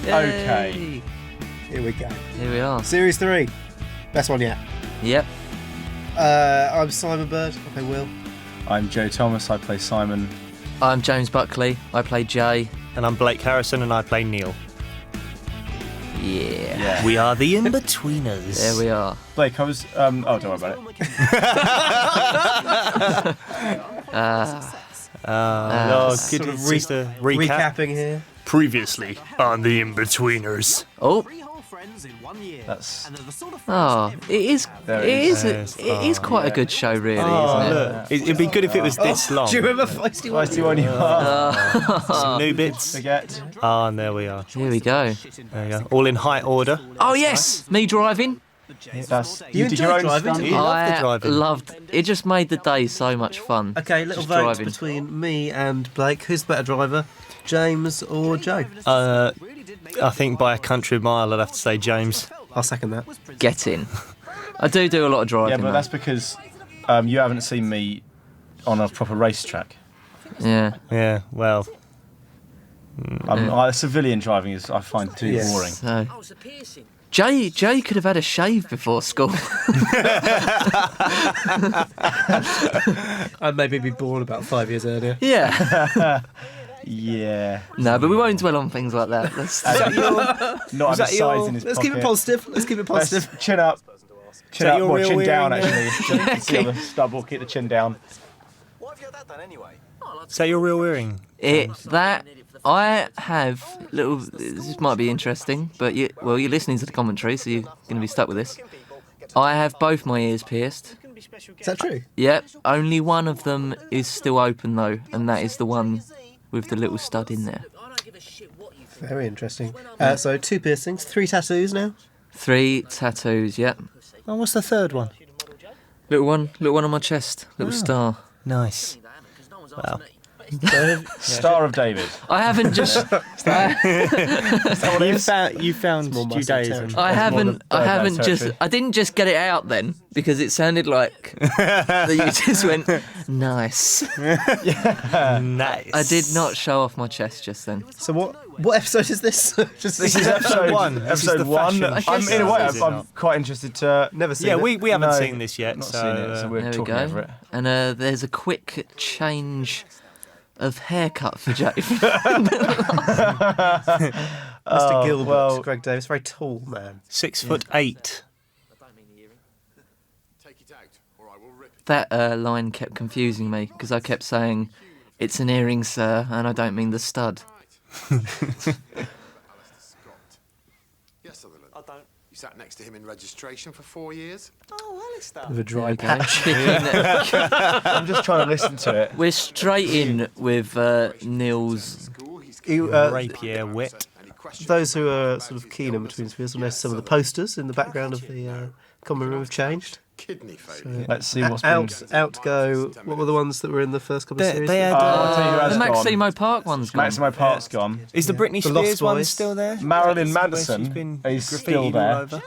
Okay. Here we go. Here we are. Series 3. Best one yet. Yep. I'm Simon Bird. I play Will. I'm Joe Thomas. I play Simon. I'm James Buckley. I play Jay. And I'm Blake Harrison, and I play Neil. Yeah. We are the In-Betweeners. There we are. Blake, I was. Oh, don't worry about it. Good just a recap. Recapping here. Previously on the In-Betweeners. Oh. That's. It is quite a good show, really, isn't it? Look, it'd be good if it was this long. Do you remember Feisty One? Feisty One, you are. Some new bits. Forget. And there we are. Here we go. There you go. All in high order. Oh, yes. Me driving. That's. You did your enjoyed own driving, stunt? didn't you? I driving. loved it. Just made the day so much fun. Okay, little Just vote driving. between me and Blake. Who's the better driver, James or Joe? I think by a country mile, I'd have to say James. I'll second that. Get in. I do a lot of driving. Yeah, but though. that's because you haven't seen me on a proper racetrack. Yeah. Yeah, well. Civilian driving is, I find, too boring. So. Jay could have had a shave before school. I'd maybe be born about 5 years earlier. Yeah. Yeah. No, but we won't dwell on things like that. Not having size in his Let's pocket. keep it positive. Let's keep it positive. Let's chin up. Chin that up, your or real chin down, wearing, actually. See the stubble, keep the chin down. Is that your real wearing? I have little. This might be interesting, but you're listening to the commentary, so you're going to be stuck with this. I have both my ears pierced. Is that true? Yep. Only one of them is still open though, and that is the one with the little stud in there. Very interesting. So 2 piercings, 3 tattoos now. 3 tattoos. Yep. Oh, what's the third one? Little one on my chest. Little star. Nice. Wow. Star of David. I haven't just. You found Judaism. I haven't just. territory. I didn't just get it out then because it sounded like that you just went nice. Nice. I did not show off my chest just then. So what episode is this? This is episode one. one. This is Episode the one. fashion In a way, Is it I'm not? quite interested to. Never seen Yeah, it. we haven't No, seen this yet. Not so, seen it, so we're There we talking go. over it. And there's a quick change of haircut for Jay. Mr. Gilbert, well- Greg Davis, very tall man. 6'8". That line kept confusing me because I kept saying, "It's an earring, sir," and I don't mean the stud. Yes, Sutherland. I don't. You sat next to him in registration for 4 years? With a dry There we go. patch. I'm just trying to listen to it. We're straight in with Neil's. Rapier wit. Those who are sort of keen on Between Spheres will notice some of the posters in the background of the common room have changed. Kidney failure. Let's see what's been. Out go. What were the ones that were in the first couple of series? They had, I'll tell you who The has gone. Maximo Park one's gone. Maximo Park's gone. is the Britney The Lost Spears one Boys. still there? Marilyn Where Manson she's been is still graffitied all there. over.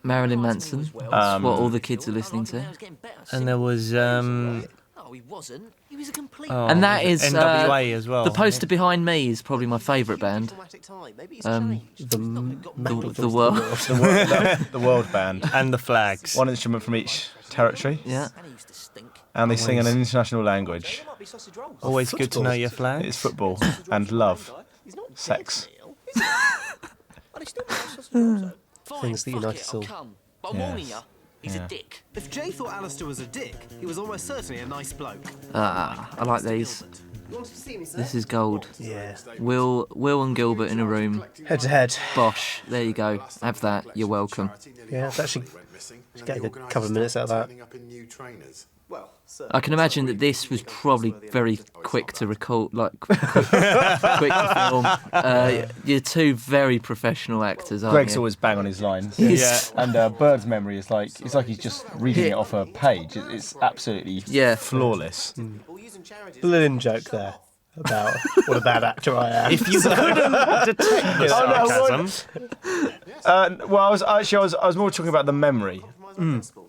Marilyn Manson. That's what all the kids are listening to. And there was And that is NWA as well. the poster behind me is probably my favourite band. The world. The World Band. and the flags. One instrument from each territory. Yeah. And they sing in an international language. Always good to know your flags. It's football and love. Sex. Things that unite us all. Yes. He's a dick. If Jay thought Alistair was a dick, he was almost certainly a nice bloke. I like these. This is gold. Yeah. Will and Gilbert in a room. Head to head. Bosh. There you go. Have that. You're welcome. Yeah, it's actually getting a couple of minutes out of that. I can imagine that this was probably very quick to record, like quick to film. You're 2 very professional actors, aren't Greg's you? always bang on his lines. Yes. And Bird's memory is like he's just reading it off a page. It's absolutely flawless. Brilliant joke there about what a bad actor I am. If you couldn't detect the sarcasm, Well, I was more talking about the memory.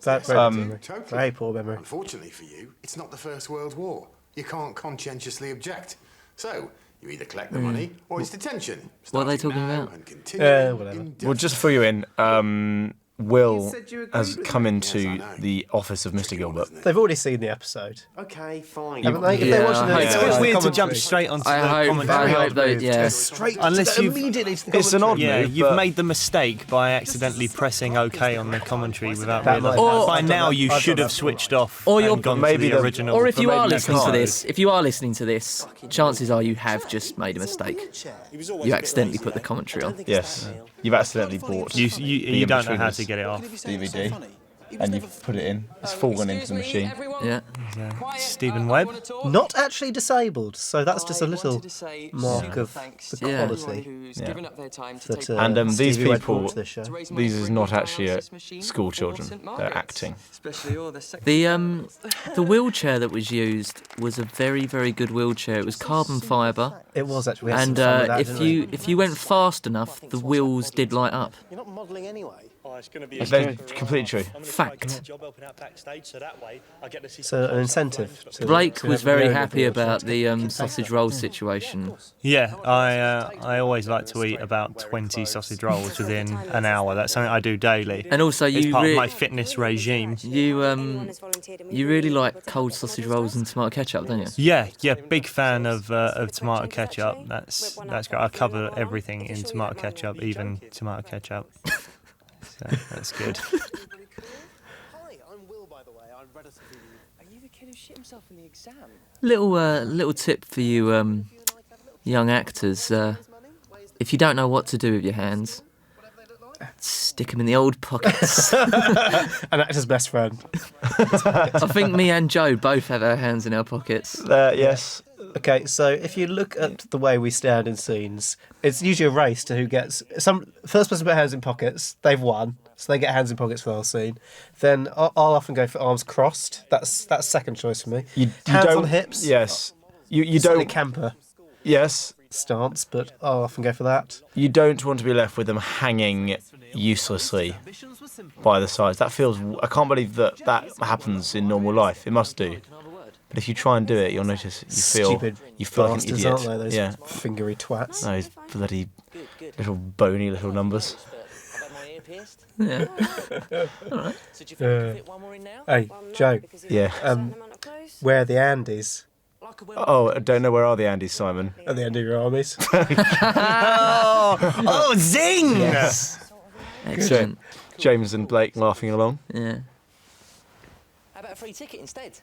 That's very, very poor memory. Unfortunately for you, it's not the First World War. You can't conscientiously object. So, You either collect the money or it's detention. What are they Starting talking now about? and continuing whatever. Well, just to fill you in, Will has come into the office of Mr. Gilbert. They've already seen the episode, Okay, fine. haven't they? If Yeah, they're watching I it, It's hope a bit so. weird to commentary. jump straight onto I the hope commentary. they, yeah. Straight Unless to you've- immediately to the It's an odd commentary. Yeah, move, you've but- made the mistake by accidentally pressing OK on the commentary without That might- realising. Or- By I've done now, that- you I've should done have that switched off Or you're- and gone maybe to the the- original. Or if you But are maybe you listening to can't. this, chances are you have just made a mistake. You accidentally put the commentary on. Yes, you've accidentally bought You don't know how to get it off. DVD, and you've put it in. It's fallen into the machine. Yeah. Stephen Webb. Not actually disabled, so that's just a little mark of the Yeah. quality Yeah. that And these Stevie Webb people, brought to this show. these is not actually school children. They're acting. The wheelchair that was used was a very, very good wheelchair. It was carbon fibre, It was actually. We had and some fun with that, if didn't we? you went fast enough, the wheels did light up. You're not modelling anyway. They're completely true. Fact. So an incentive. To, Blake to was have very known happy of the- about the sausage roll situation. Yeah, I always like to eat about 20 sausage rolls within an hour. That's something I do daily. And also, It's you part of my fitness regime. you really like cold sausage rolls and tomato ketchup, don't you? Yeah, big fan of tomato ketchup. That's great. I cover everything in tomato ketchup, even tomato ketchup. So that's good. Hi, I'm Will, by the way. I'm relatively new. Are you the kid who shit himself in the exam? Little tip for you young actors: if you don't know what to do with your hands, stick them in the old pockets. An actor's best friend. I think me and Joe both have our hands in our pockets. Yes. Okay, so if you look at the way we stand in scenes, it's usually a race to who gets first person to put hands in pockets. They've won, so they get hands in pockets for the whole scene. Then I'll often go for arms crossed. That's second choice for me. You hands don't. on hips. Yes. You Slightly don't. camper Yes. stance, but I'll often go for that. You don't want to be left with them hanging uselessly by the sides. That feels. I can't believe that happens in normal life. It must do. But if you try and do it, you'll notice Stupid you feel like an bastards, idiot. aren't they? Those Yeah. fingery twats. Those bloody little bony little numbers. Yeah. Hey, Joe, Yeah. where are the Andes? Oh, I don't know where are the Andes, Simon. At the end of your armies. Oh, zing! Excellent. James and Blake laughing along. Yeah. How about a free ticket instead?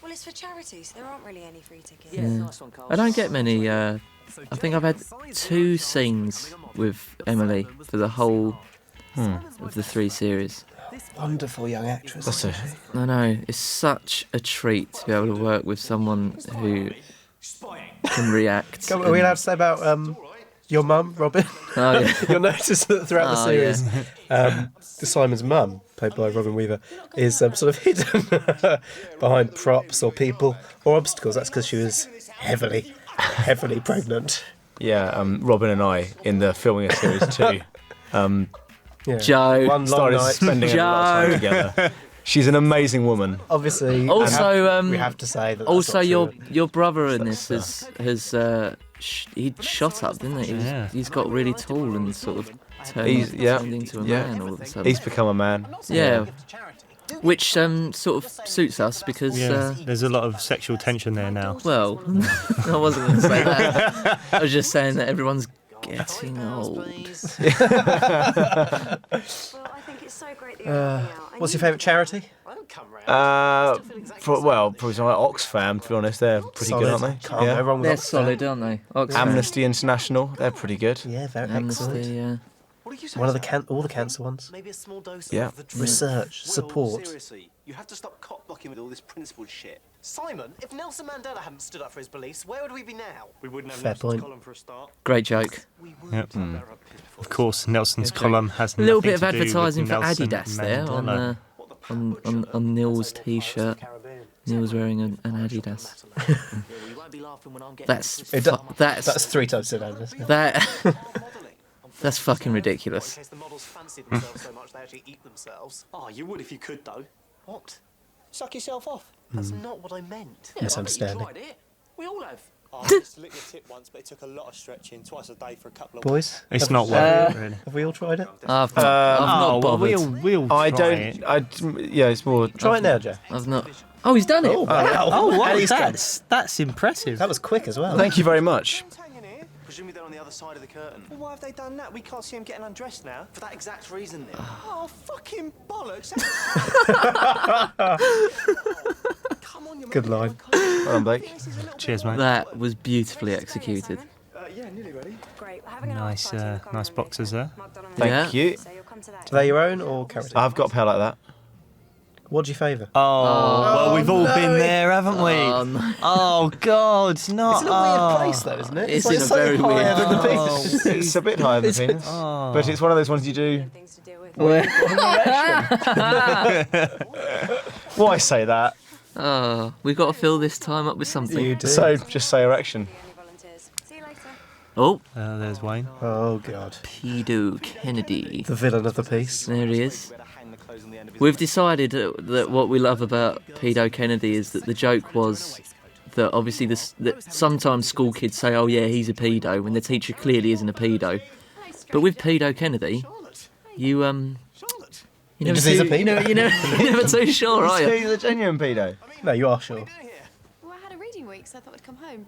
Well, it's for charities. There aren't really any free tickets. Yeah, nice one, Carl. I don't get many. I think I've had 2 scenes with Emily for the whole of the 3 series. Wonderful young actress. That's a, I know, it's such a treat to be able to work with someone who can react. Come on, are we and- allowed to say about your mum, Robin? Oh, yeah. You'll notice that throughout the Oh, series, Simon's mum, played by Robin Weaver, is sort of hidden behind props or people or obstacles. That's because she was heavily pregnant. yeah, Robin and I, in the filming of series 2, Yeah. Joe. One long started night. spending a lot of time together. She's an amazing woman. Obviously, Also, we have to say that. Also, that's not true. your brother in this has he shot up, didn't he? Yeah. He's got really tall and sort of turned into a man all of a sudden. He's become a man. Yeah, which sort of suits us because Yeah, there's a lot of sexual tension there now. well, I wasn't going to say that. I was just saying that everyone's getting old. Well, I think it's so great that you're helping out. What's your favourite charity? I don't come round. Probably something like Oxfam, to be honest. They're pretty good, aren't they? Can't go wrong with They're Oxfam. solid, aren't they? Oxfam. Amnesty International, they're pretty good. Yeah, very Amnesty, excellent. yeah. What do you say, One of the Sam? all the cancer ones. Maybe a small dose Yeah. of the drug. Research, Will, support. Seriously, you have to stop cop blocking with all this principled shit. Simon, if Nelson Mandela hadn't stood up for his beliefs, where would we be now? We wouldn't have Fair Nelson's point. column for a start. Great joke. We would. Yep. Of course, Nelson's column has A little nothing bit of to do with advertising for Nelson Adidas there Mandela. on Neil's t-shirt. Neil's wearing an Adidas. You won't be laughing when I'm getting That's It do- that's That's 3 times so bad. isn't it? that. modelling. That's fucking ridiculous. In case the models fancy themselves so much they actually eat themselves. Oh, you would if you could, though. What? Suck yourself off. That's not what I meant. Yeah, I bet you Misunderstanding. tried it. We all have. I used to lick your tip once, but it took a lot of stretching, twice a day for a couple of Boys, It's not worth it, really. have we all tried it? I've not well, bothered. we'll I try don't. it. Yeah, it's more. Try it now, Joe. I've not. Oh, he's done it. Oh, wow. Oh, wow, And he's gone. that's impressive. That was quick as well. Thank you very much. hanging here. Presumably they're on the other side of the curtain. Well, why have they done that? We can't see him getting undressed now. For that exact reason, Neil. Oh, fucking bollocks. Come on, you're Good making me line. uncomfortable. Well done, Blake. This is a little Cheers, mate. That was beautifully executed. Yeah, nearly ready. Great. We're having an Nice, after party in the common nice room boxes later. there. Mark Donovan. Thank you. So you'll come to that. Are they your own or charity? I've got a pair like that. What do you favour? Oh, well, we've all been there, haven't we? Oh, no. Oh, God, not. It's in a weird place, though, isn't it? It's like in a so very higher weird than the place. penis. It's a bit higher than the penis, but it's one of those ones you do. Things to deal with. Why say that? Oh, we've got to fill this time up with something. You do. So just say erection. Any volunteers? See you later. Oh, There's Wayne. Oh, God. Pedo Kennedy. The villain of the piece. There he is. We've decided that what we love about Pedo Kennedy is that the joke was that obviously that sometimes school kids say, "Oh yeah, he's a pedo," when the teacher clearly isn't a pedo. But with Pedo Kennedy, you never Just he's a pedo. you're never too sure, are you? He's a genuine pedo. No, you are sure. Well, I had a reading week, so I thought I'd come home.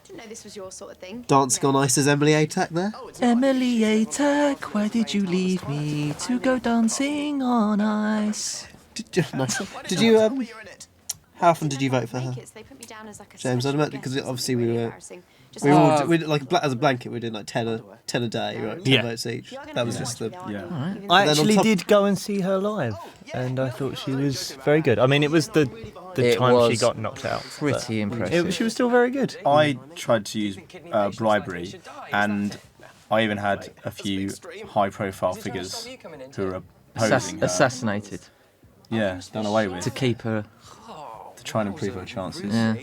Didn't know this was your sort of thing. Dancing on Ice as Emily Atack there. Emily Atack, why did you leave me to go dancing on ice? Did you? No. Did you? How often did you vote for her? Make it, so they put me down as like a James, I'd special imagine guest, because which is obviously really we were. embarrassing. Just We like- all we did, like as a blanket. We did like 10 a day, right? 10 Yeah. votes each. You are gonna That was have to just watch the. me, though, aren't you? I Even though- then on actually top- did go and see her live, and I thought she was very good. I mean, it was the It time she was got knocked out. but Pretty impressive. she was still very good. I tried to use bribery, and I even had a few high-profile figures who were opposing her. Assassinated Yeah, done away with to keep her. to try and improve her chances. Yeah.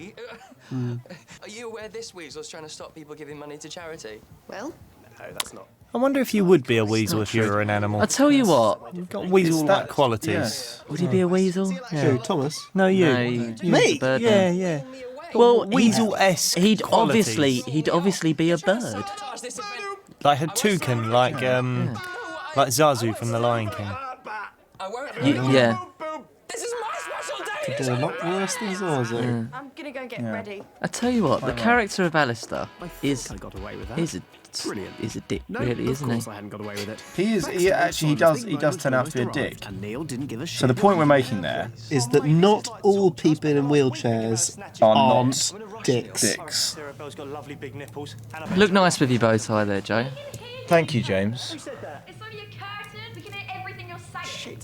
Are you aware this weasel's trying to stop people giving money to charity? Well, No, that's not. I wonder if you would be a weasel if you were an animal. I tell you what, You've got weasel-like qualities. Yes. would he be a weasel? Who, Thomas? No, you. No, you Me? the bird Yeah, man. yeah. Well, Weasel-esque He'd qualities. obviously be a bird. Like a toucan, like Zazu from The Lion King. Yeah. This is my special day! Could do a lot worse than Zazu. I'm gonna go and get ready. I tell you what, the character of Alistair is I got away with that. is a dick, really, isn't he? I hadn't got away with it. He is. He actually he does turn out to be a dick. And Neil didn't give a shit. So the point we're making there Is that not all people in wheelchairs are aren't not dicks? dicks. Sarah Bell's got lovely big nipples. And a Look nice with your bow tie there, Joe. Thank you, James. It's only a curtain. We can hear everything you're saying.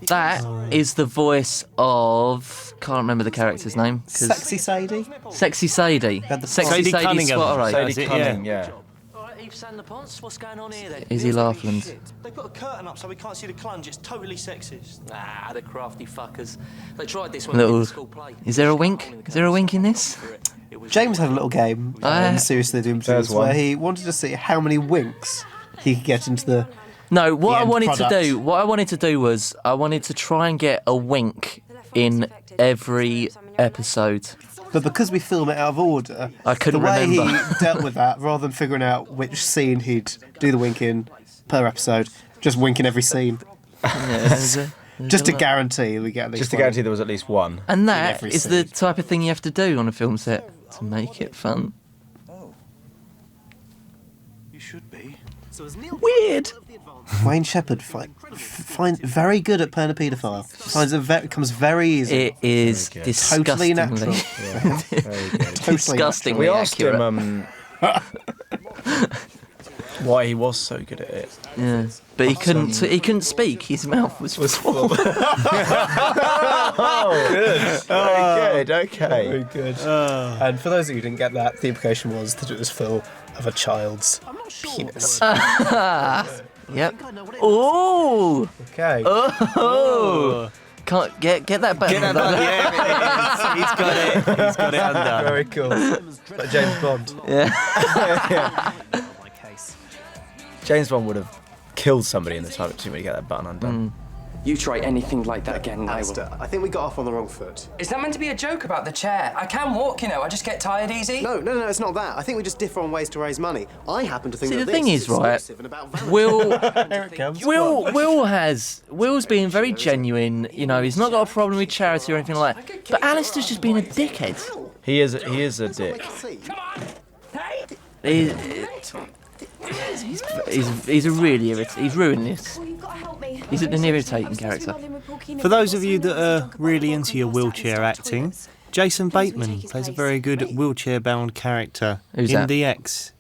That is the voice of can't remember the character's name. 'Cause- Sexy Sadie? Sexy Sadie. Had the Sexy Sadie Sadie Cunningham. Swatteray. That's Sadie it, Cunning, yeah. Alright, Eve Sandler-Ponce, what's going on here then? Izzy Laughland. They put a curtain up so we can't see the clunge. It's totally sexist. Ah, the crafty fuckers. They tried this when Little- we did the school play. Is there a wink? Is there a wink in this? James had a little game, seriously doing There's produce, where one. he wanted to see how many winks he could get into the. No, what The I end wanted product. to do, was I wanted to try and get a wink in every episode. But because we film it out of order, I couldn't the way remember. he dealt with that, rather than figuring out which scene he'd do the wink in per episode, just wink in every scene, just to guarantee we get at least Just to one. guarantee there was at least one. And that every is the type of thing you have to do on a film set to make it fun. You should be. Weird. Wayne Shepherd find very good at playing a paedophile. Finds it comes very easy. It is Totally disgustingly, natural. Totally disgustingly We asked accurate. him why he was so good at it. Yeah, but he couldn't. He couldn't speak. His mouth was full. Oh, good. Very good. Okay. Very good. And for those of you who didn't get that, the implication was that it was full of a child's penis. Yep. Oh. Okay. Oh. Can't get that button. Get that button. Yeah, he's got it. He's got it undone. Very cool. Like James Bond. Yeah. James Bond would have killed somebody in the time it took me to get that button undone. You try anything like that again, and I will. Alistair, I think we got off on the wrong foot. Is that meant to be a joke about the chair? I can walk, you know. I just get tired easy. No, it's not that. I think we just differ on ways to raise money. I happen to think See, that the thing this is, right, exclusive and about Valentine's. Will's being very genuine, you know, he's not got a problem with charity or anything like that. But Alistair's just being a dickhead. He is a dick. He's a really he's ruined this. He's an irritating character. For those of you that are really into your wheelchair acting, Jason Bateman plays a very good wheelchair-bound character Who's in that? The X.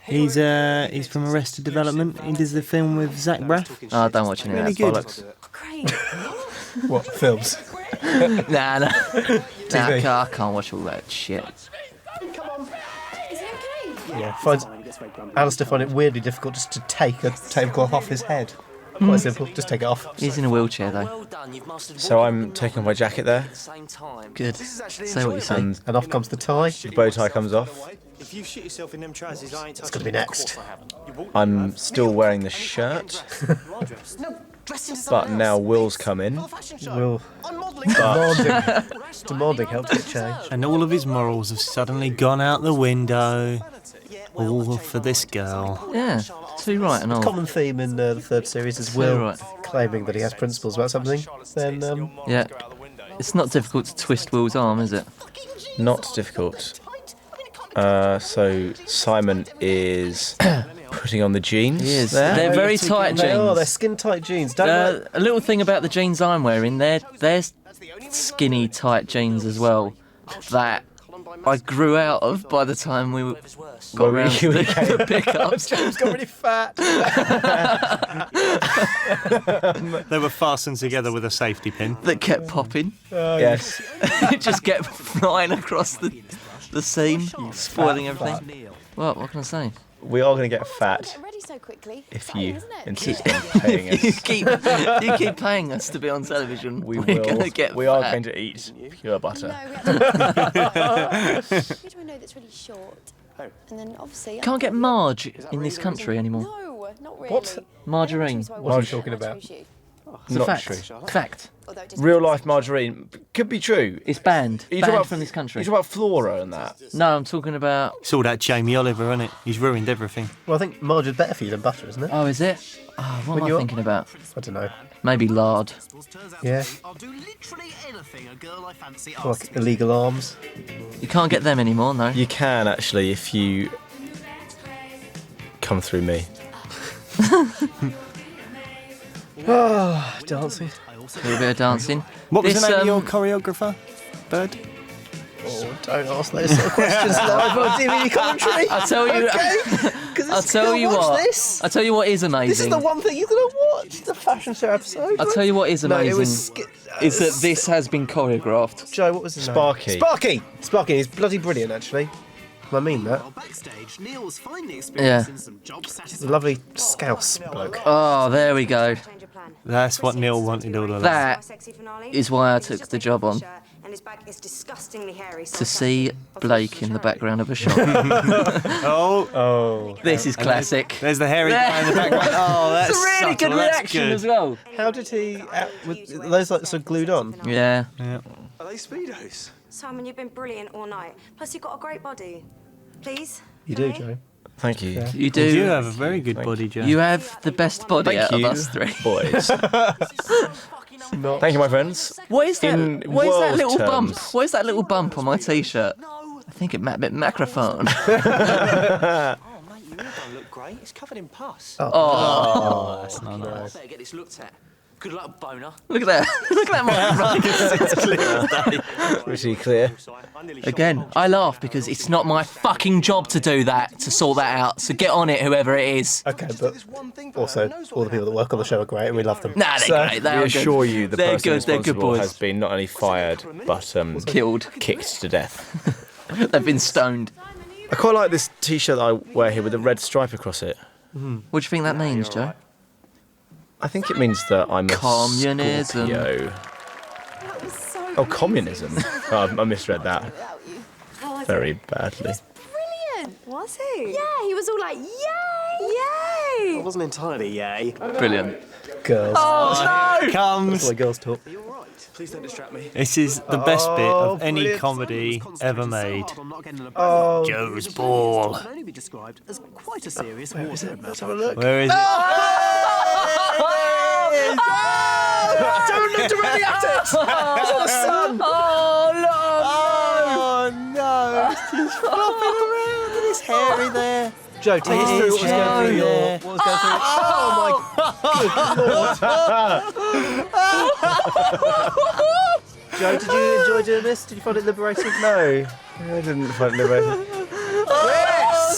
He's from Arrested Development. He does the film with Zach Braff. Oh, I don't watch any Really of good. that bollocks. What, films? Nah. TV. I can't watch all that shit. Yeah, Alistair find it weirdly difficult just to take a tablecloth off his head. Quite simple, just take it off. He's in a wheelchair though. So I'm taking off my jacket there. Good. Say what you say. And off comes the tie. The bow tie comes off. If you shoot yourself in them trousers, I ain't It's got to be next. I'm still wearing the shirt, but now Will's come in. Will demanding help to change. And all of his morals have suddenly gone out the window. All for this girl. Yeah, too right and all. Common theme in the third series is Will claiming that he has principles about something. Then Yeah. It's not difficult to twist Will's arm, is it? Not difficult. So Simon is putting on the jeans. He is. There. They're very tight they are, jeans. they're skin tight jeans. Don't A little thing about the jeans I'm wearing, they're skinny tight jeans as well. That I grew out of by the time we got around to the pickups. James got really fat. They were fastened together with a safety pin. That kept popping. Yes. It just kept flying across the seam, spoiling everything. What can I say? We are going to get fat if you insist on paying us. you keep paying us to be on television. We We're will. gonna get We are fat. going to eat pure butter. Who do I know that's really short? And then obviously Can't get Marge in this country anymore. No, not really. What? Margarine. What are you talking about? It's a Not fact. true. Fact. Real life margarine could be true. It's banned. Are you Banned talking about from this country. You talking about Flora and that? No, I'm talking about. It's all that Jamie Oliver, isn't it? He's ruined everything. Well, I think Marge is better for you than butter, isn't it? Oh, is it? Oh, what When am I you're- thinking about? I don't know. Maybe lard. Yeah. I'll do literally anything a girl I fancy Like illegal arms. You can't get them anymore, no. You can actually if you come through me. Oh, dancing. A little bit of dancing. What was This, the name of your choreographer? Bird? Oh, don't ask those sort of questions live on DVD commentary. I'll tell you. I'll tell you what. This. I'll tell you what is amazing. This is the one thing you're gonna watch. The fashion show episode. I'll tell you what is No, amazing. it was is that this has been choreographed. Joe, what was his Sparky. name? Sparky. Sparky is bloody brilliant, actually. I mean that. Backstage, Neil's finally Yeah. experiencing some job He's a satisfaction. lovely scouse bloke. Oh, there we go. That's what Neil wanted all along. That is why I took the job on. To see Blake in the background of a shop. Oh, This is classic. there's the hairy guy in the background. Oh, that's It's a really subtle, good that's reaction good. as well. How did he act with those like so glued on? Yeah. Are they Speedos? Simon, you've been brilliant all night. Plus, you've got a great body. Please? You do, Joe. Thank you. Yeah. You You do. do have a very good body, Joe. You have the best body out Thank of you, us three. boys. Thank you, my friends. What is that? In What is that world little bump? terms. What is that little bump on my t-shirt? I think it might be microphone. Oh, mate, you don't look great. It's covered in pus. Oh, That's I better get this looked at. Good luck, boner. look at that! Look at that microphone. Pretty clear. Again, I laugh because it's not my fucking job to do that, to sort that out. So get on it, whoever it is. Okay, but also all the people that work on the show are great and we love them. Nah, they're great. They We are assure good. you the They're person good. They're good responsible boys. has been not only fired, but Killed. kicked to death. They've been stoned. I quite like this t-shirt that I wear here with a red stripe across it. What do you think that means, Joe? I think it means that I'm a Communism. Scorpio. Oh, communism. Oh, I misread that very badly. Brilliant. Was he? Yeah, he was all like, yay! Yay! wasn't entirely yay. Brilliant. Girls. Oh, here it comes. That's the way girls talk. Please don't distract me. This is the best bit of any brilliant. comedy ever made. Oh, Joe's ball. Can only be described as quite a serious where is it? Let's have a look. Where is it? Don't look directly at it! It's on the sun! Oh no! It's just flopping around and it's hairy there. Joe, take us through what was going through your... What was going through... Oh my good lord! Joe, did you enjoy doing this? Did you find it liberating? No, I didn't find it liberating.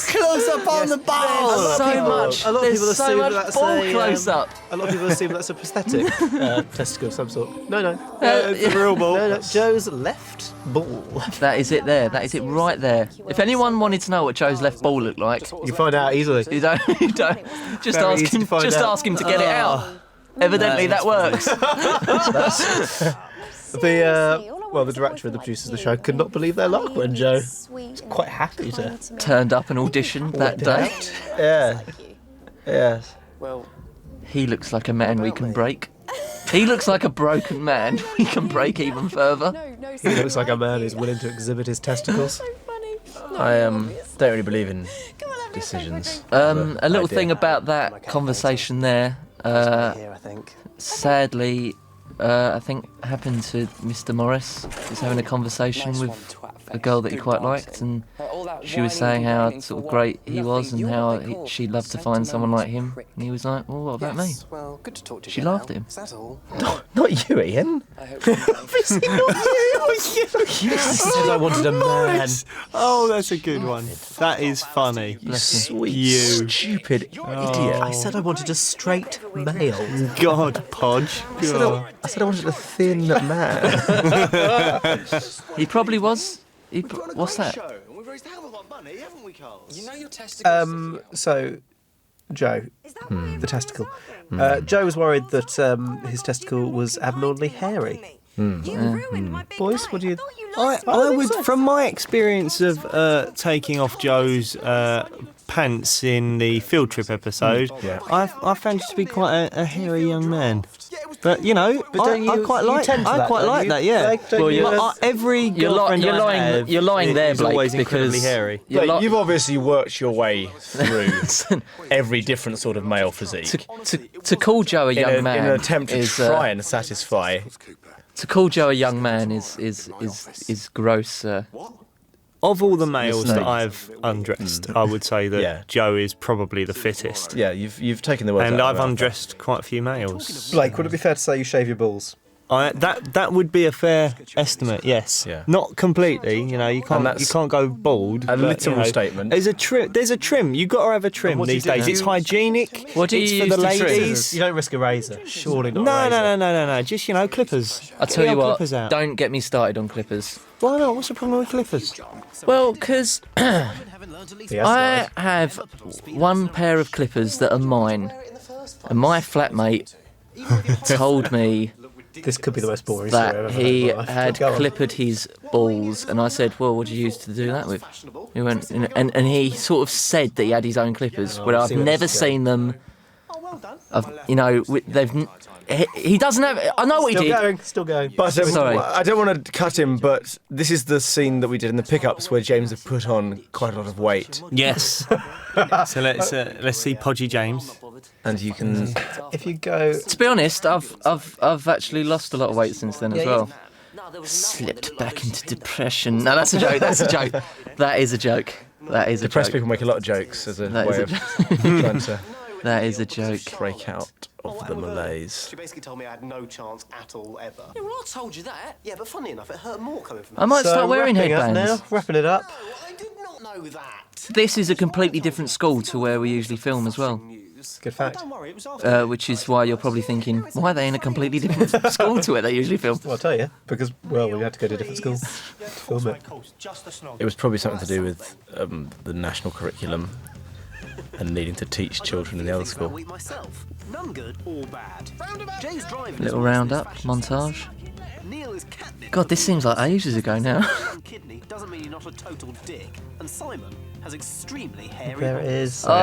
Close up on the ball. So much. A lot of There's people so assume much that's ball a, close up. A lot of people assume that's a prosthetic testicle of some sort. No. It's a real ball. No. Joe's left ball. That is it there. That is it right there. If anyone wanted to know what Joe's left ball looked like, You find out easily. you don't. Just Very ask easy him. to find Just out. ask him to get it out. Evidently that works. The director and the producers of the show could not believe their luck when Joe was quite happy to... Turned up and auditioned that day. Yeah. Yes. Well, He looks like a man we can break. He looks like a broken man we can break even further. He looks like a man who's willing to exhibit his testicles. I don't really believe in decisions. A little thing about that conversation there. here, I think. Sadly, I think happened to Mr. Morris. He was having a conversation with a girl that he quite liked, and she was saying how sort of great he was and how she'd love to find someone like him. And he was like, "Well, what about me?" Well, good to talk to you. She laughed at him. Is that all? Not you, Ian. Obviously not you! You said I wanted a man. Oh, that's a good one. That is funny. Sweet, You. stupid idiot. I said I wanted a straight male. God, Podge. God. I said I wanted a thin man. He probably was. What's that? We've raised a hell of a lot of money, haven't we, Carl? You know your So, Joe, the testicle. Joe was worried that his testicle was abnormally hairy. Boys, what do you... I would, from my experience of taking off Joe's pants in the field trip episode, I found you to be quite a hairy young man. But you know, I quite like that. Yeah. Every girlfriend I have You're lying there, is Blake, always incredibly because hairy. Like, you've obviously worked your way through every different sort of male physique to call Joe a young man in an attempt to is, try and satisfy. To call Joe a young man is gross. Of all the males that I've undressed, I would say that Joe is probably the fittest. Yeah, you've taken the words and out I've of my mouth. undressed quite a few males. Blake, would it be fair to say you shave your balls? That would be a fair estimate. Yes, not completely. You know, you can't go bald. A literal statement. There's a trim. You've got to have a trim these days. It's hygienic. What do you it's use for the to trim? ladies. You don't risk a razor. Surely not a razor. No. Just clippers. I'll tell Get you your what. Clippers out. Don't get me started on clippers. Why not? What's the problem with clippers? Well, because I have one pair of clippers that are mine, and my flatmate told me this could be the most boring story I've that ever he heard in my life. had Go on. clippered his balls, and I said, "Well, what did you use to do that with?" He went, and he sort of said that he had his own clippers, but I've see where never this is going. seen them. He doesn't have. I know what he did. Still going. But Sorry. I don't want to cut him, but this is the scene that we did in the pickups where James had put on quite a lot of weight. Yes. So let's see Podgy James. And you can. If you go. To be honest, I've actually lost a lot of weight since then as well. Slipped back into depression. No, that's a joke. That's a joke. That is a joke. That is a Depressed joke. people make a lot of jokes as a That way is of trying to That is a joke. break out of the malaise. She basically told me I had no chance at all ever. Yeah, well, I told you that. Yeah, but funny enough, it hurt more coming from I might start wearing wrapping up headbands. now. Wrapping it up. I did not know that. This is a completely different school to where we usually film as well. Good fact. Don't worry, it was after. Which is why you're probably thinking, why are they in a completely different school to where they usually film? Well, I'll tell you. Because, well, we had to go to a different school to film it. It was probably something to do with the national curriculum and needing to teach children in the other school. Myself. None good or bad. Jay's driving. Little roundup montage. Neil is catnip. God, this seems like ages ago now. Kidney doesn't mean you're not a total dick. And Simon has extremely hairy There it balls. is. Oh,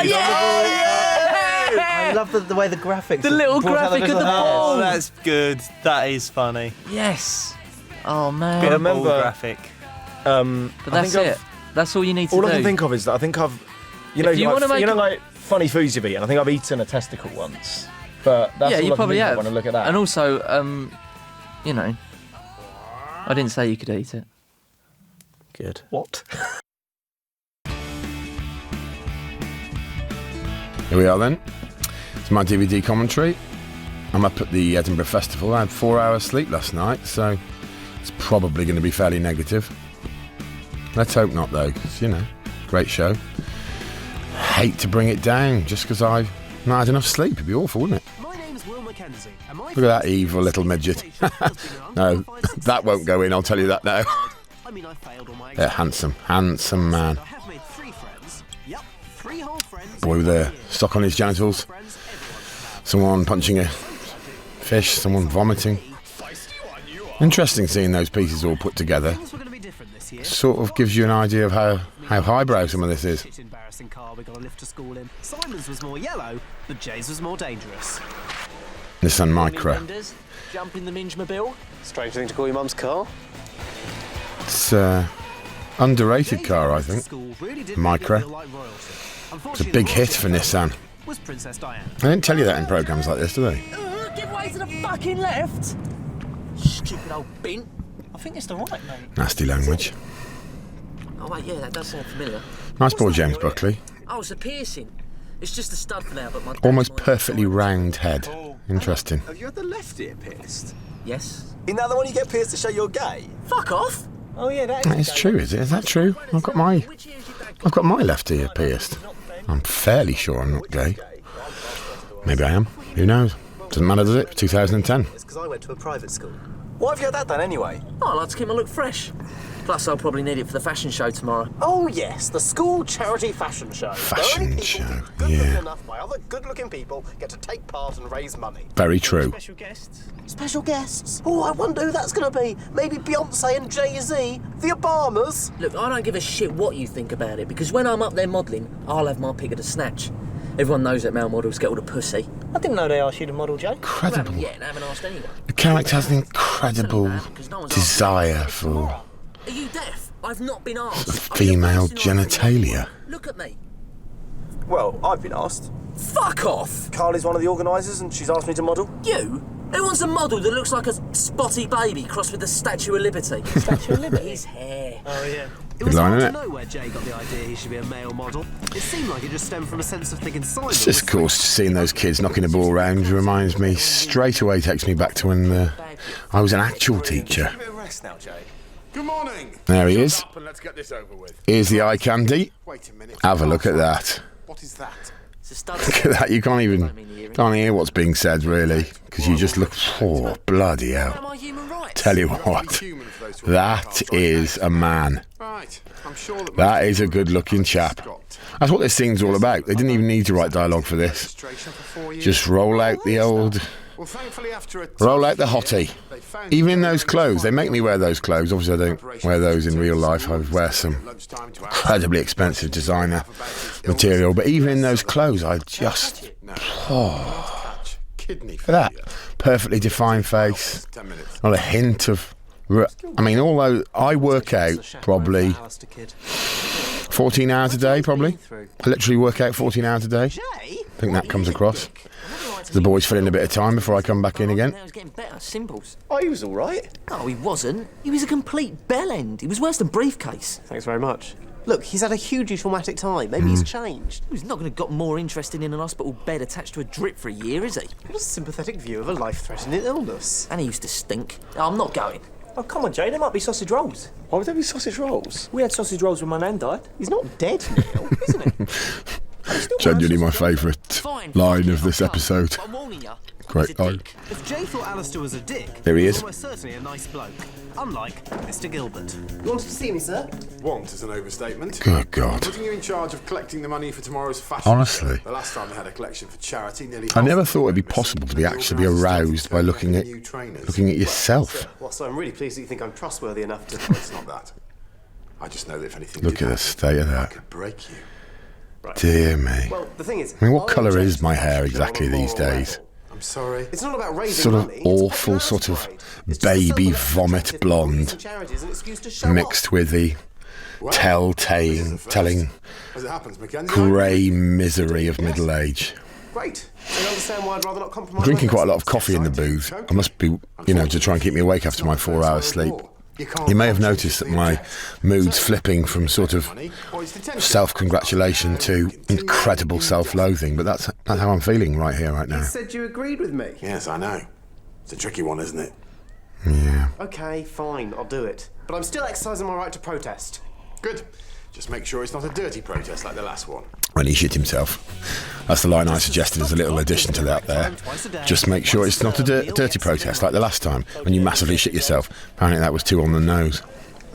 yeah! I love the way the graphics. The little brought out graphic of the little ball. Oh, that's good. That is funny. Yes. Oh man. But I remember- Ball graphic. But that's it. That's all you need to All do. I can think of is that I think I've, you know, If you like, wanna make you know, a- like funny foods you've eaten. I think I've eaten a testicle once, but that's yeah, all you I can probably think of have. when I look at that. And also, you know, I didn't say you could eat it. Good. What? Here we are then. It's my DVD commentary. I'm up at the Edinburgh Festival. I had 4 hours sleep last night, so it's probably going to be fairly negative. Let's hope not, though, 'cause, you know, great show. Hate to bring it down just because I've not had enough sleep. It'd be awful, wouldn't it? My name's Will Mackenzie, and my Look at that evil little midget. No, that won't go in, I'll tell you that now. I mean, I failed all my Yeah, handsome man. I have made 3 friends. Yep, 3 whole friends. Boy with a sock on his genitals. Someone punching a fish, someone vomiting. Interesting seeing those pieces all put together. Sort of gives you an idea of how highbrow some of this is. Embarrassing car we got a lift to school in. Simon's was more yellow, but Jay's was more dangerous. Nissan Micra. Jump in the Mingemobile. Strange thing to call your mum's car. It's an underrated car, I think. Micra. It's a big hit for Nissan. Was Princess Diana. They don't tell you that in programmes like this, do they? Give way to the fucking left. Stupid old bint. I think it's the right, mate. Nasty language. Oh wait, yeah, that does sound familiar. Nice boy, James Buckley. Oh, it's a piercing. It's just a stud for now, but my Almost perfectly round head. Interesting. Have you had the left ear pierced? Yes. Isn't that the one you get pierced to show you're gay? Fuck off. Oh yeah, that is. That is true, is it? Is that true? I've got my left ear pierced. I'm fairly sure I'm not gay. Maybe I am. Who knows? Doesn't matter, does it? 2010. It's because I went to a private school. Why have you had that done anyway? Oh, I like to keep my look fresh. Plus, I'll probably need it for the fashion show tomorrow. Oh yes, the school charity fashion show. Fashion show, Good yeah. looking enough by other good-looking people get to take part and raise money. Very true. Special guests. Special guests? Oh, I wonder who that's going to be. Maybe Beyonce and Jay-Z, the Obamas. Look, I don't give a shit what you think about it, because when I'm up there modelling, I'll have my pick of the snatch. Everyone knows that male models get all the pussy. I didn't know they asked you to model, Jay. Incredible. Yeah, and I haven't asked anyone. The character has an incredible desire for Are you deaf? I've not been asked. female genitalia. Look at me. Well, I've been asked. Fuck off! Carly's one of the organisers and she's asked me to model. You? Who wants a model that looks like a spotty baby crossed with the Statue of Liberty? Statue of Liberty? His hair. Oh yeah. It Good was line, hard to innit? know where Jay got the idea he should be a male model. It seemed like it just stemmed from a sense of thinking Simon It's just, of course, seeing those kids knocking the ball around reminds me, straight away takes me back to when I was an actual teacher. Give it a rest now, Jay. Good morning. There he is. And let's get this over with. Here's the eye candy. Wait a minute. Have a look at that. What is that? It's a stud. Look at that. You can't hear what's being said, really, because you just look, oh, bloody hell. My human rights. Tell you what, that is a man. Right. I'm sure That is a good-looking chap. That's what this scene's all about. They didn't even need to write dialogue for this. Just roll out the old... Roll out the hottie. Even in those clothes. They make me wear those clothes. Obviously, I don't wear those in real life. I wear some incredibly expensive designer material. But even in those clothes, I just... Oh. Look at that. Perfectly defined face. Not a hint of... I mean, although I work out probably 14 hours a day, probably. I literally work out 14 hours a day. I think that comes across. The boys fill in a bit of time before I come back in again. Now it's getting better. Simples. Oh, he was all right. No, he wasn't. He was a complete bellend. He was worse than Briefcase. Thanks very much. Look, he's had a hugely traumatic time. Maybe he's changed. He's not going to got more interested in an hospital bed attached to a drip for a year, is he? What a sympathetic view of a life-threatening illness. And he used to stink. No, I'm not going. Oh come on, Jay. There might be sausage rolls. Why would there be sausage rolls? We had sausage rolls when my nan died. He's not dead, Neil, isn't he? Genuinely my favourite line of this episode. I'm warning you. Great line. If Jay thought Alistair was a dick, There he he is. was almost certainly a nice bloke. Unlike Mr. Gilbert. You wanted to see me, sir? Want is an overstatement. Good God. Putting you in charge of collecting the money for tomorrow's fashion. Honestly. The last time they had a collection for charity, nearly. I never thought it'd be possible to be actually aroused by looking at yourself. Well, so I'm really pleased that you think I'm trustworthy enough to... It's not that. I just know that if anything Look did at the happen, state of I that. could break you. Dear me. Well, the thing is, I mean, what colour is my hair exactly these days? I'm sorry. it's not about raising Sort of money. awful, sort of baby vomit blonde, Charities an excuse to show mixed with the telling As it happens, Mackenzie. grey misery of middle age. Great. So you understand why I'd rather not compromise. Drinking quite a lot of coffee in the booth. I must be, to try and keep me awake after my 4 hours sleep. You may have noticed that my mood's flipping from sort of self-congratulation to incredible self-loathing, but that's how I'm feeling right here, right now. You said you agreed with me. Yes, I know. It's a tricky one, isn't it? Yeah. Okay, fine, I'll do it. But I'm still exercising my right to protest. Good. Just make sure it's not a dirty protest like the last one. When he shit himself. That's the line I suggested as a little addition to that there. Just make sure it's not a dirty protest like the last time when you massively shit yourself. Apparently that was too on the nose.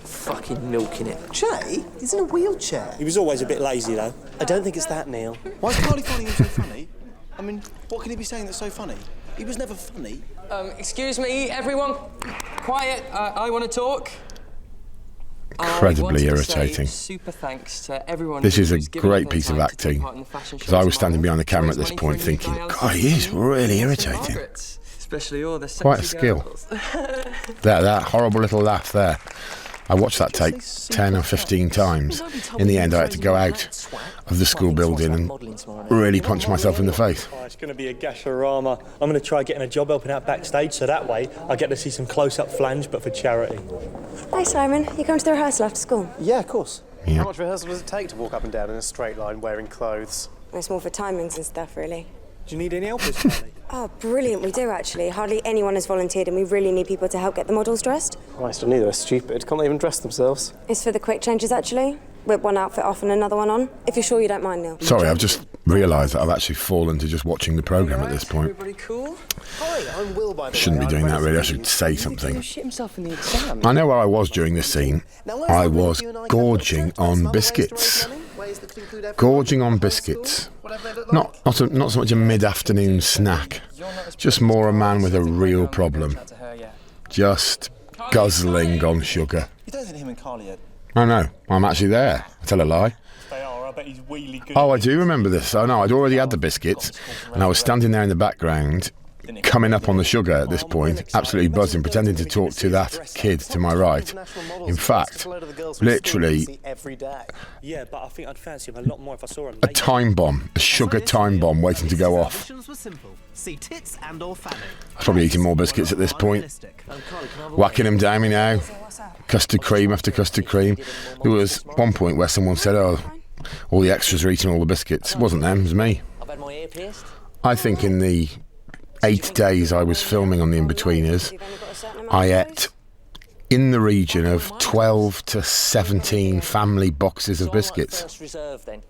Fucking milking it. Jay? He's in a wheelchair. He was always a bit lazy, though. I don't think it's that, Neil. Why is Carly finding him so funny? I mean, what can he be saying that's so funny? He was never funny. Excuse me, everyone. Quiet. I want to talk. Incredibly irritating. Super thanks to everyone. This is a great piece of acting, because I was standing behind the camera at this point thinking, God, he is really irritating. Especially all the Quite a skill. That horrible little laugh there. I watched that take 10 or 15 times. In the end, I had to go out of the school building and really punch myself in the face. Oh, it's going to be a gasharama. I'm going to try getting a job helping out backstage, so that way I get to see some close-up flange, but for charity. Hi, Simon. You coming to the rehearsal after school? Yeah, of course. Yeah. How much rehearsal does it take to walk up and down in a straight line wearing clothes? It's more for timings and stuff, really. Do you need any help, Charlie? Oh, brilliant. We do, actually. Hardly anyone has volunteered, and we really need people to help get the models dressed. Christ, I knew they were stupid. Can't they even dress themselves? It's for the quick changes, actually. Whip one outfit off and another one on. If you're sure you don't mind, Neil. Sorry, I've just realised that I've actually fallen to just watching the programme at this point. Everybody cool? Hi, I'm Will, by the Shouldn't way. be doing that, really. I should say something. Shit himself in the exam. I know where I was during this scene. I was gorging on biscuits. Gorging on biscuits. Not so much a mid-afternoon snack. Just more a man with a real problem. Just guzzling on sugar. You don't think him and Carly are... I know. I'm actually there. I tell a lie. They are. I bet he's wheelie good. Oh, I do remember this. Oh, no, I'd already had the biscuits, and I was standing there in the background, coming up on the sugar at this point, absolutely buzzing, pretending to talk to that kid to my right. In fact, literally Yeah, but I think I'd fancy him a lot more if I saw him. a time bomb, a sugar time bomb waiting to go off. See tits and or fanning. I was probably eating more biscuits at this point, whacking them down me now. Custard cream after custard cream. There was one point where someone said, oh, all the extras are eating all the biscuits. It wasn't them, it was me. I've had my ear pierced. I think in the 8 days I was filming on The Inbetweeners, I ate in the region of 12 to 17 family boxes of biscuits. First reserve, then.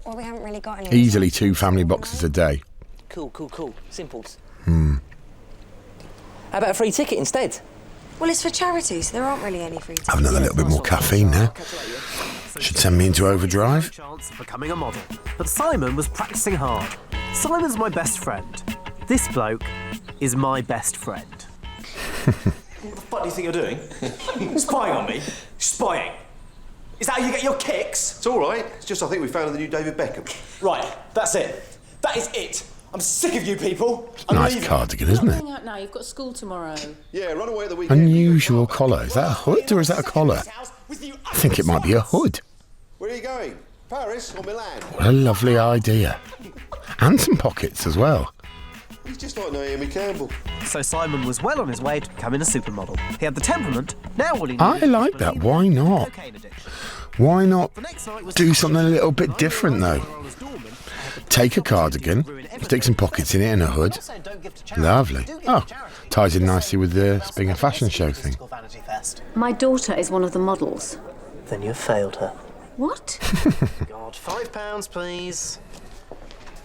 Well, we haven't really got any. Easily 2 family boxes a day. Cool. Simples. Hmm. How about a free ticket instead? Well, it's for charities. There aren't really any free tickets. Have another little bit more caffeine now. Should send me into overdrive. Chance of becoming a model. But Simon was practicing hard. Simon's my best friend. This bloke is my best friend. What the fuck do you think you're doing? Spying on me? Spying? Is that how you get your kicks? It's all right. It's just I think we found the new David Beckham. Right, that's it. That is it. I'm sick of you people. Nice cardigan, isn't it? Out now. You've got school tomorrow. Yeah, run away at the weekend. Unusual collar. Is that a hood or is that a collar? I think it might be a hood. Where are you going? Paris or Milan? What a lovely idea. And some pockets as well. He's just like Naomi Campbell. So Simon was well on his way to becoming a supermodel. He had the temperament. Now all he I needed like that. Why not? Why not do something a little bit different though? Take a cardigan, stick some pockets in it and a hood. Lovely. Oh, ties in nicely with this being a fashion show thing. My daughter is one of the models. Then you've failed her. What? God, £5, please.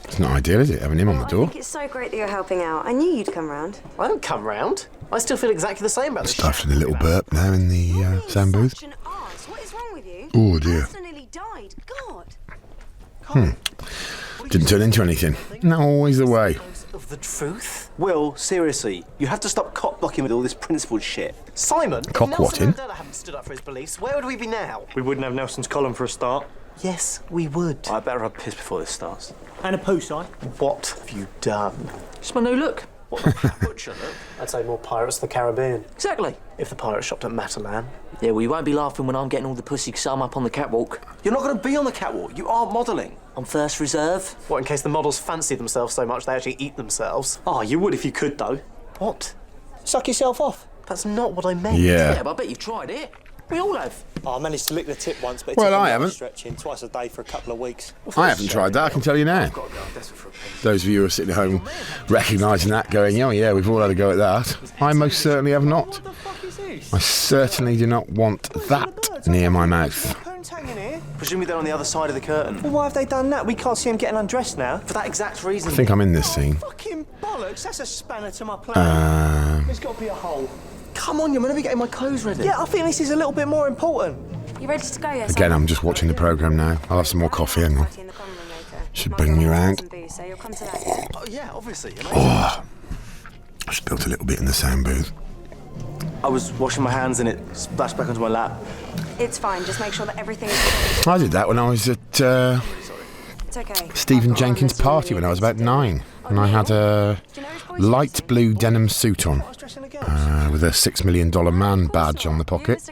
It's not ideal, is it, having him on the I door? think it's so great that you're helping out. I knew you'd come round. I don't come round. I still feel exactly the same about this. Stifling a little burp now in the sound booth. What is wrong with you? Oh dear. Nearly died. God. Didn't turn into anything. Not always the way. Of the truth? Will, seriously, you have to stop cock-blocking with all this principled shit. Simon, if Cock-whatting? Nelson Mandela hadn't stood up for his beliefs, where would we be now? We wouldn't have Nelson's column for a start. Yes, we would. I better have piss before this starts. And a poo sign. What have you done? It's my new look. What the Pat Butcher look? I'd say more Pirates of the Caribbean. Exactly. If the pirates shopped at Matalan. Yeah, well, you won't be laughing when I'm getting all the pussy because I'm up on the catwalk. You're not going to be on the catwalk. You aren't modelling. On first reserve. What, in case the models fancy themselves so much they actually eat themselves? Oh, you would if you could, though. What? Suck yourself off. That's not what I meant. Yeah. But I bet you've tried it. We all have. Oh, I managed to lick the tip once, but Well, I haven't. Stretching twice a day for a couple of weeks. I haven't tried that, I can tell you now. Those of you who are sitting at home recognising that, going, oh yeah, we've all had a go at that. I most certainly have not. I certainly do not want that near my mouth. Presumably they're on the other side of the curtain. Well, why have they done that? We can't see him getting undressed now. For that exact reason. I think I'm in this scene. Fucking bollocks, that's a spanner to my plan. There's got to be a hole. Come on, you're meant to be getting my clothes ready. Yeah, I think this is a little bit more important. You ready to go yet? Again, I'm just watching the programme now. I'll have some more coffee, hang on. Should bring me around. Oh, yeah, obviously. Oh, I spilled a little bit in the sound booth. I was washing my hands and it splashed back onto my lap. It's fine. Just make sure that everything is. I did that when I was at It's okay. Stephen Jenkins' party when I was about 9. And I had a light blue denim suit on with a $6 million man badge on the pocket.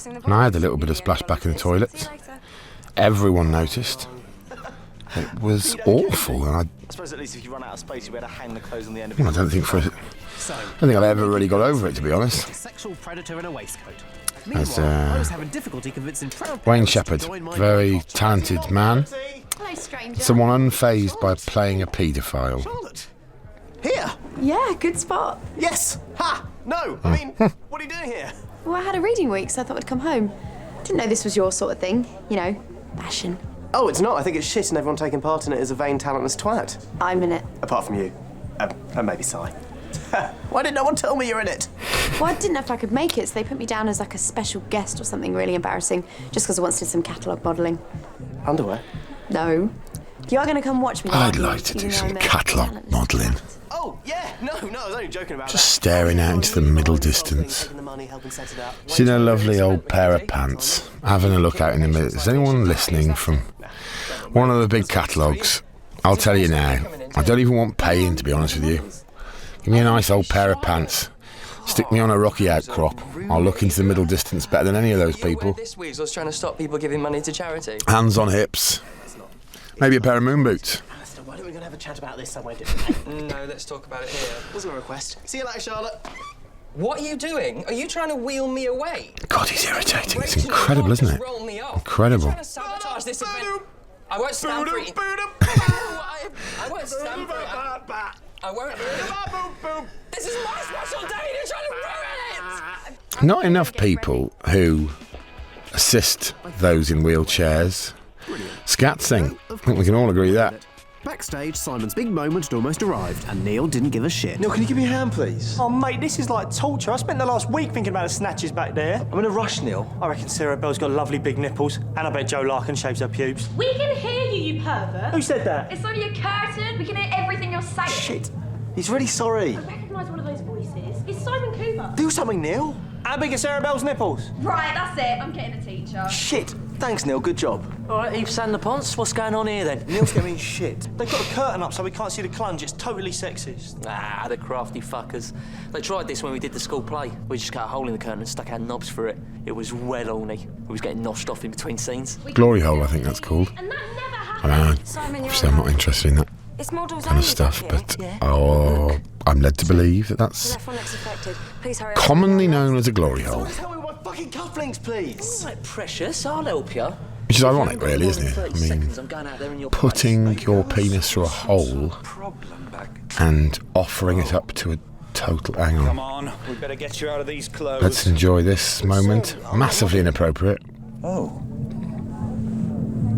And I had a little bit of splashback in the toilet. Everyone noticed. It was awful. And I suppose at least if you run out of space, you better hang the clothes on the end of I don't think I've ever really got over it, to be honest. Sexual predator in a waistcoat. As, I was having difficulty convincing proud Wayne parents to Shepherd, join my very club. talented man. Hello, stranger. Someone unfazed by playing a paedophile. Charlotte! Here! Yeah, good spot. Yes! Ha! No! I mean, what are you doing here? Well, I had a reading week, so I thought I'd come home. Didn't know this was your sort of thing. You know, fashion. Oh, it's not. I think it's shit and everyone taking part in it is a vain, talentless twat. I'm in it. Apart from you. And maybe Si. Why did no one tell me you're in it? Well, I didn't know if I could make it, so they put me down as like a special guest or something really embarrassing, just because I once did some catalogue modelling. Underwear? No. You are going to come watch me. I'd like to do some catalogue modelling. Oh, yeah. No, I was only joking about Just staring out into the middle distance. Seeing a lovely old pair of pants. Having a look out in the middle. Is anyone listening from one of the big catalogues? I'll tell you now. I don't even want paying, to be honest with you. Give me a nice old pair of pants. Stick me on a rocky outcrop. I'll look into the middle distance better than any of those people. This weasel's trying to stop people giving money to charity. Hands on hips. Maybe a pair of moon boots. Why don't we go and have a chat about this somewhere different? No, let's talk about it here. Wasn't a request. See you later, Charlotte. What are you doing? Are you trying to wheel me away? God, he's irritating. It's incredible, isn't it? Incredible. Trying to sabotage this event. I won't stand for it. I won't stand for it. I won't. This is my special day. You're trying to ruin it. Not enough people who assist those in wheelchairs. Scatsing. I think we can all agree that. Backstage, Simon's big moment had almost arrived, and Neil didn't give a shit. Neil, can you give me a hand, please? Oh, mate, this is like torture. I spent the last week thinking about the snatches back there. I'm in a rush, Neil. I reckon Sarah Bell's got lovely big nipples, and I bet Joe Larkin shaves her pubes. We can hear you, you pervert. Who said that? It's only a curtain. We can hear everything you're saying. Shit. He's really sorry. I recognise one of those voices. It's Simon Cooper. Do something, Neil. How big are Sarah Bell's nipples? Right, that's it. I'm getting a teacher. Shit. Thanks, Neil. Good job. All right, Yves Saint Laurent, what's going on here then? Neil's getting shit. They've got a curtain up so we can't see the clunge. It's totally sexist. Ah, the crafty fuckers. They tried this when we did the school play. We just cut a hole in the curtain and stuck our knobs through it. It was well orny. We was getting noshed off in between scenes. Glory hole, I think that's called. I don't know. Obviously, I'm not interested in that kind of stuff, but I'm led to believe that that's commonly known as a glory hole. Tell me my fucking cufflinks, please. All right, precious, I'll help you. Which is ironic, really, isn't it? I mean, putting your penis through a hole and offering it up to a total... Hang Come on. on, we better get you out of these clothes. Let's enjoy this moment. Massively inappropriate. Oh.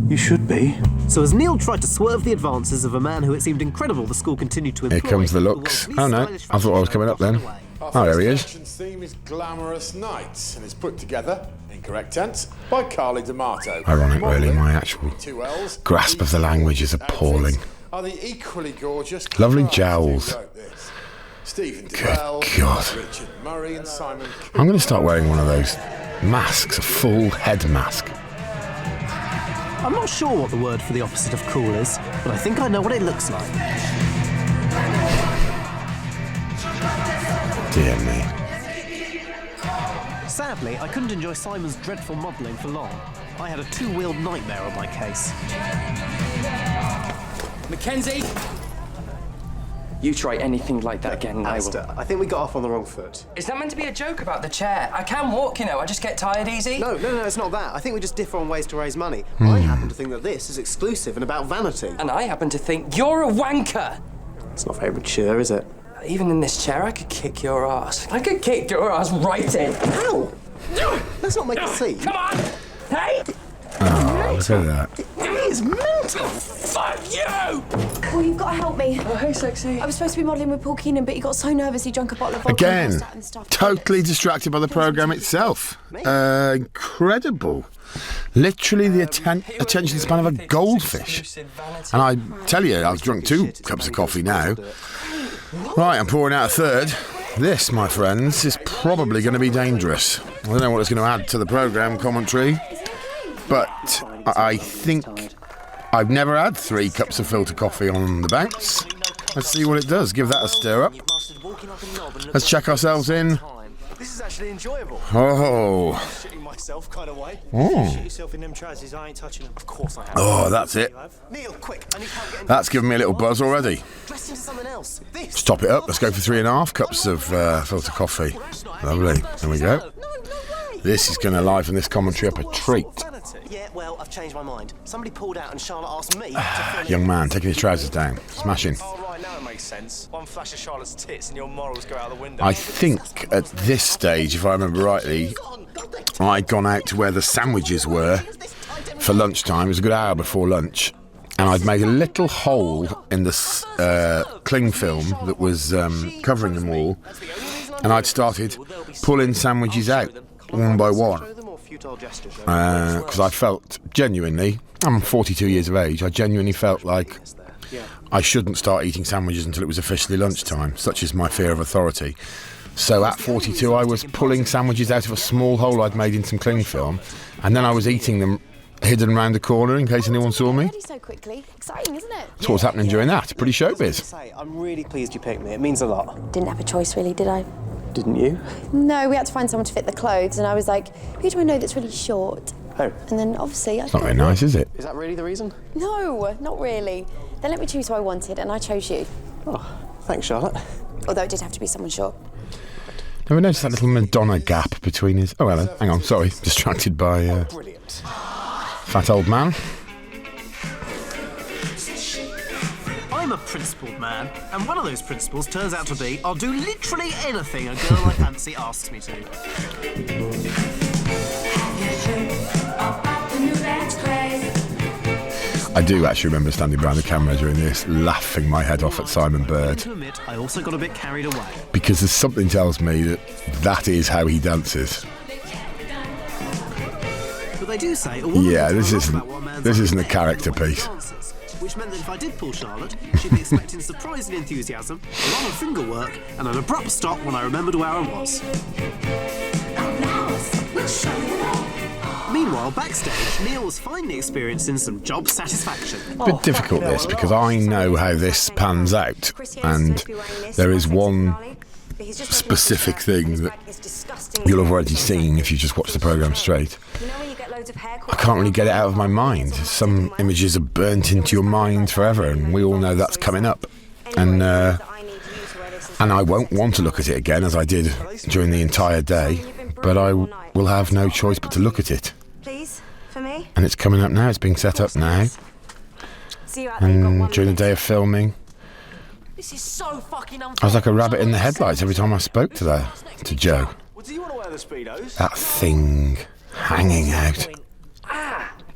You should be. So as Neil tried to swerve the advances of a man who it seemed incredible the school continued to employ... Here comes the looks. Oh no, I thought I was coming up then. Oh, there he is. The theme is Glamorous Nights and is put together, in correct tense, by Carly D'Amato. Ironic, really. My actual grasp of the language is appalling. Are the equally gorgeous Lovely jowls. Stephen Good God. Richard Murray and Simon I'm going to start wearing one of those masks, a full head mask. I'm not sure what the word for the opposite of cool is, but I think I know what it looks like. Dear me. Sadly, I couldn't enjoy Simon's dreadful modelling for long. I had a two-wheeled nightmare on my case. Mackenzie! You try anything like that again, and I will. Alistair, I think we got off on the wrong foot. Is that meant to be a joke about the chair? I can walk, you know, I just get tired easy. No, it's not that. I think we just differ on ways to raise money. I happen to think that this is exclusive and about vanity. And I happen to think you're a wanker! It's not very mature, is it? Even in this chair, I could kick your ass. I could kick your ass right in. Ow! Let's not make a scene. Come on! Hey! Oh, look at that. It is mental! Fuck you! Well, you've got to help me. Oh, hey, sexy. I was supposed to be modelling with Paul Keenan, but he got so nervous he drank a bottle of vodka Again, and passed out and stuff. totally distracted by the programme itself. Incredible. Literally the attention span of a goldfish. And I tell you, I've drunk 2 cups of coffee now. Right, I'm pouring out a third. This, my friends, is probably going to be dangerous. I don't know what it's going to add to the programme commentary, but I think I've never had 3 cups of filter coffee on the bounce. Let's see what it does. Give that a stir up. Let's check ourselves in. This is actually enjoyable. Oh. Shitting myself kind of way. Oh. Shit yourself in them trousers, I ain't touching them. Of course I have. Oh, that's it. Neil, quick, I need help getting That's given me a little buzz already. dressed into something else. This. Stop it up. Let's go for 3.5 cups of filter coffee. Lovely. There we go. This is going to liven this commentary up a treat. Yeah, well, I've changed my mind. Somebody pulled out and Charlotte asked me to film it. Young man, taking his trousers down. Smashing. Oh, right, now it makes sense. One flash of Charlotte's tits and your morals go out the window. I think at this stage, if I remember rightly, I'd gone out to where the sandwiches were for lunchtime. It was a good hour before lunch. And I'd made a little hole in the cling film that was covering them all. And I'd started pulling sandwiches out one by one. Because I felt genuinely, I'm 42 years of age, I genuinely felt like I shouldn't start eating sandwiches until it was officially lunchtime, such is my fear of authority. So at 42 I was pulling sandwiches out of a small hole I'd made in some cling film, and then I was eating them hidden round the corner in case anyone saw me. So quickly. Exciting, isn't it? So what's happening during that? Pretty showbiz. I'm really pleased you picked me. It means a lot. Didn't have a choice, really, did I? Didn't you? No, we had to find someone to fit the clothes, and I was like, who do I know that's really short? Oh. And then obviously It's not very nice, is it? Is that really the reason? No, not really. They let me choose who I wanted, and I chose you. Oh, thanks, Charlotte. Although it did have to be someone short. Never noticed that little Madonna gap between his... Oh, Ellen, hang on, sorry. Distracted by Brilliant. fat old man. I'm a principled man, and one of those principles turns out to be I'll do literally anything a girl I fancy asks me to. I do actually remember standing behind the camera during this, laughing my head off at Simon Bird, To admit, I also got a bit carried away. because there's something tells me that that is how he dances. But they do say a woman Yeah, knows this a lot about what a man's isn't a like character before he piece. dances, which meant that if I did pull Charlotte, she'd be expecting surprising enthusiasm, a lot of finger work, and an abrupt stop when I remembered where I was. Meanwhile, backstage, Neil was finally experiencing some job satisfaction. A bit difficult this, because I know how this pans out, and there is one specific thing that you'll have already seen if you just watch the programme straight. I can't really get it out of my mind. Some images are burnt into your mind forever, and we all know that's coming up. And I won't want to look at it again, as I did during the entire day, but I will have no choice but to look at it. Please, for me. And it's coming up now, it's being set up now. And during the day of filming, This is so fucking I was like a rabbit in the headlights every time I spoke to Joe. Well, do you want to wear the Speedos? That thing hanging out.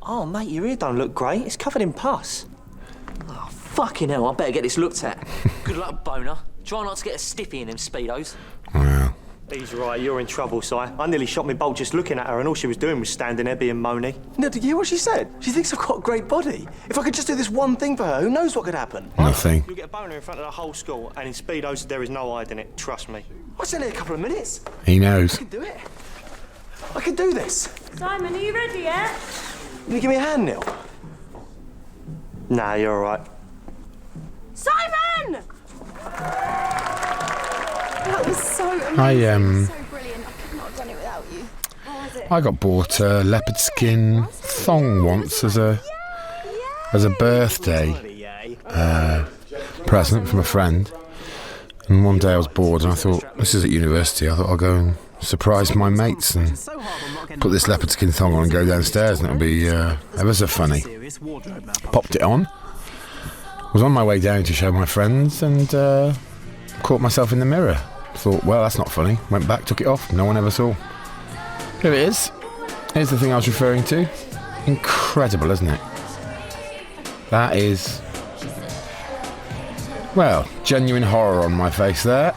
Oh, mate, your ear don't look great. It's covered in pus. Oh, fucking hell, I better get this looked at. Good luck, boner. Try not to get a stiffy in them Speedos. Well, He's right, you're in trouble, Si. I nearly shot me bolt just looking at her, and all she was doing was standing there being moany. No, did you hear what she said? She thinks I've got a great body. If I could just do this one thing for her, who knows what could happen? nothing. You'll get a boner in front of the whole school, and in Speedos there is no hide in it, trust me. It's only a couple of minutes. He knows. I can do it. I can do this. Simon, are you ready yet? Will you give me a hand, Neil? Nah, you're all right. Simon! That was so amazing. So brilliant. I could not have done it without you. How was it? I got bought a leopard skin thong once as a birthday present from a friend. And one day I was bored and I thought, this is at university, I thought I'll go and surprise my mates and put this leopard skin thong on and go downstairs, and it'll be ever so funny. Popped it on. Was on my way down to show my friends and caught myself in the mirror. Thought, well, that's not funny. Went back, took it off. No one ever saw. Here it is. Here's the thing I was referring to. Incredible, isn't it? That is, well, genuine horror on my face there.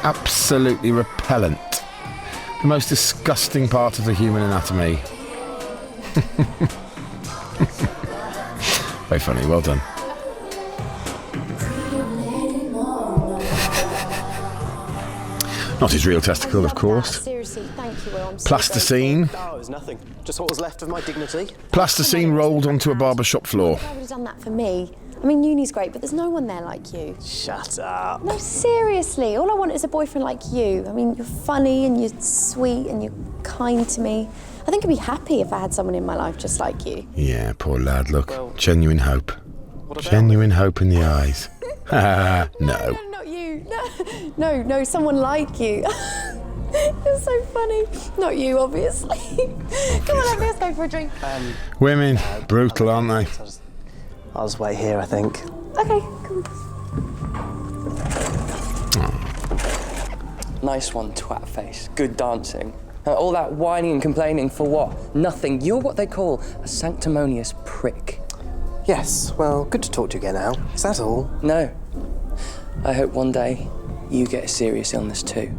Absolutely repellent. The most disgusting part of the human anatomy. Very funny, well done. Not his real testicle, of course. Seriously, thank you, Will. I'm so Plasticine. Oh, it was nothing. Just what was left of my dignity. Plasticine rolled onto a barber shop floor. grateful. I would have done that for me. I mean, uni's great, but there's no one there like you. Shut up. No, seriously. All I want is a boyfriend like you. I mean, you're funny and you're sweet and you're kind to me. I think I'd be happy if I had someone in my life just like you. Yeah, poor lad, look. Genuine hope. Genuine hope in the eyes. No. Not you. No, someone like you. You're so funny. Not you, obviously. Come on, let's go for a drink. Women, brutal, aren't they? I'll just wait here, I think. Okay, cool. Nice one, twat face. Good dancing. All that whining and complaining for what? Nothing. You're what they call a sanctimonious prick. Yes, well, good to talk to you again, Al. Is that all? No. I hope one day you get a serious illness too.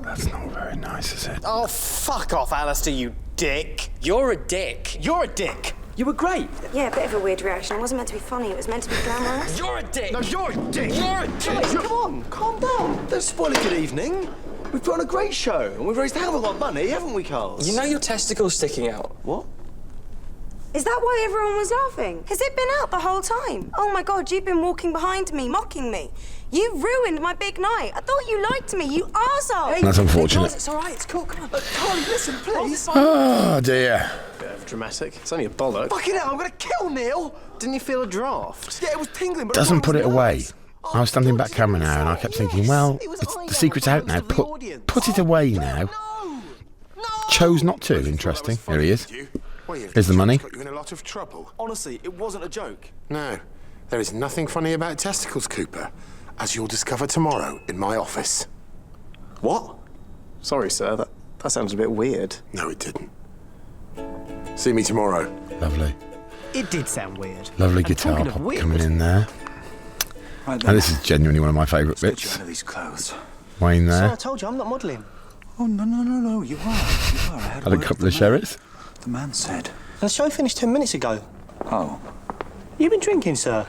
That's not very nice, is it? Oh, fuck off, Alistair, you dick. You're a dick. You're a dick. You were great. Yeah, a bit of a weird reaction. It wasn't meant to be funny, it was meant to be glamorous. You're a dick. No, you're a dick. You're a dick. Guys, come on, calm down. Don't spoil a good evening. We've put on a great show, and we've raised a hell of a lot of money, haven't we, Carls? You know your testicle's sticking out. What? Is that why everyone was laughing? Has it been out the whole time? Oh my God, you've been walking behind me, mocking me. You ruined my big night. I thought you liked me, you arsehole. That's unfortunate. It's all right, it's cool, come on. Carly, listen, please. Oh, dear. Bit of dramatic. It's only a bollock. Fucking hell, I'm gonna kill Neil. Didn't you feel a draft? Yeah, it was tingling, but Doesn't put it away. I was standing back camera now and I kept thinking, well, the secret's out now. Put it away now. Chose not to. Interesting. Here he is. Here's the money. Got you in a lot of trouble. Honestly, it wasn't a joke. No, there is nothing funny about testicles, Cooper, as you'll discover tomorrow in my office. What? Sorry, sir. That sounded a bit weird. No, it didn't. See me tomorrow. Lovely. It did sound weird. Lovely guitar pop coming in there. Right, And this is genuinely one of my favourite Get you bits. under these clothes. Wayne So I there. told you, I'm not modelling. Oh, no, you are. I Had a couple of sherries. The man said. The show finished 10 minutes ago. Oh. You've been drinking, sir?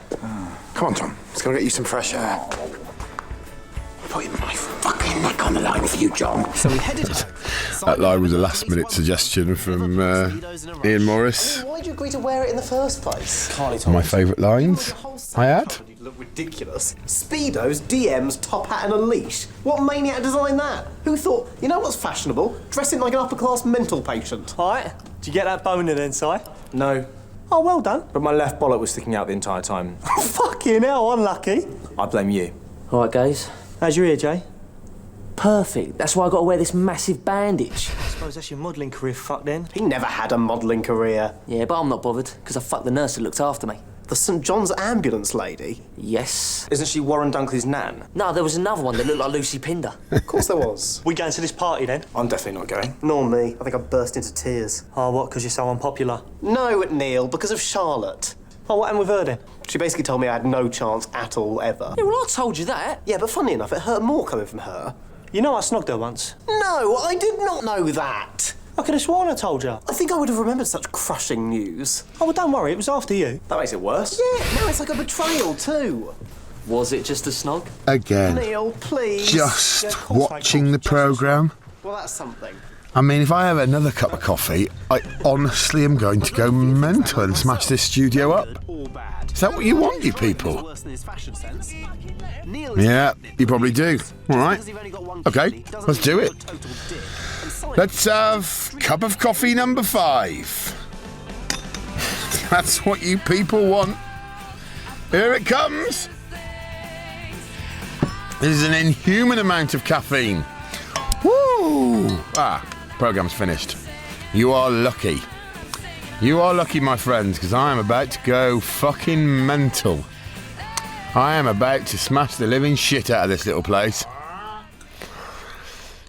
Come on, Tom. Let's go get you some fresh air. Putting my fucking neck on the line for you, John. So we headed home. That line was a last-minute suggestion from Ian Morris. Why did you agree to wear it in the first place? Carly One of my favourite lines I had. You look ridiculous. Speedos, DMs, top hat and a leash. What maniac designed that? Who thought, you know what's fashionable? Dressing like an upper-class mental patient. All right. Did you get that boner then, Si? No, Oh, well done. but my left bollock was sticking out the entire time. Fucking hell, unlucky. I blame you. All right, guys. How's your ear, Jay? Perfect. That's why I got to wear this massive bandage. I suppose that's your modelling career fucked then. He never had a modelling career. Yeah, but I'm not bothered because I fucked the nurse that looked after me. The St John's ambulance lady? Yes. Isn't she Warren Dunkley's nan? No, there was another one that looked like Lucy Pinder. Of course there was. We going to this party then? I'm definitely not going. Nor me. I think I burst into tears. Oh, what, because you're so unpopular? No, Neil, because of Charlotte. Oh, what happened with her then? She basically told me I had no chance at all, ever. Yeah, well, I told you that. Yeah, but funny enough, it hurt more coming from her. You know I snogged her once. No, I did not know that. I could have sworn I told you. I think I would have remembered such crushing news. Oh, well, don't worry, it was after you. That makes it worse. Yeah, now it's like a betrayal too. Was it just a snog? Again. Neil, please. Just watching the programme. Well, that's something. I mean, if I have another cup of coffee, I honestly am going to go mental and smash this studio up. Is that what you want, you people? Yeah, you probably do. All right. Okay, let's do it. Let's have cup of coffee number 5. That's what you people want. Here it comes. This is an inhuman amount of caffeine. Woo! Program's finished. You are lucky. You are lucky, my friends, because I am about to go fucking mental. I am about to smash the living shit out of this little place.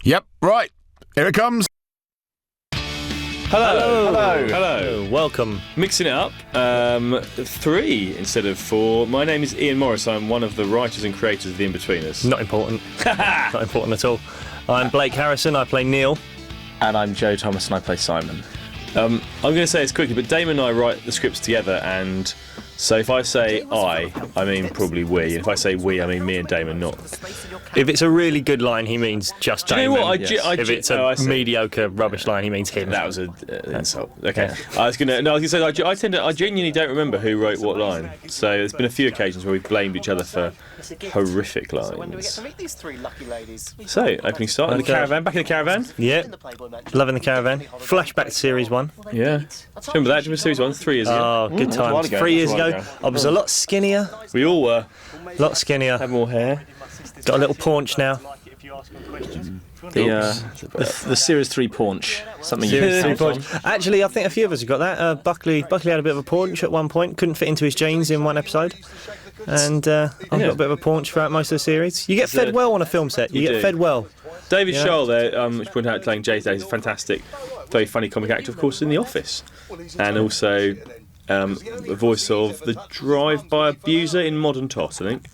Yep, right. Here it comes. Hello. Welcome. Mixing it up. 3 instead of 4. My name is Ian Morris. I'm one of the writers and creators of The In-Betweeners. Not important. Not important at all. I'm Blake Harrison. I play Neil. And I'm Joe Thomas, and I play Simon. I'm going to say this quickly, but Damon and I write the scripts together, and so if I say I mean probably we, and if I say we, I mean me and Damon, not. If it's a really good line, he means just Do you Damon. know what? If it's a mediocre rubbish line, he means him. That was an insult. Okay. Yeah. I was going to say, I genuinely don't remember who wrote what line. So there's been a few occasions where we've blamed each other for horrific lines. So, opening start in the caravan. Back in the caravan. Yeah. Loving the caravan. Flashback to Series 1. Yeah. Remember that? Remember Series 1? 3 years ago. Oh, good times. 3 years ago, I was a lot skinnier. We all were. A lot skinnier. Had more hair. Got a little paunch now. The Series 3 paunch. Something Series 3 paunch. Actually, I think a few of us have got that. Buckley had a bit of a paunch at one point. Couldn't fit into his jeans in one episode. And I've got a bit of a paunch throughout most of the series. You get fed well on a film set. You get fed well. David Scholl there, which pointed out playing Jay today, is a fantastic, very funny comic actor, of course, in The Office. And also the voice of the drive-by abuser in Modern Toss, I think.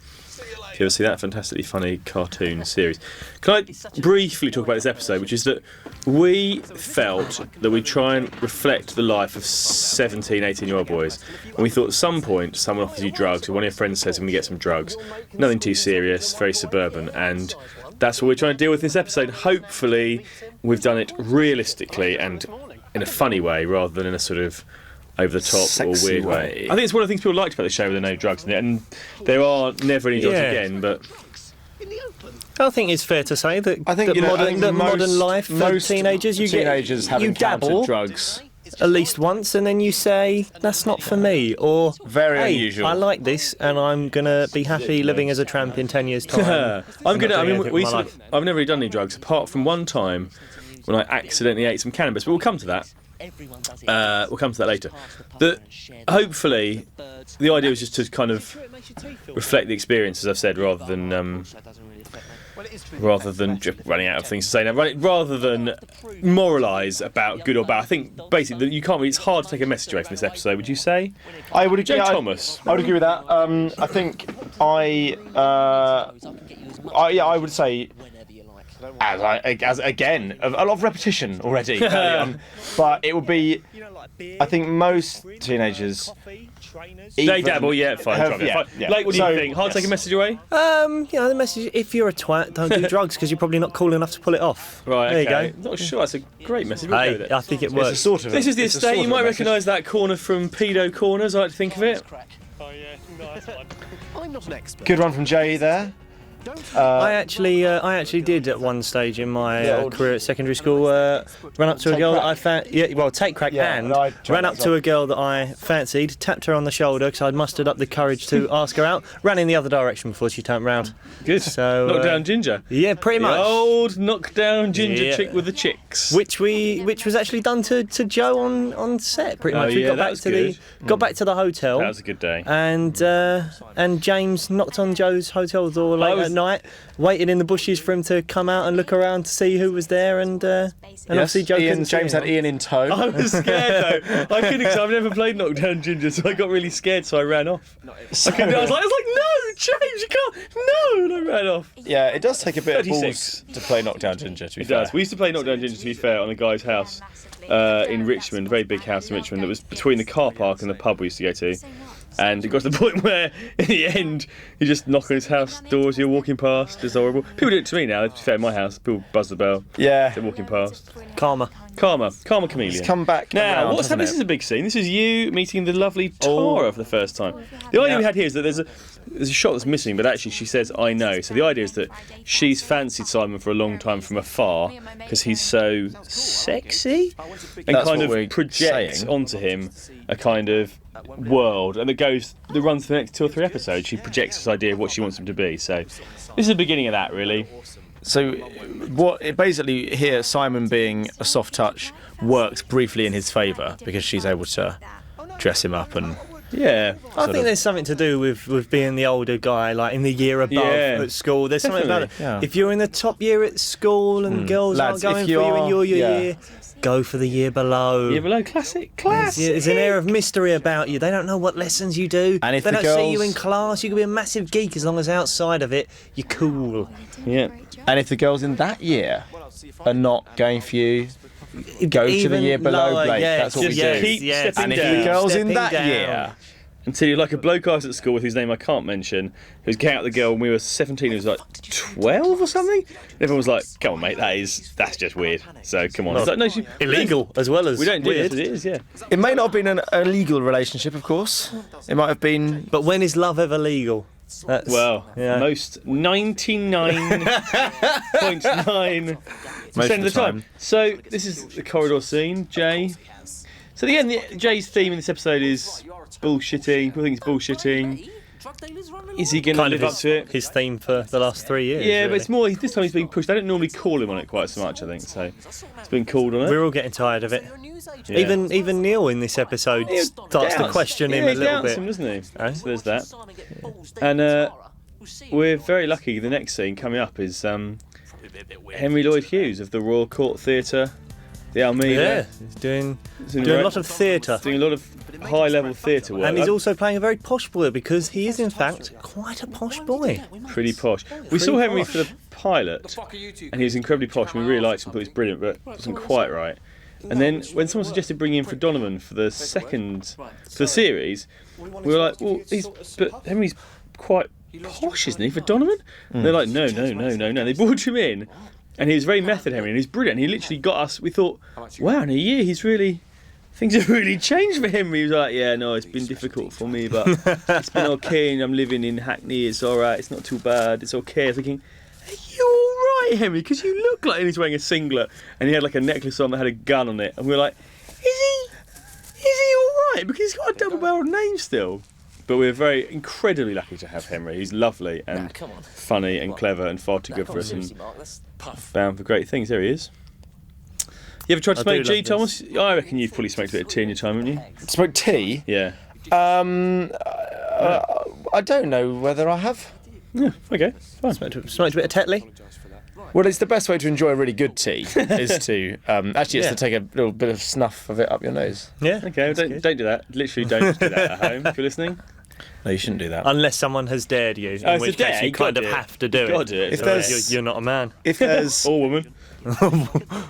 If you ever see that fantastically funny cartoon series. Can I briefly talk about this episode, which is that we felt that we'd try and reflect the life of 17, 18-year-old boys. And we thought at some point someone offers you drugs, or one of your friends says, I'm going to get some drugs. Nothing too serious, very suburban. And that's what we're trying to deal with this episode. Hopefully we've done it realistically and in a funny way, rather than in a sort of over-the-top or weird way. I think it's one of the things people liked about the show with the no drugs in it, and there are never any drugs again, but I think it's fair to say that modern life for teenagers, you dabble drugs at least once, and then you say that's not for me, or very unusual. I like this, and I'm gonna be happy living as a tramp in 10 years' time. I've never really done any drugs apart from one time when I accidentally ate some cannabis, but we'll come to that. We'll come to that later. Hopefully, the idea was just to kind of reflect the experience, as I've said, rather than just running out of things to say now, rather than moralise about good or bad. I think basically that you can't. It's hard to take a message away from this episode. Would you say? I would. Joe Thomas. I would agree with that. I think I would say. As again, a lot of repetition already early on, but it would be. I think most teenagers. They dabble, fine. Blake, what do you think? Hard to take a message away? The message: if you're a twat, don't do drugs because you're probably not cool enough to pull it off. Right. There you go. Not sure. That's a great message. We'll go with it. I think it works. This is the estate. You might recognise that corner from Pedo Corners. I like to think of it. Good one from Jay there. I actually did at one stage in my career at secondary school run up to a girl that I take crack and ran up to a girl that I fancied, tapped her on the shoulder because I'd mustered up the courage to ask her out, ran in the other direction before she turned round. Good. So knockdown ginger. Yeah, pretty much. The old knockdown ginger chick with the chicks. Which was actually done to Joe on set pretty much. We got back to the hotel. That was a good day. And James knocked on Joe's hotel door late at night, waited in the bushes for him to come out and look around to see who was there, and obviously James had Ian in tow. I was scared though. I couldn't, because I've never played Knockdown Ginger, so I got really scared, so I ran off. I was like, no, James, you can't, no, and I ran off. Yeah, it does take a bit of balls to play Knockdown Ginger, to be fair. It does. We used to play Knockdown Ginger, to be fair, on a guy's house in Richmond, a very big house in Richmond that was between the car park and the pub we used to go to. And it got to the point where, in the end, you just knock on his house doors, you're walking past, it's horrible. People do it to me now, to be fair, in my house, people buzz the bell. Yeah. They're walking past. Karma Chameleon. It's come back Now, around, what's happening? This is a big scene. This is you meeting the lovely Tara for the first time. The idea we had here is that there's a shot that's missing, but actually she says, I know. So the idea is that she's fancied Simon for a long time from afar because he's so sexy and That's kind what we're of projects saying. onto him a kind of world, and that runs for the next 2 or 3 episodes. She projects this idea of what she wants him to be. So this is the beginning of that, really. So, basically here, Simon being a soft touch works briefly in his favour because she's able to dress him up and. Yeah, I think there's something to do with being the older guy, like in the year above at school. There's something about it. Yeah. If you're in the top year at school and girls Lads, aren't going if for you you in are- your yeah. year, go for the year below. Year below, classic. There's an air of mystery about you. They don't know what lessons you do. And if they the don't see you girls- in class, you can be a massive geek as long as outside of it, you're cool. Yeah. And if the girls in that year are not going for you, go to the Even year below, lower, Blake. yeah, That's what we just do. keep stepping And if down. the girls in Stepping that down. year. Until you're like a bloke I was at school with whose name I can't mention, who's getting out the girl when we were 17, who was like 12 or something. And everyone was like, come on, mate, that's just weird. So come on. It's like, no, Illegal as well as we don't do weird. this, it is, yeah. It may not have been an illegal relationship, of course. It might have been. But when is love ever legal? Well, most 99.9% of the time. So this is the corridor scene, Jay. So again, Jay's theme in this episode is bullshitting. People think it's bullshitting. Is he going to live up to it? His theme for the last 3 years. Yeah, really. but it's more. This time he's being pushed. They don't normally call him on it quite so much, I think. So he's been called on it. We're all getting tired of it. Yeah. Even Neil in this episode starts to question him a little bit. Him, doesn't he? So there's that. And we're very lucky. The next scene coming up is Henry Lloyd Hughes of the Royal Court Theatre, the Almeida. Yeah, he's doing a lot of theatre. Doing a lot of high-level theatre work. And he's also playing a very posh boy because he is, in fact, quite a posh boy. Pretty posh. We saw Henry for the pilot, and he was incredibly posh. And we really liked him, thought he was brilliant, but it wasn't quite right. And then when someone suggested bringing in Fred Donovan for the series, we were like, well, but Henry's quite posh, isn't he, for Donovan? And they're like, no. They brought him in, and he was very method, Henry, and he's brilliant. He literally got us. We thought, wow, in a year things have really changed for Henry. He was like, yeah, no, it's been difficult for me, but it's been okay, and I'm living in Hackney. It's all right. It's not too bad. It's okay. I was thinking, are you all right, Henry? Because you look like he's wearing a singlet, and he had like a necklace on that had a gun on it, and we were like, is he all right? Because he's got a double-barreled name still. But we're very incredibly lucky to have Henry. He's lovely and funny and clever and far too good for us and bound for great things. There he is. You ever tried to smoke G, Thomas? I reckon you've probably smoked a bit of tea in your time, haven't you? Smoke tea? Yeah. I don't know whether I have. Yeah, okay, fine. Smoked a bit of Tetley. Well, it's the best way to enjoy a really good tea is to it's to take a little bit of snuff of it up your nose. Yeah. Okay, well, don't do that. Literally, don't do that at home if you're listening. No, you shouldn't do that. Unless someone has dared you, in it's which a dare, case you you kind gotta of do it. have to do You it. gotta do it. If So there's- you're not a man. If there's or woman,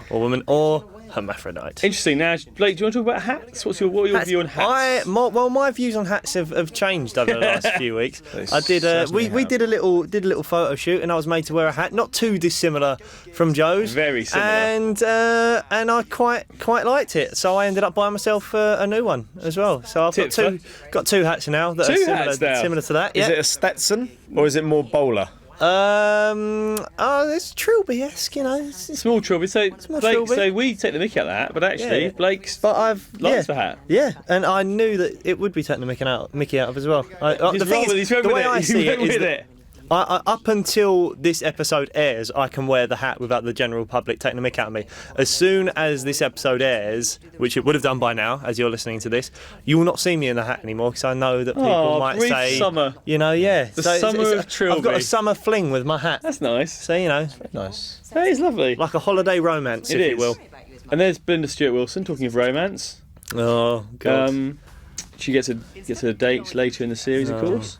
or woman, or hermaphrodite. Interesting. Now, Blake, do you want to talk about hats? What are your view on hats? My views on hats have changed over the last few weeks. I did. We did a little photo shoot, and I was made to wear a hat, not too dissimilar from Joe's. Very similar. And I quite liked it, so I ended up buying myself a new one as well. So I've got two hats now that are similar to that. Is Yeah. it a Stetson or is it more bowler? It's Trilby-esque, you know. It's Small Trilby. So, small Blake, Trilby. so we take the mickey out of the hat, but actually, Yeah. Blake's likes the hat. Yeah, and I knew that it would be taking the Mickey out of as well. He's run with the way it. I He's see run it is with that it. up until this episode airs, I can wear the hat without the general public taking the mick out of me. As soon as this episode airs, which it would have done by now, as you're listening to this, you will not see me in the hat anymore because I know that people might brief say, summer. you know, yeah, The summer of Trilby. I've got a summer fling with my hat. That's nice. So you know, Nice. That is lovely. like a holiday romance, It if is. you will. And there's Belinda Stewart Wilson talking of romance. Oh God. She gets a date later in the series, of course.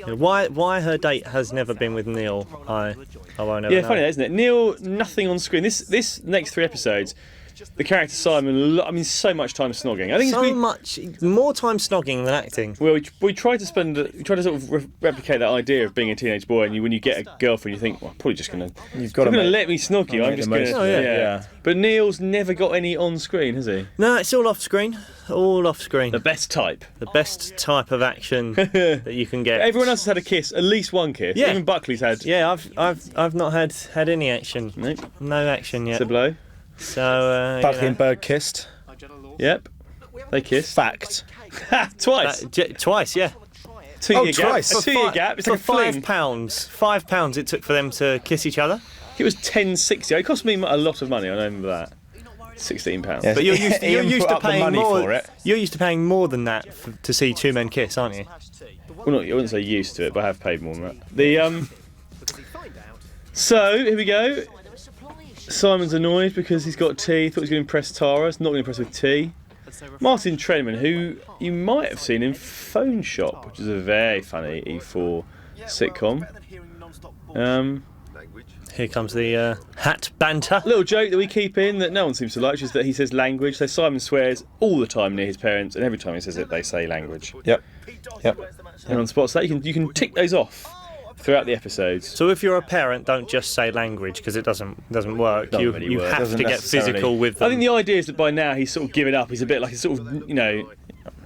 Why her date has never been with Neil, I won't ever Yeah, know. funny that, isn't it? Neil, nothing on screen. This next 3 episodes, the character Simon, I mean, so much time snogging. I think So much more time snogging than acting. Well, we try to sort of replicate that idea of being a teenage boy, and when you get a girlfriend, you think, well, I'm probably just gonna, You've got I'm to gonna make- let me snog you. I'm just gonna, most of it, yeah. But Neil's never got any on screen, has he? No, it's all off screen. All off screen. The best type. The best type of action that you can get. Everyone else has had a kiss, at least one kiss. Yeah. Even Buckley's had. Yeah, I've not had any action. Nope. No action yet. It's a blow. So Buckley and Berg kissed. Yep. They kissed. Fact. Twice. Twice, yeah. 2 year gap. twice. A 2 year gap. It's for like a fling. £5. £5 it took for them to kiss each other. It was $10.60. It cost me a lot of money. I remember that. £16. Yes. But you're used Ian to put up the paying money more. for it. You're used to paying more than that to see two men kiss, aren't you? Well, not, I wouldn't say used to it, but I have paid more than that. So here we go. Simon's annoyed because he's got tea. Thought he was going to impress Tara. He's not going to impress with tea. Martin Treneman, who you might have seen in Phone Shop, which is a very funny E4 sitcom. Here comes the hat banter. Little joke that we keep in that no one seems to like, which is that he says language. So Simon swears all the time near his parents, and every time he says it, they say language. Yep. And on spots that you can tick those off throughout the episodes. So if you're a parent, don't just say language because it doesn't work. Doesn't You really work. have Doesn't to get necessarily. physical with them. I think the idea is that by now he's sort of given up. He's a bit like a sort of,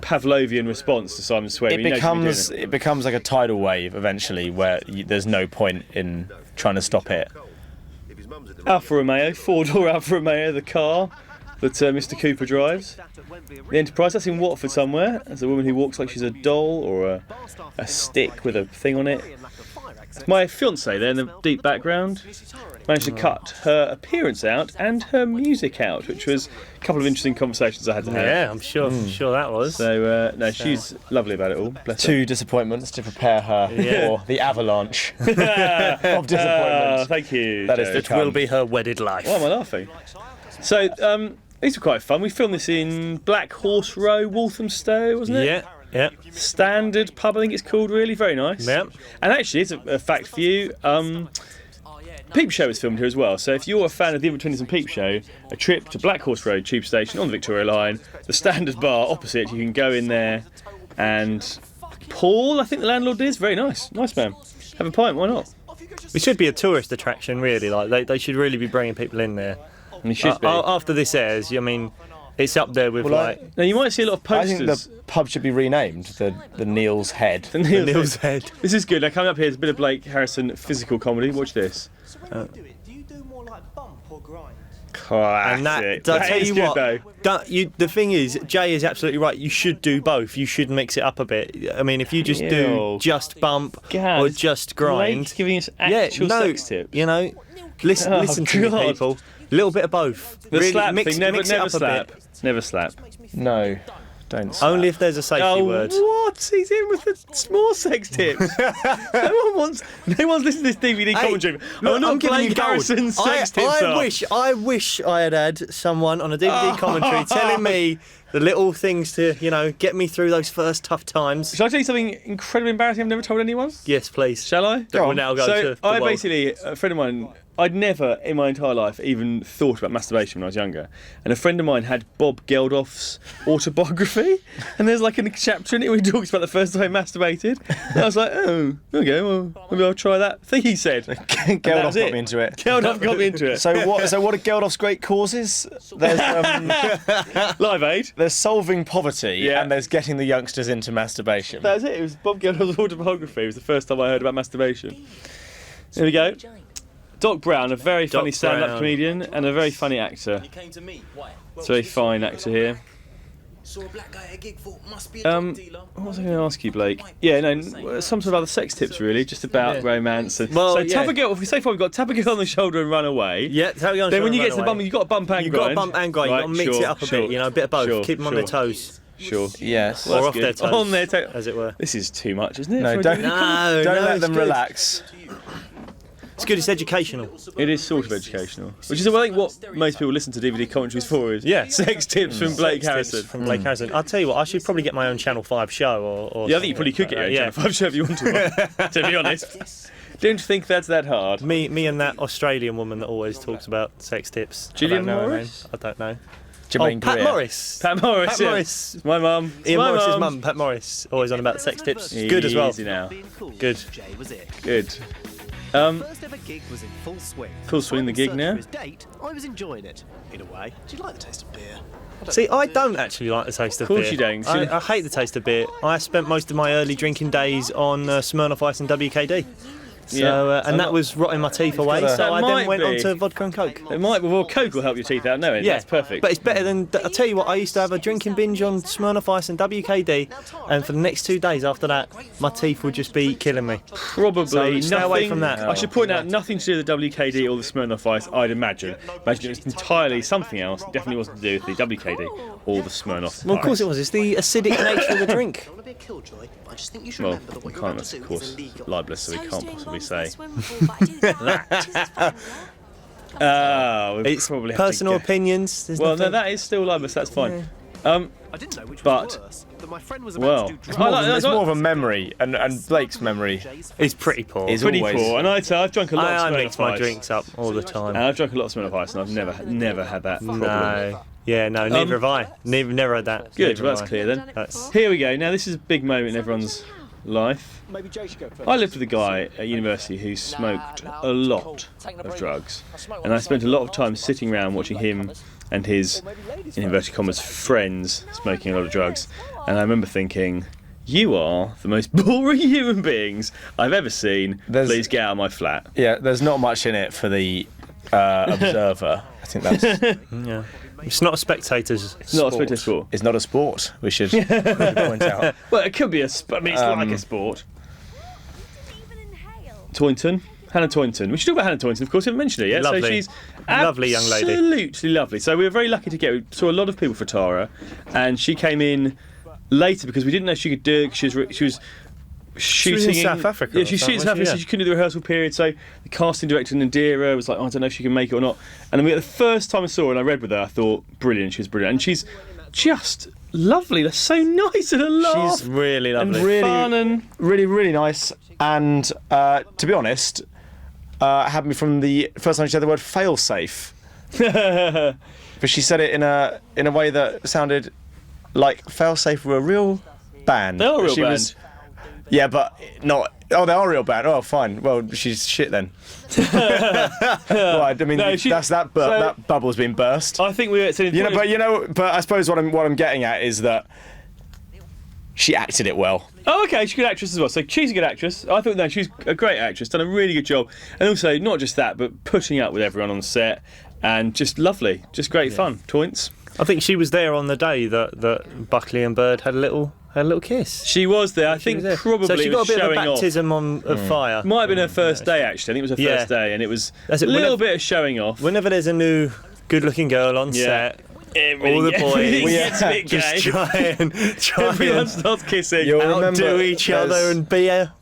Pavlovian response to Simon swearing. It becomes like a tidal wave eventually, where there's no point in trying to stop it. Alfa Romeo, four-door Alfa Romeo, the car that Mr. Cooper drives. The Enterprise, that's in Watford somewhere. There's a woman who walks like she's a doll or a stick with a thing on it. My fiancée there in the deep background managed to cut her appearance out and her music out, which was a couple of interesting conversations I had to have. Yeah, I'm sure that was. So, no, she's lovely about it all. Bless her. 2 disappointments to prepare her for the avalanche of Oh, disappointment. thank you. That is Joe. to It will be her wedded life. Why am I laughing? So, these were quite fun. We filmed this in Black Horse Row, Walthamstow, wasn't it? Yeah. Standard pub, I think it's called, really. Very nice. Yeah. And actually, it's a fact for you. Peep Show was filmed here as well. So if you're a fan of the Inver and Peep Show, a trip to Black Horse Road Tube Station on the Victoria Line, the Standard Bar opposite, you can go in there and Paul, I think the landlord is, very nice. Nice man. Have a pint, why not? It should be a tourist attraction, really. Like they should really be bringing people in there. And it should be. After this airs, I mean, it's up there with Now you might see a lot of posters. I think the pub should be renamed the Neil's Head. The Neil's Head. This is good. Now coming up here is a bit of Blake Harrison physical comedy. Watch this. Classic. And that, I'll That tell is you good, what, though. the thing is, Jay is absolutely right. You should do both. You should mix it up a bit. I mean, if you just do Ew. just bump God, or just grind, Blake's giving us actual sex tips. You know, listen to me, God. people. A little bit of both. The Really slap mix, thing, never mix it up slap. a bit. Never slap. No, don't. Only if there's a safety word. What? He's in with the more sex tips. no one's listening to this DVD commentary. Look, not I'm giving you Blake gold. Harrison's sex tips. I wish I had someone on a DVD commentary telling me the little things to, get me through those first tough times. Shall I tell you something incredibly embarrassing I've never told anyone? Yes, please. Shall I? We'll now go so to the I world. basically, a friend of mine, I'd never in my entire life even thought about masturbation when I was younger. And a friend of mine had Bob Geldof's autobiography. And there's like a chapter in it where he talks about the first time he masturbated. And I was like, oh, okay, well, maybe I'll try that thing he said. Geldof got me into it. Geldof got me into it. So what are Geldof's great causes? There's Live Aid. There's solving poverty, and there's getting the youngsters into masturbation. That was it. It was Bob Geldof's autobiography. It was the first time I heard about masturbation. There we go. Doc Brown, a very funny stand-up Brown. comedian and a very funny actor. It's a very fine actor here. What was I going to ask you, Blake? Yeah, no, some sort of other sex tips, really, just about romance. And, Well, so yeah. tap a girl. If we say far, we've got tap a girl on the shoulder and run away. Yeah, tap a girl on the Then when shoulder you and get to the run bump, away. you've got to bump and You've grind. got to bump and grind. You've got to mix it up a bit. A bit of both. Keep them on their toes. Sure. Yes. Well, Or that's off good. their toes, On their toes, as it were. This is too much, isn't it? No, for a don't, DVD No, don't no, let it's them good. relax. It's good. It's educational. It is sort of educational, which is I think what most people listen to DVD commentaries for is sex tips from Blake Harrison. From Blake Harrison. I'll tell you what. I should probably get my own Channel 5 show. Or Yeah, I think you probably could get your own Channel 5 show if you wanted one, to be honest. Don't think that's that hard. Me and that Australian woman that always talks about sex tips. Gillian I don't know her Morris? name. I don't know. Jermaine Pat Greer. Morris. Pat Morris. Pat yeah. Morris. It's my mum. It's Ian my Morris's mum. mum, Pat Morris, always on about sex tips. Good as well. Easy now. Good. Jay was it. Good. First ever gig was in full swing. Full swing the gig Search now. for his date, I was enjoying it. In a way. Do you like the taste of beer? See, I don't actually like the taste of Of course beer. you don't. I hate the taste of beer. I spent most of my early drinking days on Smirnoff Ice and WKD. So, Yeah. and that was rotting my teeth away, That so I then might went on be. to vodka and coke. It might, well, Coke will help your teeth out. No, Yeah, that's perfect. But it's better than. I'll tell you what, I used to have a drinking binge on Smirnoff Ice and WKD, and for the next 2 days after that, my teeth would just be killing me. Probably So nothing. stay away from that. I should point out nothing to do with the WKD or the Smirnoff Ice. I'd imagine. Imagine it was entirely something else. Definitely wasn't to do with the WKD or the Smirnoff. Well, of course it was. It's the acidic nature of the drink. I want to be a killjoy, but I just think you should Well, remember that what we you're about can't, to of do course, is illegal. libelous, so we can't possibly say that. It's probably have personal to go. opinions. There's Well, no, nothing- that is still libelous. That's fine. I didn't know which but was worse. That my friend was well, about to do It's drugs. more of a memory, and Blake's memory is pretty poor. is pretty always poor. And I've drunk a lot I of mix Smirnoff my Ice. drinks up all the time. And I've drunk a lot of Smirnoff Ice, and I've never had that problem. No. Yeah, no, neither have I. Never had that. Good, Neither well, have that's I. clear then. That's- Here we go. Now, this is a big moment in everyone's life. Maybe Jay should go first. I lived with a guy at university who smoked a lot of drugs, and I spent a lot of time sitting around watching him and his, in inverted commas, friends smoking a lot of drugs. And I remember thinking, you are the most boring human beings I've ever seen. Please get out of my flat. Yeah, there's not much in it for the observer. I think that's Yeah. It's not a spectator's It's not a spectator sport. It's not a sport. We should point out. Well, it could be a sport. I mean, it's like a sport. Toynton. Hannah Toynton. We should talk about Hannah Toynton, of course. We haven't mentioned her yet. Lovely. So she's Lovely young lady. absolutely lovely. So we were very lucky to get. We saw a lot of people for Tara, and she came in later because we didn't know she could do it. She was shooting in South Africa Yeah, or she something, shoots in South Africa, wasn't so she? she couldn't do the rehearsal period. So the casting director Nadira was like, oh, I don't know if she can make it or not. And then the first time I saw her and I read with her, I thought, brilliant. She was brilliant, and she's just lovely. They're so nice and a laugh. She's really lovely. And Really fun and really, really nice. And to be honest, had me from the first time she said the word fail-safe. But she said it in a way that sounded like fail-safe were a real band. They are a real She band. was- yeah, but not. Oh, they are a real band. Oh, fine. Well, she's shit then. Well, I mean, No, she- that bubble's been burst. I think we were saying, But I suppose what I'm getting at is that she acted it well. Oh, okay, she's a good actress as well. So she's a good actress. I thought, no, she's a great actress, done a really good job. And also, not just that, but putting up with everyone on set and just lovely, just great fun. Toints. I think she was there on the day that Buckley and Bird had a little kiss. She was there. I think probably So she it got a was bit of a showing off. baptism of fire. Might have been her first day, actually. I think it was her first day, and it was That's a it, little whenever- bit of showing off. Whenever there's a new good-looking girl on set, all the everything boys gets a bit just gay. try Everyone and starts kissing. outdo each other and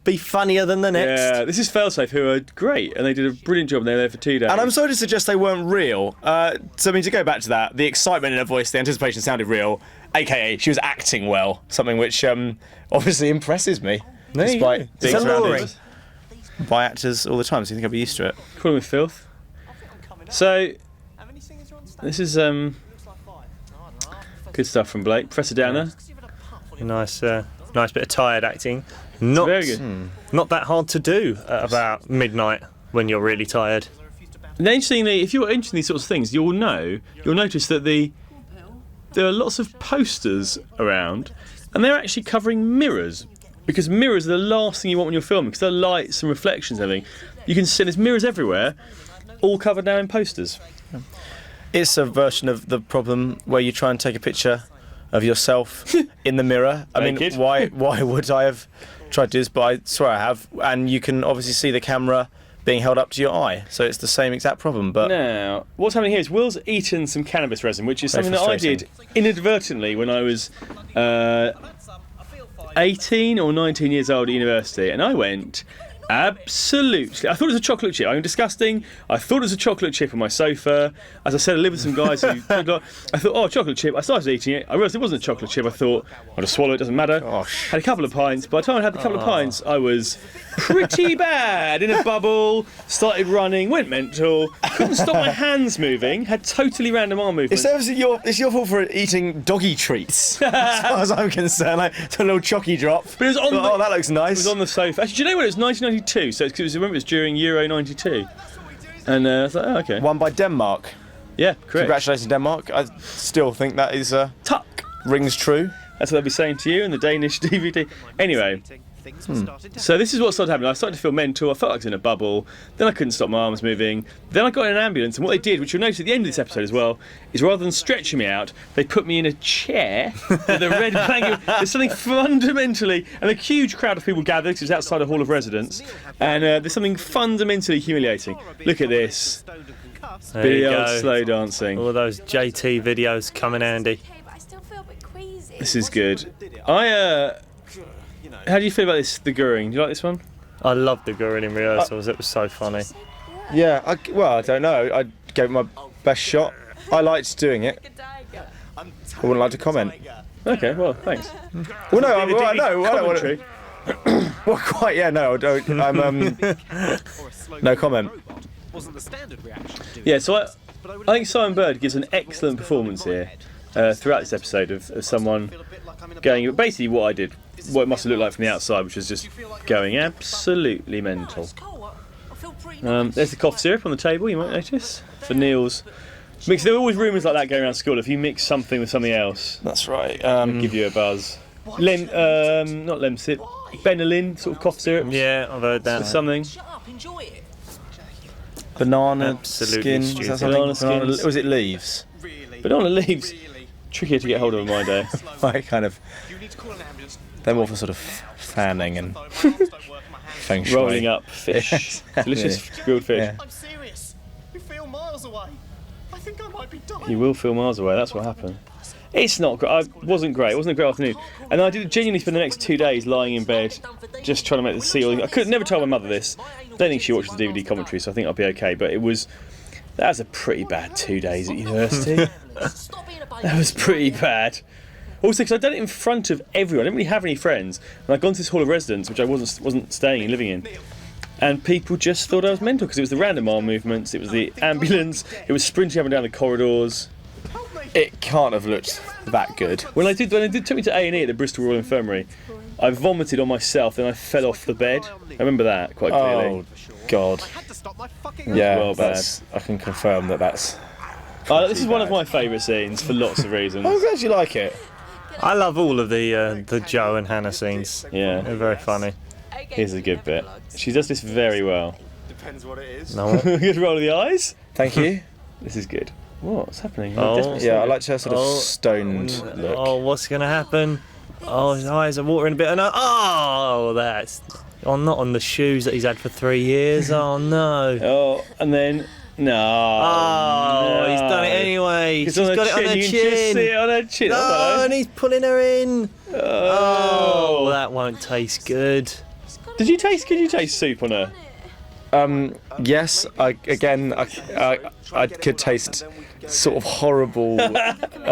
be funnier than the next. Yeah, this is Failsafe, who are great, and they did a brilliant job. They were there for 2 days. And I'm sorry to suggest they weren't real. So, I mean, to go back to that, the excitement in her voice, the anticipation sounded real, aka she was acting well, something which obviously impresses me, There you despite go. being It's alluring. surrounded by actors all the time, so you think I'd be used to it. Call him with filth. So, this is good stuff from Blake. Professor Downer. Nice bit of tired acting. Not very good. Not that hard to do at about midnight when you're really tired. And interestingly, if you're interested in these sorts of things, you'll notice that there are lots of posters around, and they're actually covering mirrors, because mirrors are the last thing you want when you're filming, because they're lights and reflections and everything. You can see there's mirrors everywhere, all covered now in posters. It's a version of the problem where you try and take a picture of yourself in the mirror. I mean, Naked. why would I have tried to do this? But I swear I have. And you can obviously see the camera being held up to your eye, so it's the same exact problem. But Now, what's happening here is Will's eaten some cannabis resin, which is Very something that I frustrating. did inadvertently when I was 18 or 19 years old at university, and I went Absolutely. I thought it was a chocolate chip. I'm disgusting. I thought it was a chocolate chip on my sofa. As I said, I lived with some guys who... I thought, oh, chocolate chip. I started eating it. I realised it wasn't a chocolate chip. I thought, I'll just swallow it, doesn't matter. Gosh. Had a couple of pints. By the time I had the couple of pints, I was pretty bad. In a bubble, started running, went mental, couldn't stop my hands moving, had totally random arm movements. It's your fault for eating doggy treats, as far as I'm concerned. Like a little chocky drop. But it was on oh, that looks nice. It was on the sofa. Actually, do you know what? It was 1992, so remember it was during Euro 92. And I was like, oh, okay. Won by Denmark. Yeah, correct. Congratulations, Denmark. I still think that is... Tuck! Rings true. That's what they'll be saying to you in the Danish DVD. Anyway, so this is what started happening. I started to feel mental. I felt like I was in a bubble. Then I couldn't stop my arms moving. Then I got in an ambulance, and what they did, which you'll notice at the end of this episode as well, is rather than stretching me out, they put me in a chair with a red blanket. There's something fundamentally, and a huge crowd of people gathered because it was outside a hall of residence, and there's something fundamentally humiliating. Look at this. There you Old go. slow dancing. All those JT videos come in handy. This is good. How do you feel about this, the Goering? Do you like this one? I loved the Goering in rehearsals. It was so funny. Yeah, I don't know. I gave it my best shot. I liked doing it. I wouldn't like to comment. Okay, well, thanks. Well, no, I don't want to. Well, quite, yeah, no, I don't. I'm, no comment. Yeah, so I think Simon Bird gives an excellent performance here throughout this episode of someone going, basically what I did, what it must have looked like from the outside, which was just going absolutely mental. There's the cough syrup on the table, you might notice, for Neil's. There are always rumours like that going around school. If you mix something with something else, that's right. Give you a buzz. Not Lemsip, Benylin sort of cough syrup. Yeah, I've heard that. Or something. Banana Absolutely skin. Was that Banana something? skins. Was it leaves? Banana leaves. Trickier to get hold of in my day. I kind of. They're more for sort of fanning and feng shui. Rolling up fish. Delicious grilled fish. Yeah. I'm serious. You feel miles away. I think I might be dying. You will feel miles away, that's what happened. It's not great. It wasn't great. It wasn't a great afternoon. And I did genuinely spend the next 2 days lying in bed, just trying to make the seal. I could never tell my mother this. I don't think she watches the DVD commentary, so I think I'll be okay. But that was a pretty bad 2 days at university. That was pretty bad. Also, because I'd done it in front of everyone. I didn't really have any friends. And I'd gone to this hall of residence, which I wasn't staying and living in. And people just thought I was mental, because it was the random arm movements, it was the ambulance, it was sprinting up and down the corridors. It can't have looked that good. When they took me to A&E at the Bristol Royal Infirmary, I vomited on myself, then I fell off the bed. I remember that quite clearly. Oh, God. Yeah, well, I can confirm that's... This is one of my favourite scenes for lots of reasons. I'm glad you like it. I love all of the Joe and Hannah scenes. Yeah. They're very funny. Here's a good bit. She does this very well. Depends what it is. No. Good roll of the eyes. Thank you. This is good. What's happening? Yeah, I liked her sort of stoned look. Oh, what's going to happen? Oh, his eyes are watering a bit. And that's... Oh, not on the shoes that he's had for 3 years. Oh, no. Oh, and then... No. Oh, he's done it anyway. She's got it on her chin. You can just see it on her chin. No, and he's pulling her in. Oh, that won't taste good. Could you taste soup on her? Yes. I could taste sort of horrible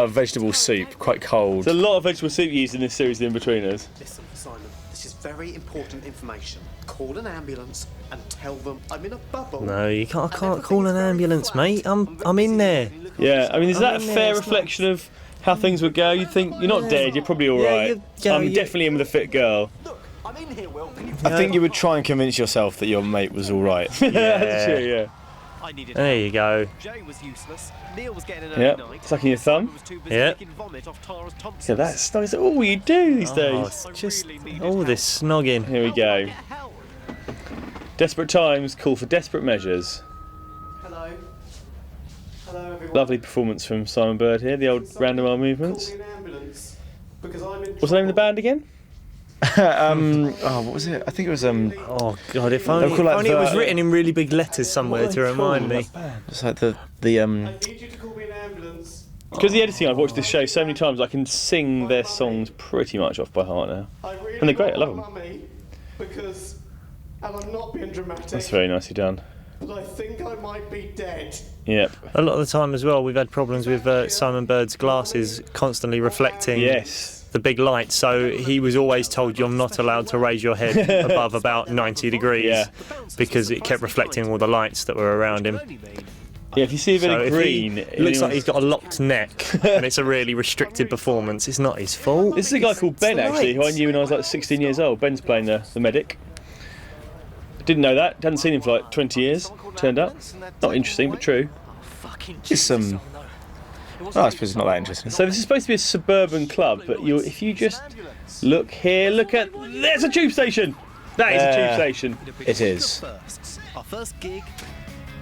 vegetable soup, quite cold. There's a lot of vegetable soup used in this series in between us. Listen, Simon, this is very important information. Call an ambulance and tell them I'm in a bubble. No, I can't call an ambulance, mate. I'm in there. Yeah, I mean, is that a in there, fair it's reflection of how things would go? You think you're not dead, you're probably all right. I'm definitely in with a fit girl. I'm in here, Will. I think you would try and convince yourself that your mate was all right. That's true, yeah. I needed There you go. Jay was useless. Neil was getting an Yeah, early night. sucking your thumb. Yeah. Yeah, that's all you do these Oh, days. it's just all this snogging. Here we go. Desperate times call for desperate measures. Hello. Hello, everyone. Lovely performance from Simon Bird here, the old random arm movements. Call an ambulance because I'm in What's the name of the band again? What was it? I think it was Oh God! If only, call that it was the- written in really big letters somewhere to remind me. It's like the I need you to call me an ambulance. Because of the editing, I've watched this show so many times, I can sing their songs pretty much off by heart now. I really And they're great, I want love my mummy because And I'm not being dramatic. That's very nicely done. But I think I might be dead. Yep. A lot of the time as well, we've had problems with Simon Bird's glasses constantly reflecting the big lights. So he was always told you're not allowed to raise your head above about 90 degrees because it kept reflecting all the lights that were around him. Yeah, if you see a bit of green, it looks like he's got a locked neck, and it's a really restricted performance. It's not his fault. This is a guy called Ben, actually, who I knew when I was like 16 years old. Ben's playing the medic. Didn't know that. Hadn't seen him for like 20 years. Turned up. Not interesting, but true. Just some. Oh, I suppose it's not that interesting. So this is supposed to be a suburban club, but if you just look here, there's a tube station. That is a tube station. It is. Our first gig.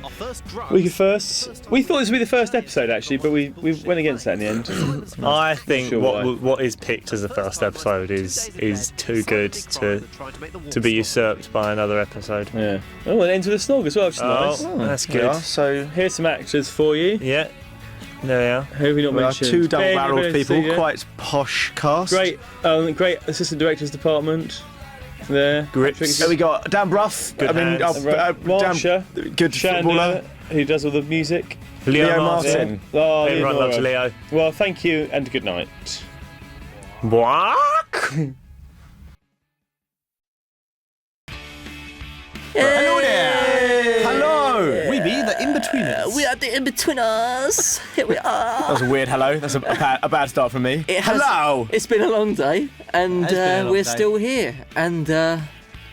Our first drug. We thought this would be the first episode actually, but we went against that in the end. I think what is picked as the first episode is too good to be usurped by another episode. Yeah. Oh, it ends with a snog as well, which is nice. That's good. Yeah, so here's some actors for you. Yeah. There they are. Who have we not mentioned? Two double-barreled Ben, people, quite posh cast. Great assistant directors department. There. Grips. We got Dan Bruff. Marsha. Good footballer. Who does all the music. Leo Martin. Oh, everyone loves Leo. Well, thank you and good night. Hello there. Hello. We be the in-betweeners. We are the in-betweeners. Here we are. That was a weird hello. That's a bad start from me. Hello. It's been a long day, and been a long we're day. still here. And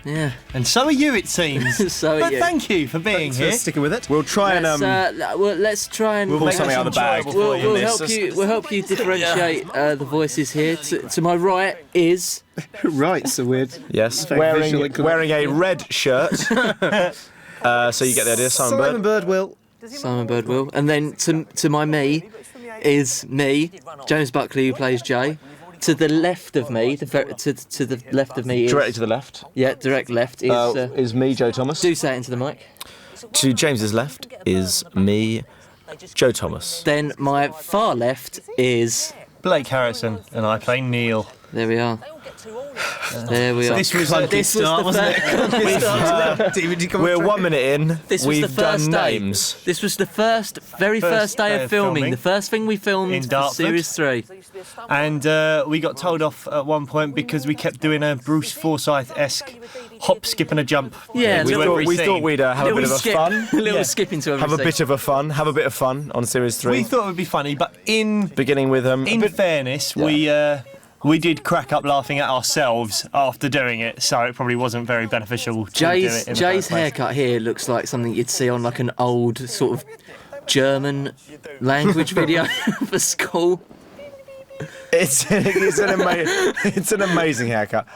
yeah. And so are you, it seems. So are but you. thank you for being here. Sticking with it. We'll try let's try and pull something out of the bag. We'll help you differentiate the voices here. To my right is Right's a weird. Yes, Very wearing a red shirt. So you get the idea, Simon Bird. Simon Bird will. And then to my me is me, James Buckley, who plays Jay. To the left of me, to the left of me is... Directly to the left. Yeah, direct left is me, Joe Thomas. Do say it into the mic. To James's left is me, Joe Thomas. Then my far left is... Blake Harrison, and I play Neil. There we are. There we are. This was We're 1 minute in. We've done names. This was the very first day of filming. The first thing we filmed in for Dartford. Series 3. And we got told off at one point because we kept doing a Bruce Forsyth-esque hop, skip and a jump. Yeah, we thought we'd have a bit of a fun. A little skip into every Have a scene. bit of a fun. Have a bit of fun on Series 3. We thought it would be funny, but beginning with in fairness, we did crack up laughing at ourselves after doing it, so it probably wasn't very beneficial to do it in the Jay's first place. haircut here looks like something you'd see on like an old sort of German language video for school. It's an amazing haircut.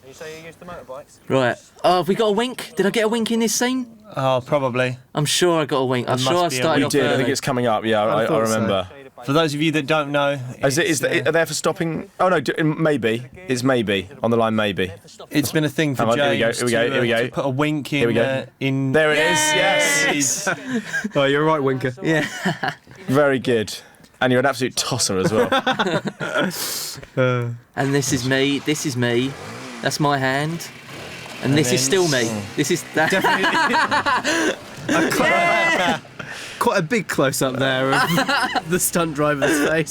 You say you used the motorbikes? Right. Oh, have we got a wink? Did I get a wink in this scene? Oh, probably. I'm sure I got a wink. I'm sure I started off I early. think it's coming up. Yeah, I remember. For those of you that don't know, are they for stopping? Oh no, maybe. It's maybe on the line. Maybe it's been a thing for James Here we go. to put a wink in. Here we go. In there it is. Yes. Oh, you're right, Winker. Yeah. Very good. And you're an absolute tosser as well. And this is me. This is me. That's my hand. And this is still me. This is that. Quite a big close up there of the stunt driver's face.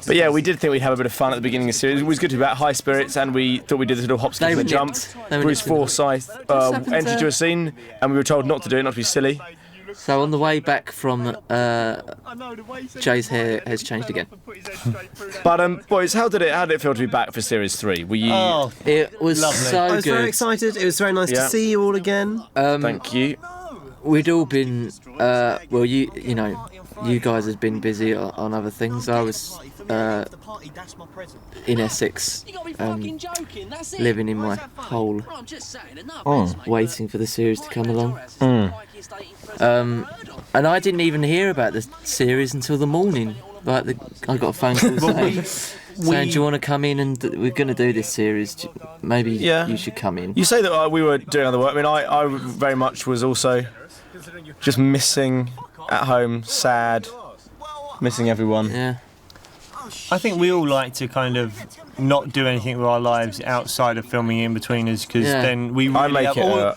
But yeah, we did think we'd have a bit of fun at the beginning of the series. It was good to be about high spirits, and we thought we'd do this little hop, skip, and jump. Bruce Forsyth entered to a scene, and we were told not to do it, not to be silly. So on the way back from Jay's hair has changed again. But boys, how did it feel to be back for Series 3? Were you? Oh, it was lovely. so I was good. very excited. It was very nice to see you all again. Thank you. We'd all been well, you know, you guys had been busy on other things. I was in Essex, living in my hole, waiting for the series to come along. And I didn't even hear about the series until the morning. Like I got a phone call saying, "Do you want to come in and we're going to do this series? Maybe you should come in." You say that we were doing other work. I mean, I very much was also just missing at home, sad, missing everyone. Yeah. I think we all like to kind of not do anything with our lives outside of filming In Betweeners, because Yeah. then we really I make have it all our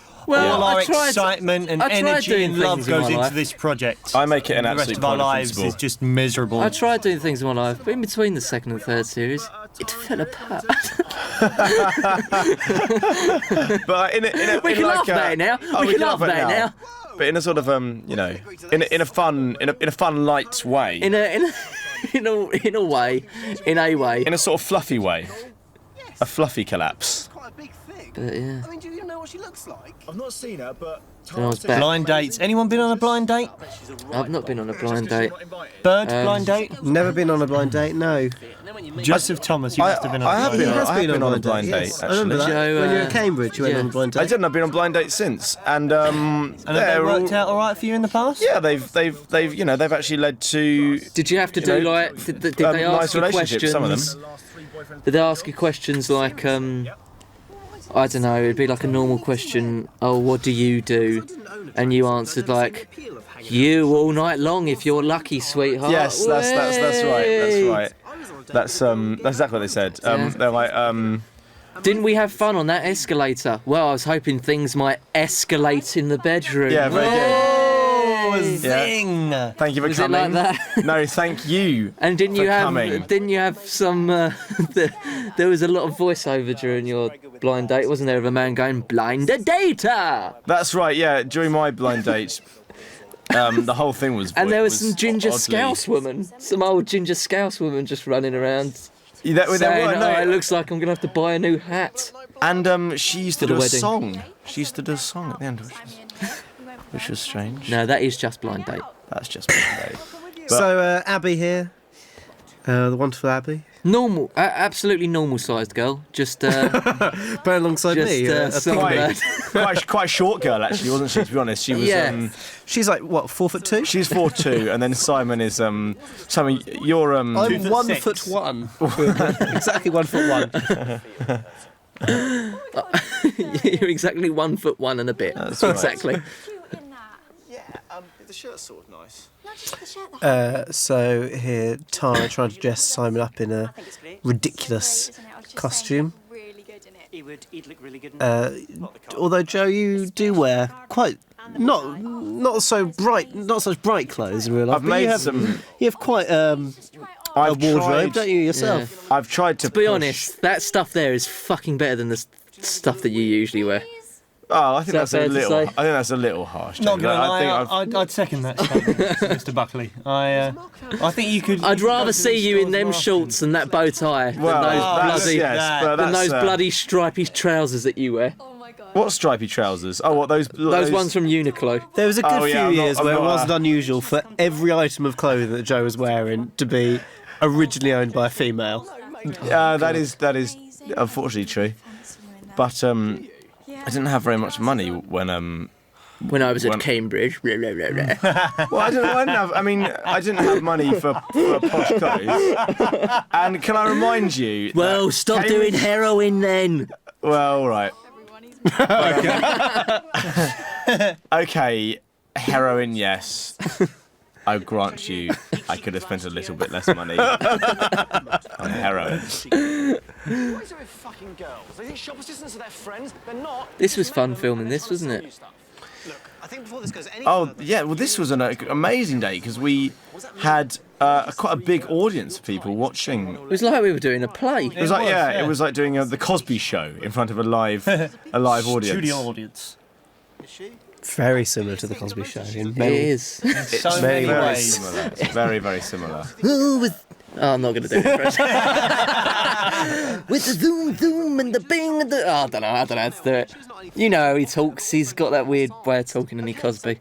I tried- excitement and I tried energy doing and love things in my goes into life. this project. I make it an And the rest absolute of our point of lives principle. is just miserable. I tried doing things in my life, but in between the second and third series, it fell apart. But We can laugh about it now. We can laugh about it now. But in a sort of you know, in a fun light way. In a way, In a sort of fluffy way. A fluffy collapse. But yeah. I mean, do you know what she looks like? I've not seen her, but When I was back. Blind dates. Anyone been on a blind date? I've not been on a blind date. Bird, blind date? Never been on a blind date, no. Joseph Thomas, you must have been on I a have blind been, date. has I have been been on a blind date, yes. I actually. remember that. Joe, when you were at Cambridge, you went yeah. on a blind date. I didn't. I've been on blind dates since, and And have they worked out all right for you in the past? yeah, they've you know, they've actually led to Did you have to do know, like? Did they nice ask you relationships, questions? some of them. Did they ask you questions like I don't know, it'd be like a normal question, oh, what do you do? And you answered like, you all night long if you're lucky, sweetheart. Yes, that's right. That's Way! right. That's exactly what they said. Yeah. They're like Didn't we have fun on that escalator? Well, I was hoping things might escalate in the bedroom. yeah, very good. Oh, zing! Thank you for Was it coming. like that? No, thank you. And didn't for you have coming. didn't you have some there was a lot of voiceover during your blind date, wasn't there, of a man going blind data? That's right. Yeah, during my blind date, the whole thing was. And there was some ginger oddly- scouse woman, some old ginger scouse woman just running around Yeah, there saying, were, no, oh, it looks like I'm going to have to buy a new hat. And she used to For do the a wedding. song. She used to do a song at the end, which was strange. No, that is just blind date. That's just blind date. So, Abby here. The wonderful Abby. Normal, absolutely normal sized girl. Just Playing alongside just, me. A songbird. quite a short girl, actually, wasn't she? To be honest, she was. Yeah. She's like, what, 4'2"? She's 4'2", and then Simon is Simon, you're I'm 1'1". Exactly 1'1". You're exactly 1'1" and a bit. That's right. Exactly. the shirt's sort of nice. So here, Tara trying to dress Simon up in a ridiculous costume. He'd look really good. Although Joe, you do wear quite not so bright, not such bright clothes in real life. I've but made you have, some. You have quite a wardrobe, don't you yourself? Yeah. I've tried to. To be honest, that stuff there is fucking better than the stuff that you usually wear. Oh, I think Is that that's a fair to little. say? I think that's a little harsh. Not James. gonna I think lie, I'd second that statement, Mr. Buckley. I think you could. I'd rather see you in them shorts and that bow tie Well, than that's- those bloody, yes, but than that's, those bloody stripy trousers that you wear. What stripy trousers? Oh, what those ones from Uniqlo. There was a good Oh, few yeah, I'm not- years I'm where it not, wasn't unusual for every item of clothing that Joe was wearing to be originally owned by a female. that is unfortunately true. But I didn't have very much money when I was at Cambridge. Well, I didn't have. I mean, I didn't have money for posh clothes. And can I remind you? Well, stop doing heroin then. Well, all right. Okay, heroin, yes. I grant you, I could have spent a little bit less money on heroin. What is it with fucking girls? They think shop assistants are their friends. They're not. This was fun filming this, wasn't it? Look, I think before this goes any Oh, yeah, well, this was an amazing day because we had quite a big audience of people watching. It was like we were doing a play. It was like doing the Cosby Show in front of a live audience. Studio audience. Very similar to the Cosby Show. In It many, is. It's so very, many very ways. similar. It's very, very similar. Oh, I'm not going to do it. With the zoom and the bing and the... Oh, I don't know how to do it. You know how he talks. He's got that weird way of talking, and he Cosby.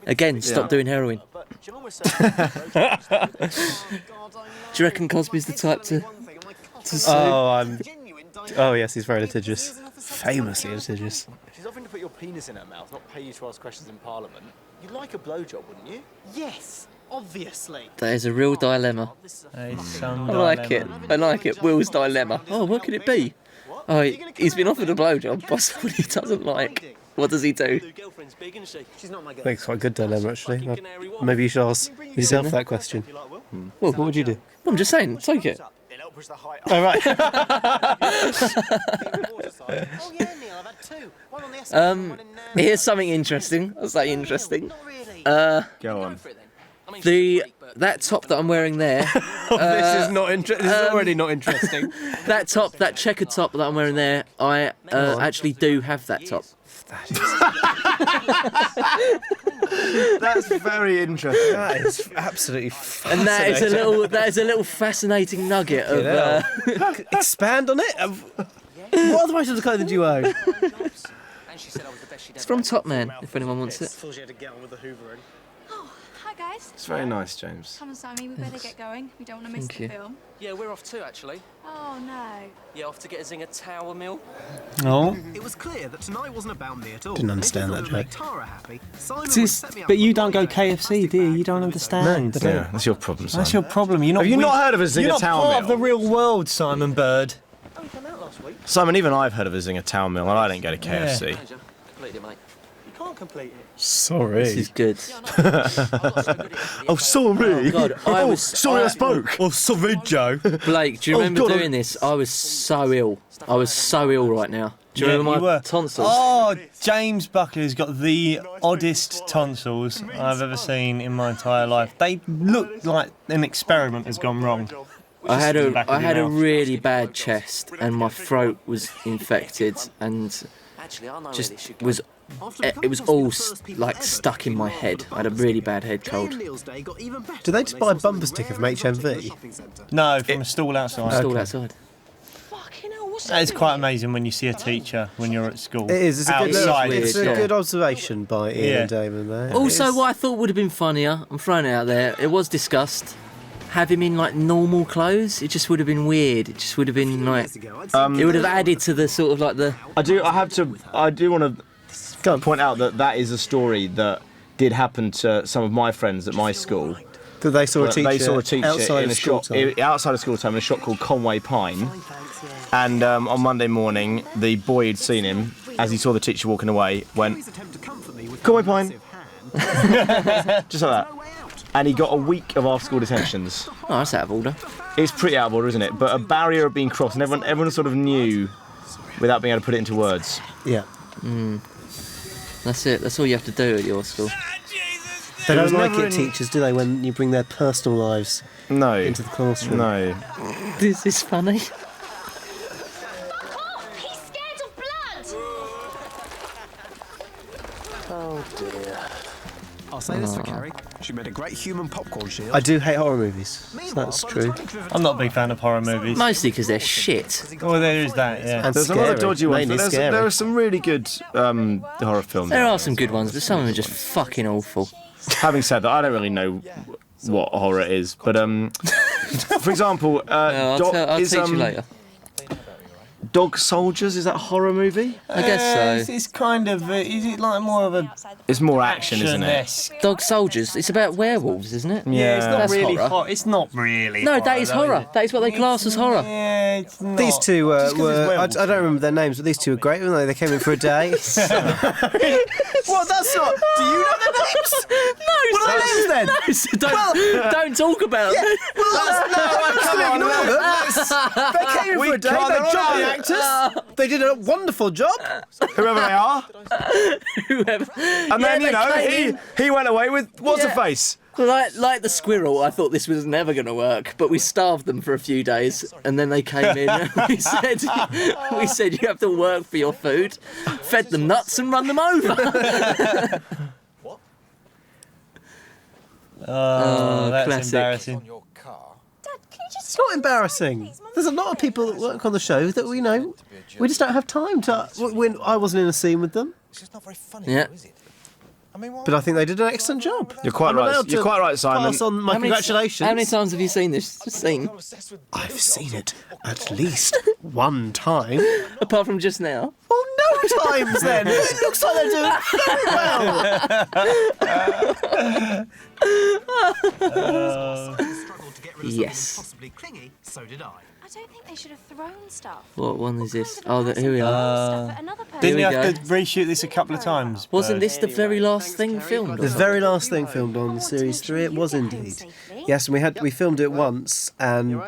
Again, stop doing heroin. Do you reckon Cosby's the type to sue? Oh yes, he's very litigious. Famously litigious. She's offering to put your penis in her mouth, not pay you to ask questions in Parliament. You'd like a blowjob, wouldn't you? Yes, obviously. That is a real dilemma. I like it. I like it. Will's dilemma. Oh, what could it be? Oh, he's been offered a blowjob by someone he doesn't like. What does he do? Makes quite a good dilemma actually. Maybe you should ask yourself that question. Well, what would you do? I'm just saying, take it. Oh, right. Here's something interesting. I'll say interesting. Go on. That top that I'm wearing there. This is not interesting. This is already not interesting. That top, that checkered top that I'm wearing there, I actually do have that top. That's very interesting. That is absolutely fascinating. And that is a little fascinating nugget of. Expand on it. What other items of clothing do you own? It's from Top Man, if anyone wants it. Thought you had to get on with the hoovering. Hi guys. It's very nice, James. Come on, Sammy, we better get going. We don't want to miss Thank the you. film. Yeah, we're off too, actually. Oh no. Yeah, off to get us in a tower mill. No. It was clear that tonight wasn't about me at all. Didn't understand And if that it would joke. make Tara happy, Simon This would is- set me up but you with don't go a KFC, do you? You don't understand. Yeah, that's your problem, Simon. That's your problem. You're not. Have you not with- heard of a Zinger You're not Tower part of Mill? the real world, Simon Bird. Simon, even I've heard of a Zinger Tower Mill, and I don't go to KFC. Completed it, mate. You can't complete it. Sorry. This is good. Oh, sorry. Oh, God, I spoke. Oh, sorry, Joe. Blake, do you remember God, doing this? I was so ill. I was so ill right now. Do you Yeah, remember you my were. tonsils? Oh, James Buckley's got the oddest tonsils I've ever seen in my entire life. They look like an experiment has gone wrong. I had in the back of a your mouth. really bad chest, and my throat was infected, and Actually, I know where just this should go. was. It was all like stuck in my head. I had a really bad head cold. Do they just buy a bumper sticker from HMV? No, from a stall outside. Stall outside. That is quite amazing when you see a teacher when you're at school. It is. It's a good, outside. it's a Yeah. good observation by Ian and Damon there. Also, what I thought would have been funnier, I'm throwing it out there, it was discussed. Have him in like normal clothes. It just would have been weird. It just would have been like. It would have added to the sort of like the. I do want to point out that is a story that did happen to some of my friends at my school. That they saw a teacher, They saw a teacher outside in a of school shop time. outside of school time in a shop called Conway Pine. And on Monday morning, the boy who'd seen him, as he saw the teacher walking away, went, Conway Pine. Just like that. And he got a week of after-school detentions. Oh, that's out of order. It's pretty out of order, isn't it? But a barrier had been crossed, and everyone sort of knew without being able to put it into words. Yeah. That's it. That's all you have to do at your school. They It was don't like never it, in- teachers, do they, when you bring their personal lives into the classroom? No. This is funny. Oh dear. I'll say this for Carrie. She made a great human popcorn shield. I do hate horror movies. So that's true. I'm not a big fan of horror movies. Mostly because they're shit. Oh, there is that, yeah. And There's a lot of scary, dodgy ones, mainly but scary. there are some really good horror films. There are some good ones, but some of them are just fucking awful. Having said that, I don't really know what horror is, but for example, I'll teach you later. Dog Soldiers, is that a horror movie? I guess so. It's kind of. Is it like more of a? It's more action, isn't it? Action-esque? Dog Soldiers. It's about werewolves, isn't it? Yeah, it's not That's really horror. horror. It's not really. No, horror, that is though, horror. is it? That is what they class as horror. Yeah, it's not. These two Just 'cause it's were. I werewolves. don't remember their names, but these two were great, weren't they? They came in for a day. Well, that's not. Do you know their names? No, What are their names then? No, so don't talk about them. They came in for a day. They're jolly actors. They did a wonderful job. Whoever they are. Whoever. And then, you know, he went away with what's her face? Like the squirrel, I thought this was never going to work, but we starved them for a few days, and then they came in and we said you have to work for your food, fed them nuts and run them over. Oh, that's classic. embarrassing. It's not embarrassing. There's a lot of people that work on the show that we know. We just don't have time to. When I wasn't in a scene with them, Yeah. but I think they did an excellent job. You're quite I'm right. allowed You're to quite right, Simon. Pass on my How many congratulations. times have you seen this scene? I've seen it at least one time. Apart from just now. Well, no times then. It looks like they're doing very well. Yes. Possibly clingy, so did I. I don't think they should have thrown stuff. What one is this? Oh, here we are. Didn't you Here we have go. to reshoot this a couple of times? Wasn't this the very last thing filmed? The very last thing filmed on Series 3, it was indeed. Yes, and we filmed it once, and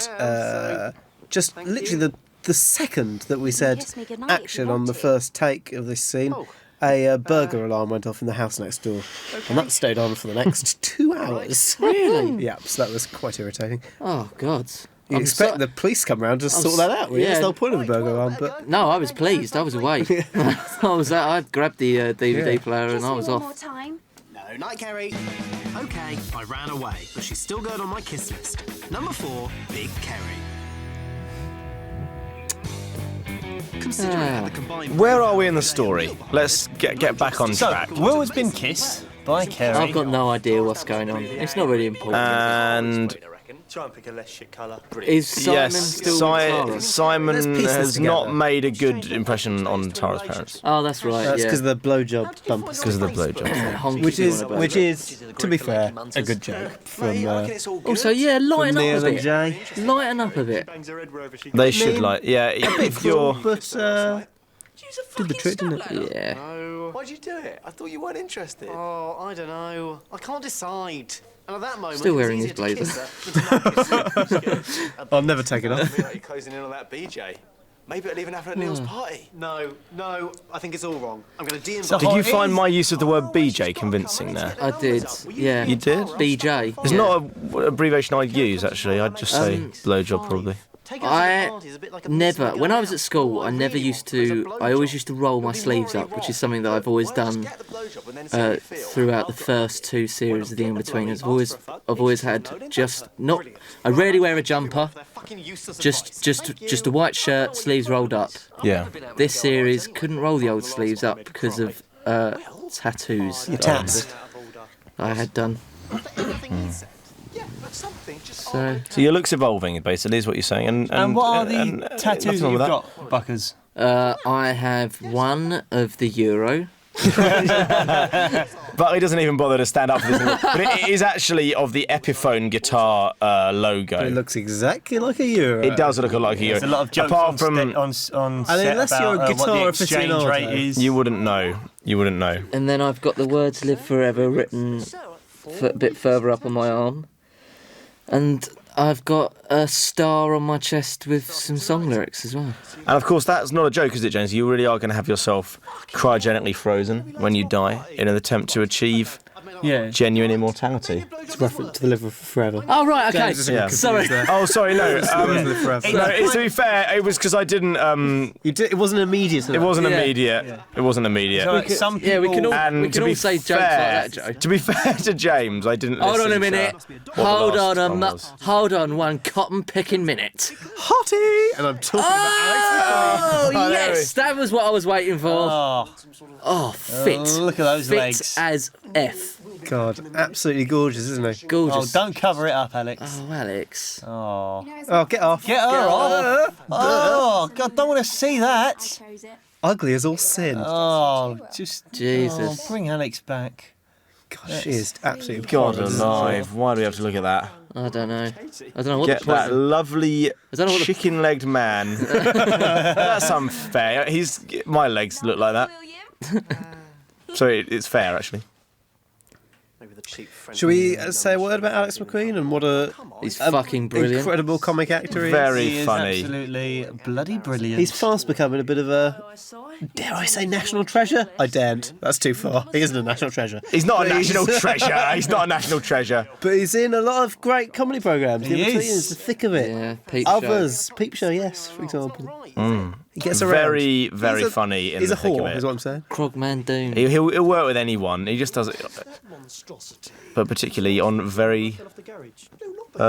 just literally the second that we said action on the first take of this scene, a burglar alarm went off in the house next door, and that stayed on for the next 2 hours. Really? Yeah, so that was quite irritating. Oh, God. You expect the police to come around to sort that out, really? That's the whole point of the burglar alarm, but... No, I was pleased. I was awake. I grabbed the DVD player and I was off. No, night, Kerry. Okay, I ran away, but she's still going on my kiss list. Number 4, Big Kerry. Considering I had the combined... Where are we in the story? Let's get back on track. Will has been kissed by Kerry. I've got no idea what's going on. It's not really important. And Try and pick a less shit colour. Is Simon still with Tara? Simon Let's piece this has together. not made a good impression on Tara's parents. Oh, that's right. That's yeah. because of the blowjob bumpers. Because of the blowjob. Honky Which is, to be fair, a good joke from Also, yeah, lighten Neil up a and bit. Jay. Lighten up a bit. They should if you're... But did the trick, didn't it? Yeah. No. Why'd you do it? I thought you weren't interested. Oh, I don't know. I can't decide. And at that moment, Still wearing it's his easier to blazer. kiss her. I'll never take it off. You're closing in on that BJ. Maybe it'll even happen at Neil's party. No, I think it's all wrong. I'm going to de-invite. Did you find my use of the word BJ convincing there? I did. Yeah. You did? BJ. It's not an abbreviation I'd use, actually. I'd just say blowjob, probably. I never, when I was at school, I always used to roll my sleeves up, which is something that I've always done throughout the first 2 series of The In-Betweeners. I've always had I rarely wear a jumper, just a white shirt, sleeves rolled up. Yeah. This series couldn't roll the old sleeves up because of tattoos. Your tats. I had done. So your look's evolving, basically, is what you're saying. And what are the tattoos that you've got, Buckers? I have one of the Euro. But he doesn't even bother to stand up for this. But it is actually of the Epiphone guitar logo. It looks exactly like a Euro. It does look like a Euro. There's a lot of jokes Apart from, on set unless about you're a what the guitar exchange aficionado. rate is. you wouldn't know. You wouldn't know. And then I've got the words "Live Forever" written a bit further up on my arm. And I've got a star on my chest with some song lyrics as well. And of course, that's not a joke, is it, James? You really are going to have yourself cryogenically frozen when you die in an attempt to achieve genuine immortality. It's a reference to the Live Forever. Oh, right, okay. Yeah. Sorry. Oh, sorry, no. Live Forever. No, to be fair, it was because I didn't... It wasn't immediate. It wasn't immediate. Yeah. It wasn't immediate. Some people... we can all say jokes like that, Joe. To be fair to James, I didn't Hold listen on a minute. to Hold on one cotton picking minute. Hottie! And I'm talking about Alex McQueen. Oh, yes, that was what I was waiting for. Oh, fit. Look at those fit legs. as F. God, absolutely gorgeous, isn't he? Gorgeous. Oh, don't cover it up, Alex. Oh, Alex. Oh, get off. Get her off. Oh, God, don't want to see that. Ugly as all sin. Oh, just... Jesus. Oh, bring Alex back. God, she is absolutely God horrible. alive, why do we have to look at that? I don't know. I don't know what Get the point that lovely don't know what the- chicken-legged man. That's unfair. My legs look like that. So it's fair, actually. Should we say a word about Alex McQueen and what He's fucking brilliant. Incredible comic actor he is? Very He is funny. absolutely bloody brilliant. He's fast becoming a bit of a, dare I say, national treasure? I daren't. That's too far. He isn't a national treasure. He's not a But national treasure. He's not a national treasure. But he's in a lot of great comedy programmes. He The is. In-Betweeners, the thick of it. Yeah, Peep Show. Others. Peep Show, yes, for example. He gets around. Very, very funny in He's the a thick of whore, it. is what I'm saying. Crogman Doom. He'll work with anyone. He just does it. But particularly on very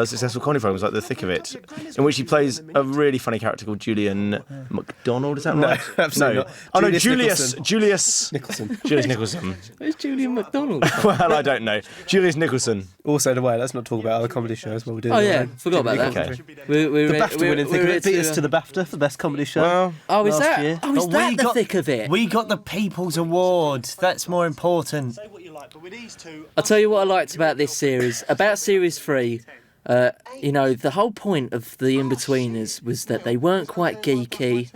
successful comedy programs like The Thick of It, in which he plays a really funny character called Julian McDonald. Is that right? Absolutely not. Oh no, Julius Julius Nicholson. Julius Nicholson. Who's Julian McDonald? Well, I don't know. Julius Nicholson. Also, in a way, let's not talk about other comedy shows while we're doing Oh, it. yeah, forgot about that. Okay. The BAFTA winning Thick of It beat us to the BAFTA for Best Comedy Show. Well, Oh, is last that? year. Oh, is But that we the got- thick of it? We got the People's Award. That's more important. I'll tell you what I liked about this series. About series 3, You know, the whole point of the In-Betweeners was that they weren't quite geeky,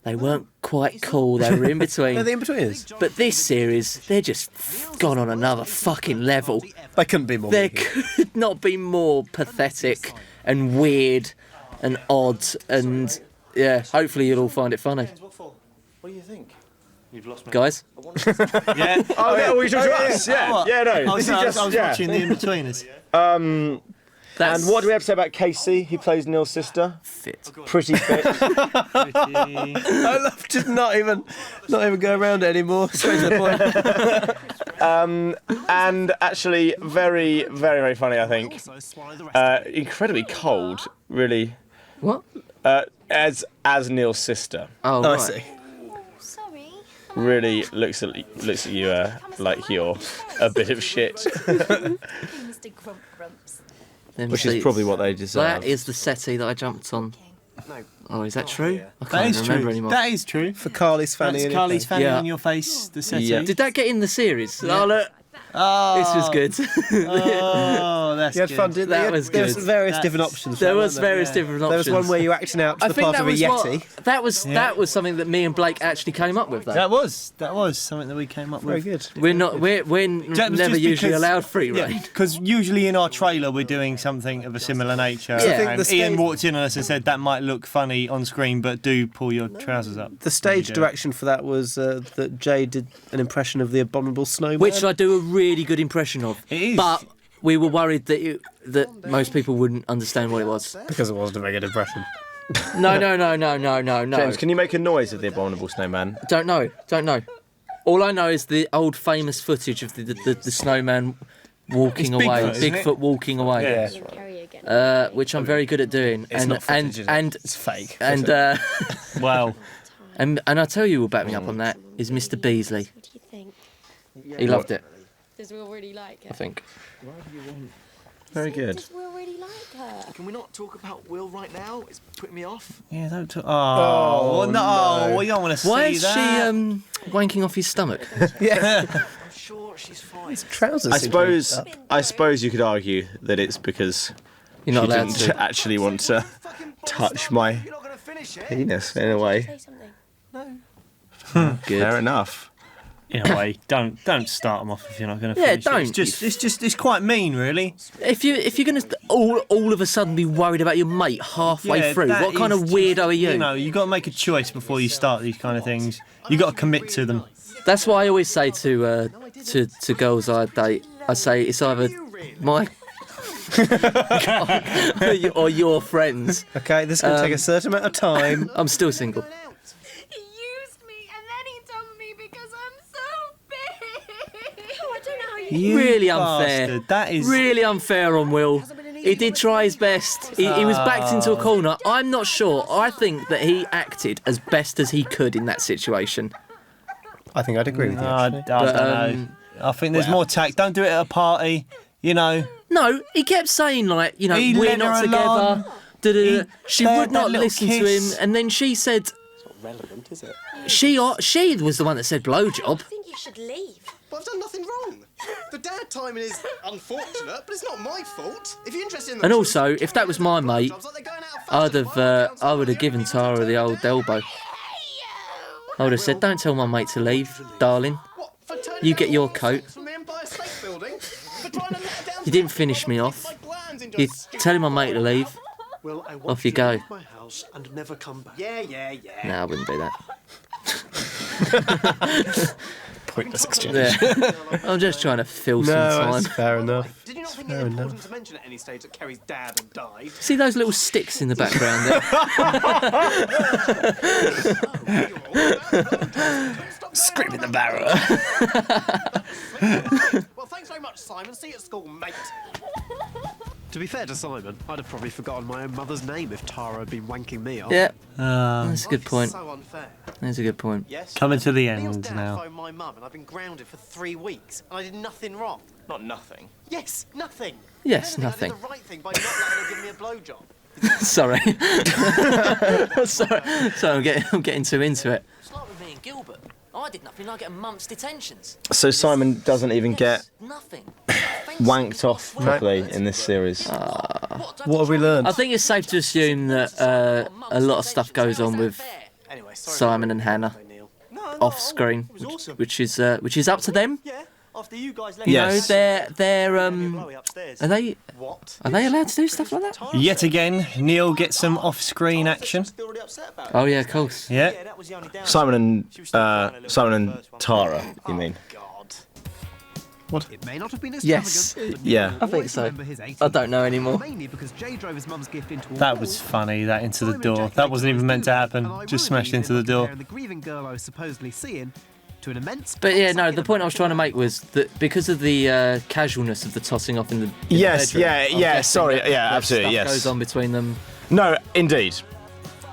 they weren't quite cool, they were in between. They're the In-Betweeners. But this series, they're just gone on another fucking level. They couldn't be more. There could not be more pathetic and weird and odd, and yeah, hopefully you'll all find it funny. What do you think? You've lost me. Guys? Yeah. Oh, yeah, we talked to us. Yeah, yeah, no. I was, this is just, I was yeah. watching the In-Betweeners. And what do we have to say about Casey, who plays Neil's sister? Fit. Pretty fit. I love just not even go around it anymore. Straight to the point. And actually, very, very, very funny, I think. Incredibly cold, really. What? As Neil's sister. Oh, I right. see. Really looks at you like you're a bit of shit. Mr. Grump Grumps. Them Which is seats. probably what they deserve. That is the settee that I jumped on. Oh, is that true? I That can't is remember true. anymore. That is true. For Carly's fanny. That's in Carly's your fanny Yeah. on your face, the settee. Yeah. Did that get in the series? Yeah. Oh, look. Oh, This was good. Oh, that's You had good. fun, didn't That you? was There was good. various That's- different options. There for was that, weren't various there? different There was options. one where you acting out to I the think part that of a was Yeti. that was something that me and Blake actually came up with. Though. That was something that we came up Very with. good. We're not. We're That was never just usually because- allowed free reign. Because usually in our trailer we're doing something of a similar nature. Yeah. I think And the Ian stage- walked in on us and said that might look funny on screen, but do pull your trousers up. The stage direction for that was that Jay did an impression of the Abominable Snowman. Which I do a really good impression of. It is. But we were worried that most people wouldn't understand what it was. because it wasn't a very good impression. No. James, can you make a noise of the Abominable Snowman? Don't know. All I know is the old famous footage of the snowman walking It's away, Bigfoot, isn't it? Bigfoot walking away. Yeah. Which I'm very good at doing. It's not footage, is it? and It's fake. and Wow. and I tell you who will back me up on that is Mr. Beasley. What do you think? He loved it, Does Will really like her? I think. Very good. Does Will really like her? Can we not talk about Will right now? It's putting me off. Yeah, don't talk. Oh, no. We don't want to see Why is that. she wanking off his stomach? Yeah. I'm sure she's fine. Trousers. I suppose you could argue that it's because You're not she allowed didn't to. actually want to touch my You're not going to finish it. penis in a way. Say something. Good. Fair enough. In a way, don't start them off if you're not going to Yeah, finish. don't. It's quite mean, really. If you're gonna all of a sudden be worried about your mate halfway Yeah, through, that what kind of is weirdo just- are you? You know, you got to make a choice before you start these kind of things. You got to commit to them. That's what I always say to girls I date. I say it's either my or your friends. Okay, this is going to take a certain amount of time. I'm still single. He used me and then he dumped me because I'm so big. Oh, I don't know how you. Really unfair. bastard, that is- really unfair on Will. He did try his best. He was backed into a corner. I'm not sure. I think that he acted as best as he could in that situation. I think I'd agree with you. I actually. don't know. I think there's more tact. Don't do it at a party. You know. No, he kept saying like, He we're led not her together. along. Da-da-da. She That- would not that little listen to him, kiss. and then she said Relevant, is it? she was the one that said blowjob. I think you should leave. But I've done nothing wrong. The dad timing is unfortunate, but it's not my fault. If you're interested in the And truth, also, if that was my mate, I would have given Tara the old elbow. I would have said, "Don't tell my mate to leave, darling. You get your coat." from the Empire State Building for trying to let her down. You didn't finish me off. You're telling my mate to leave. Well, I want Off you you to go. leave my house and never come back. Yeah. No, I wouldn't do that. Pointless exchange. Yeah. I'm just trying to fill some No, time. that's fair enough. Did you not think Fair it important enough. to mention at any stage that Kerry's dad had died? See those little sticks in the background there? Scream in the barrel. Well, thanks very much, Simon. See you at school, mate. To be fair to Simon, I'd have probably forgotten my own mother's name if Tara had been wanking me off. Yeah, that's a good point. So unfair. That's a good point. Yes. Coming to the Neil's end dad now. phoned my mum, and I've been grounded for 3 weeks, and I did nothing wrong. Not nothing. Yes, nothing. Yes, If anything, nothing. I did the right thing by not letting her give me a blowjob. Sorry. Sorry, I'm getting too into it. It's like with me and Gilbert. I did nothing. I get a month's detentions. So Simon doesn't even get Nothing. wanked off properly in this series. What have we learned? I think it's safe to assume that a lot of stuff goes on with Simon and Hannah off screen, which is up to them. After you guys You know, they're are they allowed to do stuff like that? Yet again, Neil gets some off-screen action. Oh yeah, of course. Yeah. Simon and Tara, you mean? What? It may not have been Yes. Yeah. I think so. I don't know anymore. Mainly because Jay drove his mum's gift into a That wall. was funny, that into the door. That wasn't even meant to happen. Just smashed into the door. And the grieving girl I was supposedly seeing to an immense. But yeah, no, the point I was trying to make was that because of the casualness of the tossing off in the Yes, bedroom, yeah, I'm yeah, guessing sorry, that yeah, that absolutely, stuff yes. goes on between them. No, indeed.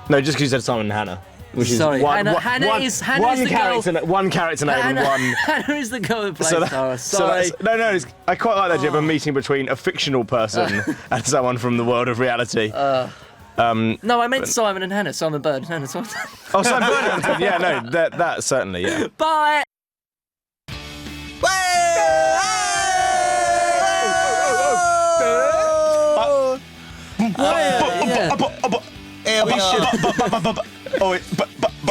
No, just because you said Simon and Hannah. Which Sorry, is one, Hannah one, is one the character, girl. one character name and one. Hannah is the girl who plays So Tara. that- so Sorry. that's- no, I quite like that. You have a meeting between a fictional person and someone from the world of reality. No, I meant Simon and Hannah. Simon Bird and Hannah Thompson. Oh, Simon Bird. Yeah, no, that certainly, yeah. Bye. Here we are.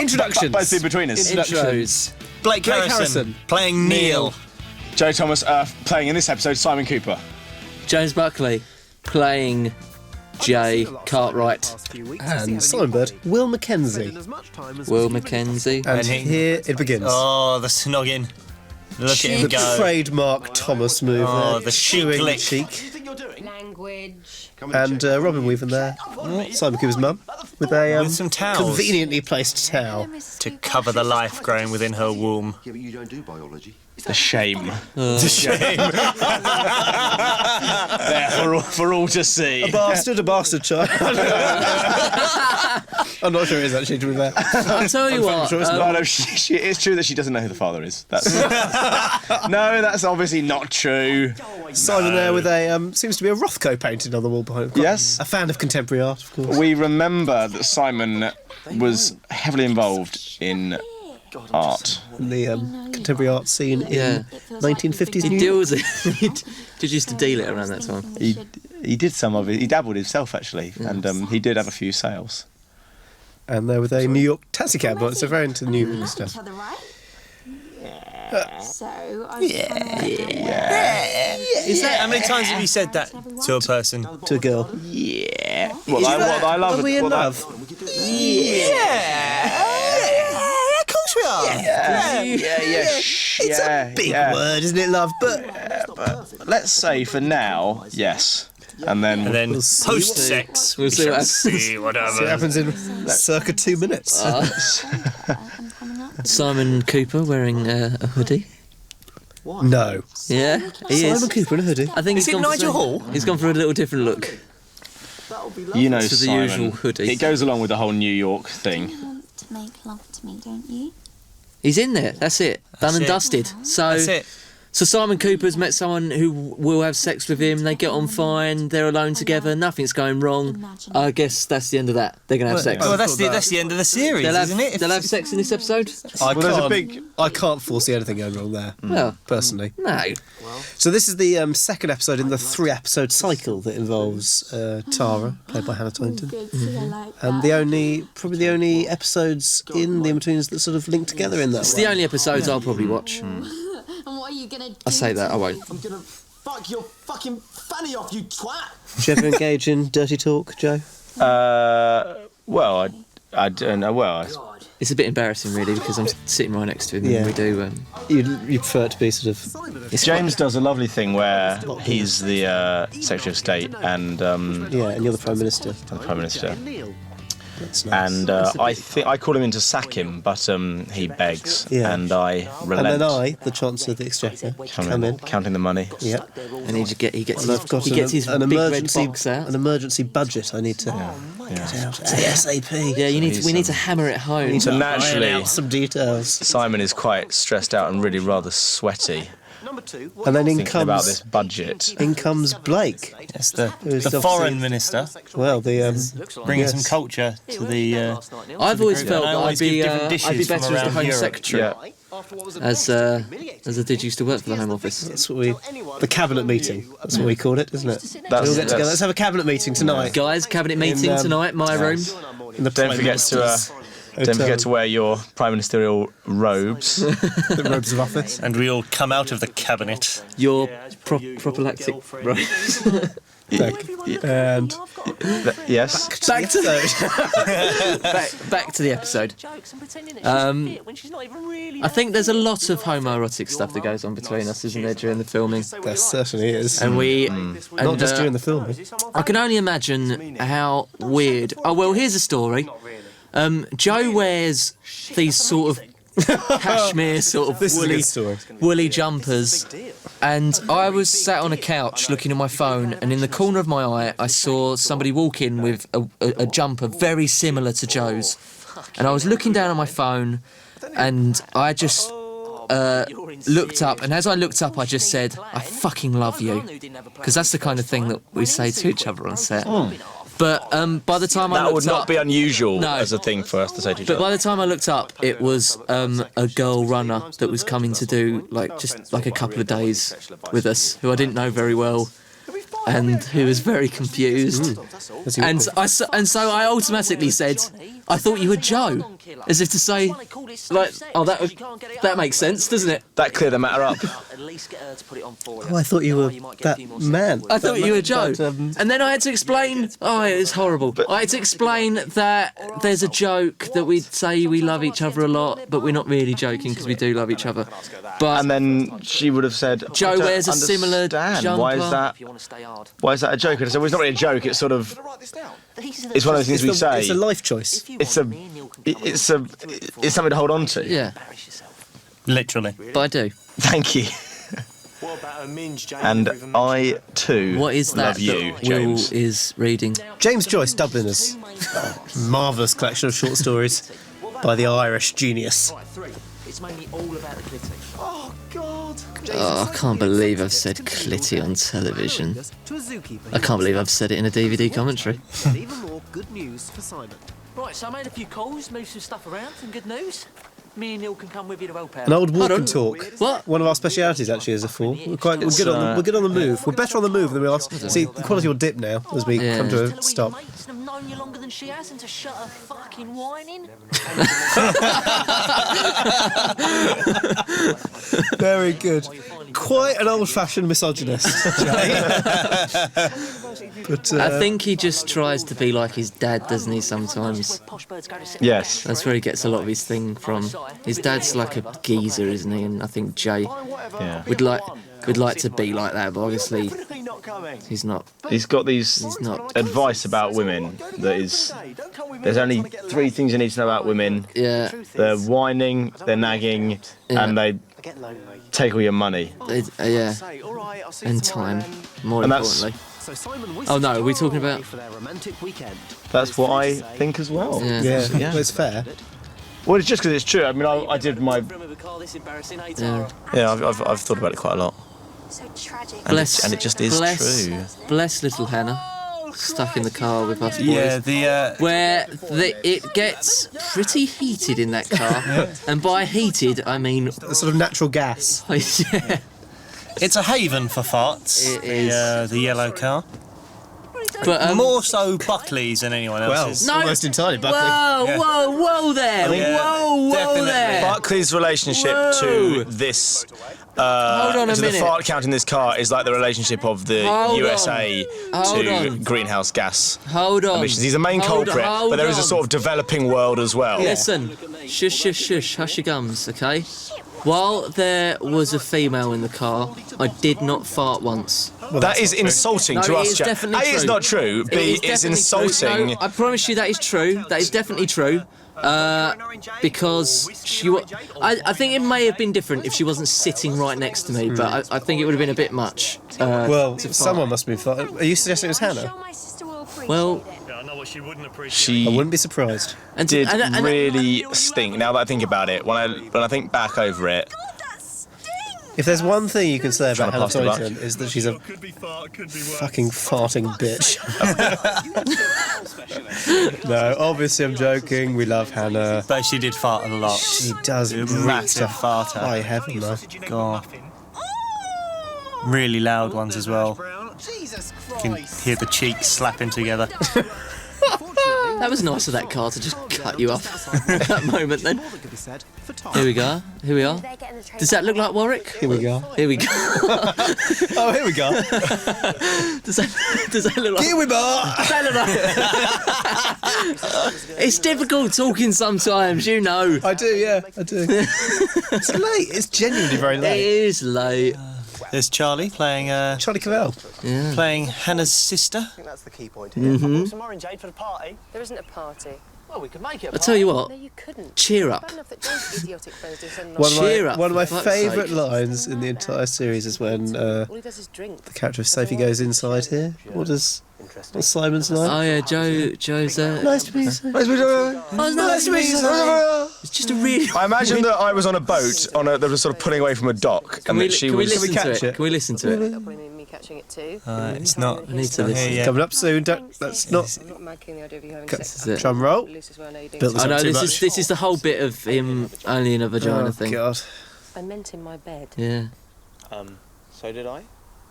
Introductions. By the between us. Intros. Blake Harrison playing Neil. Joe Thomas playing in this episode Simon Cooper. James Buckley playing Jay Cartwright. And Simon Bird, Will Mackenzie. Will Mackenzie. And here it begins. Oh, the snogging. Look at him The go. trademark Thomas move Oh, there. the cheek Chewing lick. cheek. Language. And Robin Weaven there, Simon Cooper's mum, with a With some towels. conveniently placed towel. To cover the life growing within her womb. Yeah, but you don't do biology. The shame. The shame. There for all to see. A bastard child. I'm not sure it is actually, to be fair. I'll tell you what. No, it's true that she doesn't know who the father is. That's no, that's obviously not true. Simon there with a seems to be a Rothko painting on the wall behind him. Yes. A fan of contemporary art, of course. We remember that Simon was heavily involved in art. In the contemporary art scene in 1950s He New York. deals it. He just used to deal it around that time. He did some of it. He dabbled himself actually, and he did have a few sales. And there with a New York taxi cab, so very into the New York stuff. So I Is that, how many times have you said that to a person? To a girl. Yeah. What I love. Are we in what I- love? Of course we are. It's a big word, isn't it, love? But Let's say for now, yes. And then we'll see post-sex, we'll see what happens. see what see what happens in circa 2 minutes. Simon Cooper wearing a hoodie. No. Yeah, he is. Simon Cooper in a hoodie. I think Is he's it gone Nigel for, Hall? He's gone for a little different look. you know To the Simon. usual hoodie. It goes along with the whole New York thing. want to make love to me, don't you? He's in there. That's it. Done and it. dusted. So That's it. So Simon Cooper's met someone who will have sex with him. They get on fine. They're alone together. Nothing's going wrong. I guess that's the end of that. They're gonna have sex. Well, that's the end of the series, They'll have, isn't it? They'll have sex in this episode. I can't foresee anything going wrong there. Well, personally. No. So this is the second episode in the 3-episode cycle that involves Tara, played by Hannah Toynton, and probably the only episodes in the in-betweens that sort of link together in that It's way. the only episodes I'll probably watch. And what are you gonna do? I say that I won't. I'm gonna fuck your fucking fanny off, you twat! Do you ever engage in dirty talk, Joe? Well, I don't know. Well, It's a bit embarrassing, really, because I'm sitting right next to him Yeah. and we do. You prefer it to be sort of... James does a lovely thing where he's the Secretary of State and and you're the Prime Minister. the Prime Minister. That's nice. And I think I call him in to sack him, but he begs, Yeah. and I And relent. then I, the Chancellor of the Exchequer, come in. counting the money. Yeah. And he gets And I've got he gets his an big red emergency box out. an emergency budget I need to get out ASAP. Yeah, we need to hammer it home. So Iron naturally, out some details. Simon is quite stressed out and really rather sweaty. And then in Thinking about comes this budget. in comes Blake. Yes, Who's the obviously- foreign minister, Well, the bringing yes. some culture to the. I've always group. felt And I that always I'd be give different dishes better from as the around Home Europe. Secretary. Yeah. as a did used to work for the Home Office. That's what the cabinet meeting. That's what we called it, isn't it? We all get together. Let's have a cabinet meeting tonight, guys. Cabinet meeting tonight. My room. Don't forget to wear your prime ministerial robes. The robes of office. And we all come out of the cabinet. Your prophylactic robes. And yes. Back to the episode. I think there's a lot of homoerotic stuff that goes on between us, isn't there, during the filming? There certainly is. And not just during the filming. I can only imagine how weird. Oh well, here's a story. Joe wears these sort of cashmere sort of woolly jumpers, and I was sat on a couch looking at my phone, and in the corner of my eye I saw somebody walk in with a jumper very similar to Joe's, and I was looking down on my phone and I just looked up, and as I looked up I just said, I fucking love you, because that's the kind of thing that we say to each other on set. But by the time I looked up... That would not be unusual no, as a thing for us to say to each other. But by the time I looked up, it was a girl runner that was coming to do just a couple of days with us, who I didn't know very well, and who was very confused. And so I automatically said, I thought you were Joe, as if to say, that makes sense, doesn't it? That cleared the matter up. Oh, I thought you were that man. I thought you were Joe. And then I had to explain, it was horrible. I had to explain that there's a joke that we say we love each other a lot, but we're not really joking because we do love each other. And then she would have said, Joe wears a similar jumper. Why is that a joke? And I said, well, it's not really a joke, it's sort of... It's one of those things we say. It's a life choice. It's something to hold on to. Yeah. Literally. But I do. Thank you. And I too what is that love you, that James. Will is reading? James Joyce, Dubliners. Marvellous collection of short stories by the Irish genius. It's mainly all about the clitty. Oh, God. Oh, I can't believe I've said clitty on television. I can't believe I've said it in a DVD commentary. Even more good news for Simon. Right, so I made a few calls, moved some stuff around, some good news. Me and Neil can come with you to help out. An old walk and talk. What? One of our specialities actually as a four. We're good on the move. We're better on the move than we are. See, the quality will dip now as we come to a stop. I've known you longer than she has, and to shut her fucking whining. Very good. Quite an old-fashioned misogynist. But, I think he just tries to be like his dad, doesn't he, sometimes? Yes. That's where he gets a lot of his thing from. His dad's like a geezer, isn't he? And I think Jay would like to be like that, but obviously he's not. He's got these advice about women that is... There's only 3 things you need to know about women. Yeah. They're whining, they're nagging, and they take all your money. Yeah. And time, more importantly. Oh no, are we talking about... That's what I think as well. Yeah. Well, it's fair. Well, it's just because it's true. I mean, I did my... Yeah, I've thought about it quite a lot. So tragic. And it just is true. Bless little Hannah, stuck in the car with us boys. Yeah, where it gets pretty heated in that car, and by heated I mean a sort of natural gas. Yeah. It's a haven for farts. It is. The yellow car. But more so Buckley's than anyone else's. Well, almost entirely Buckley. Whoa there. Whoa there. Buckley's relationship to this... Hold on a minute. The fart count in this car is like the relationship of the USA to greenhouse gas emissions. He's the main culprit, but there is a sort of developing world as well. Listen, shush, hush your gums, okay? While there was a female in the car, I did not fart once. Well, that is insulting to us, Jack. A, it's not true. B, it's insulting. No, I promise you that is true. That is definitely true. Because I think it may have been different if she wasn't sitting right next to me, but I think it would have been a bit much. Well, someone must be farting. Are you suggesting it was Hannah? Well, she I wouldn't be surprised. And really stink. Now that I think about it, when I think back over it, If there's one thing you can say about Hannah Trying to pass the Torrington, is that she's a fucking farting bitch. No, obviously I'm joking. We love Hannah. But she did fart a lot. She does Massive farter. High heaven, though. God. Really loud ones as well. You can hear the cheeks slapping together. That was nice of that car to just cut you off at that moment then. Here we go. Here we are. Does that look like Warwick? Here we go. Here we go. Oh, here we go. Does that look like... Here we go. Does that look like... It's difficult talking sometimes, you know. I do, yeah, I do. It's late. It's genuinely very late. It is late. There's Charlie playing... Charlie Cavell. Yeah. Playing Hannah's sister. I think that's the key point here. Mm-hmm. Some orange aid for the party. There isn't a party. Well, we could make it a I'll tell you what. No, you couldn't. Cheer up. Bad enough that Joe's idiotic friends do send One of my for fuck's favourite sake. lines in the entire series is when All he does is drink. the character of Sophie goes inside here. What's Simon's line? Oh yeah, Joe's there. Nice to meet you. Nice to meet you. Oh, nice to meet you. It's just a really... I imagine that I was on a boat that was sort of pulling away from a dock, and that she Can we was. listen to it? Can we listen to it? That'll probably mean me catching it too. It's not. I need to listen. Yeah. Coming up soon. Let's not. I'm not making the idea of you having Cut- sex. Drum roll. Lucy's well, no, you Built doing this I up know too this much. is the whole bit of him only in a vagina thing. God. I meant in my bed. Yeah. So did I.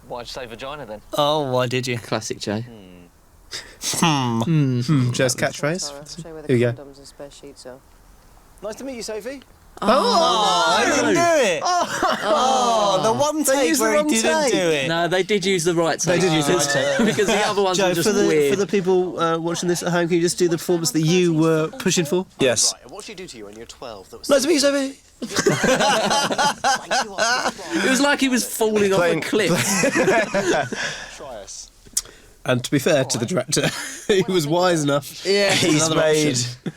Why'd you say vagina then? Oh, why did you? Classic Joe. Joe's catchphrase. Sorry, I'll show you where the Here we go. condoms and spare sheets are. Nice to meet you, Sophie. I didn't do it. Oh, the one take used the where he wrong didn't take. do it. No, they did use the right take. They did use the right take. Because the other ones Joe, were just for the weird. people watching this at home, can you just do the performance that you were pushing for? Yes. Right, what should you do to you when you're 12? That was Nice to meet you, Sophie. It was like he was falling off a cliff. Try us. And to be fair to the director, he was wise enough. Yeah, He's Another made. option.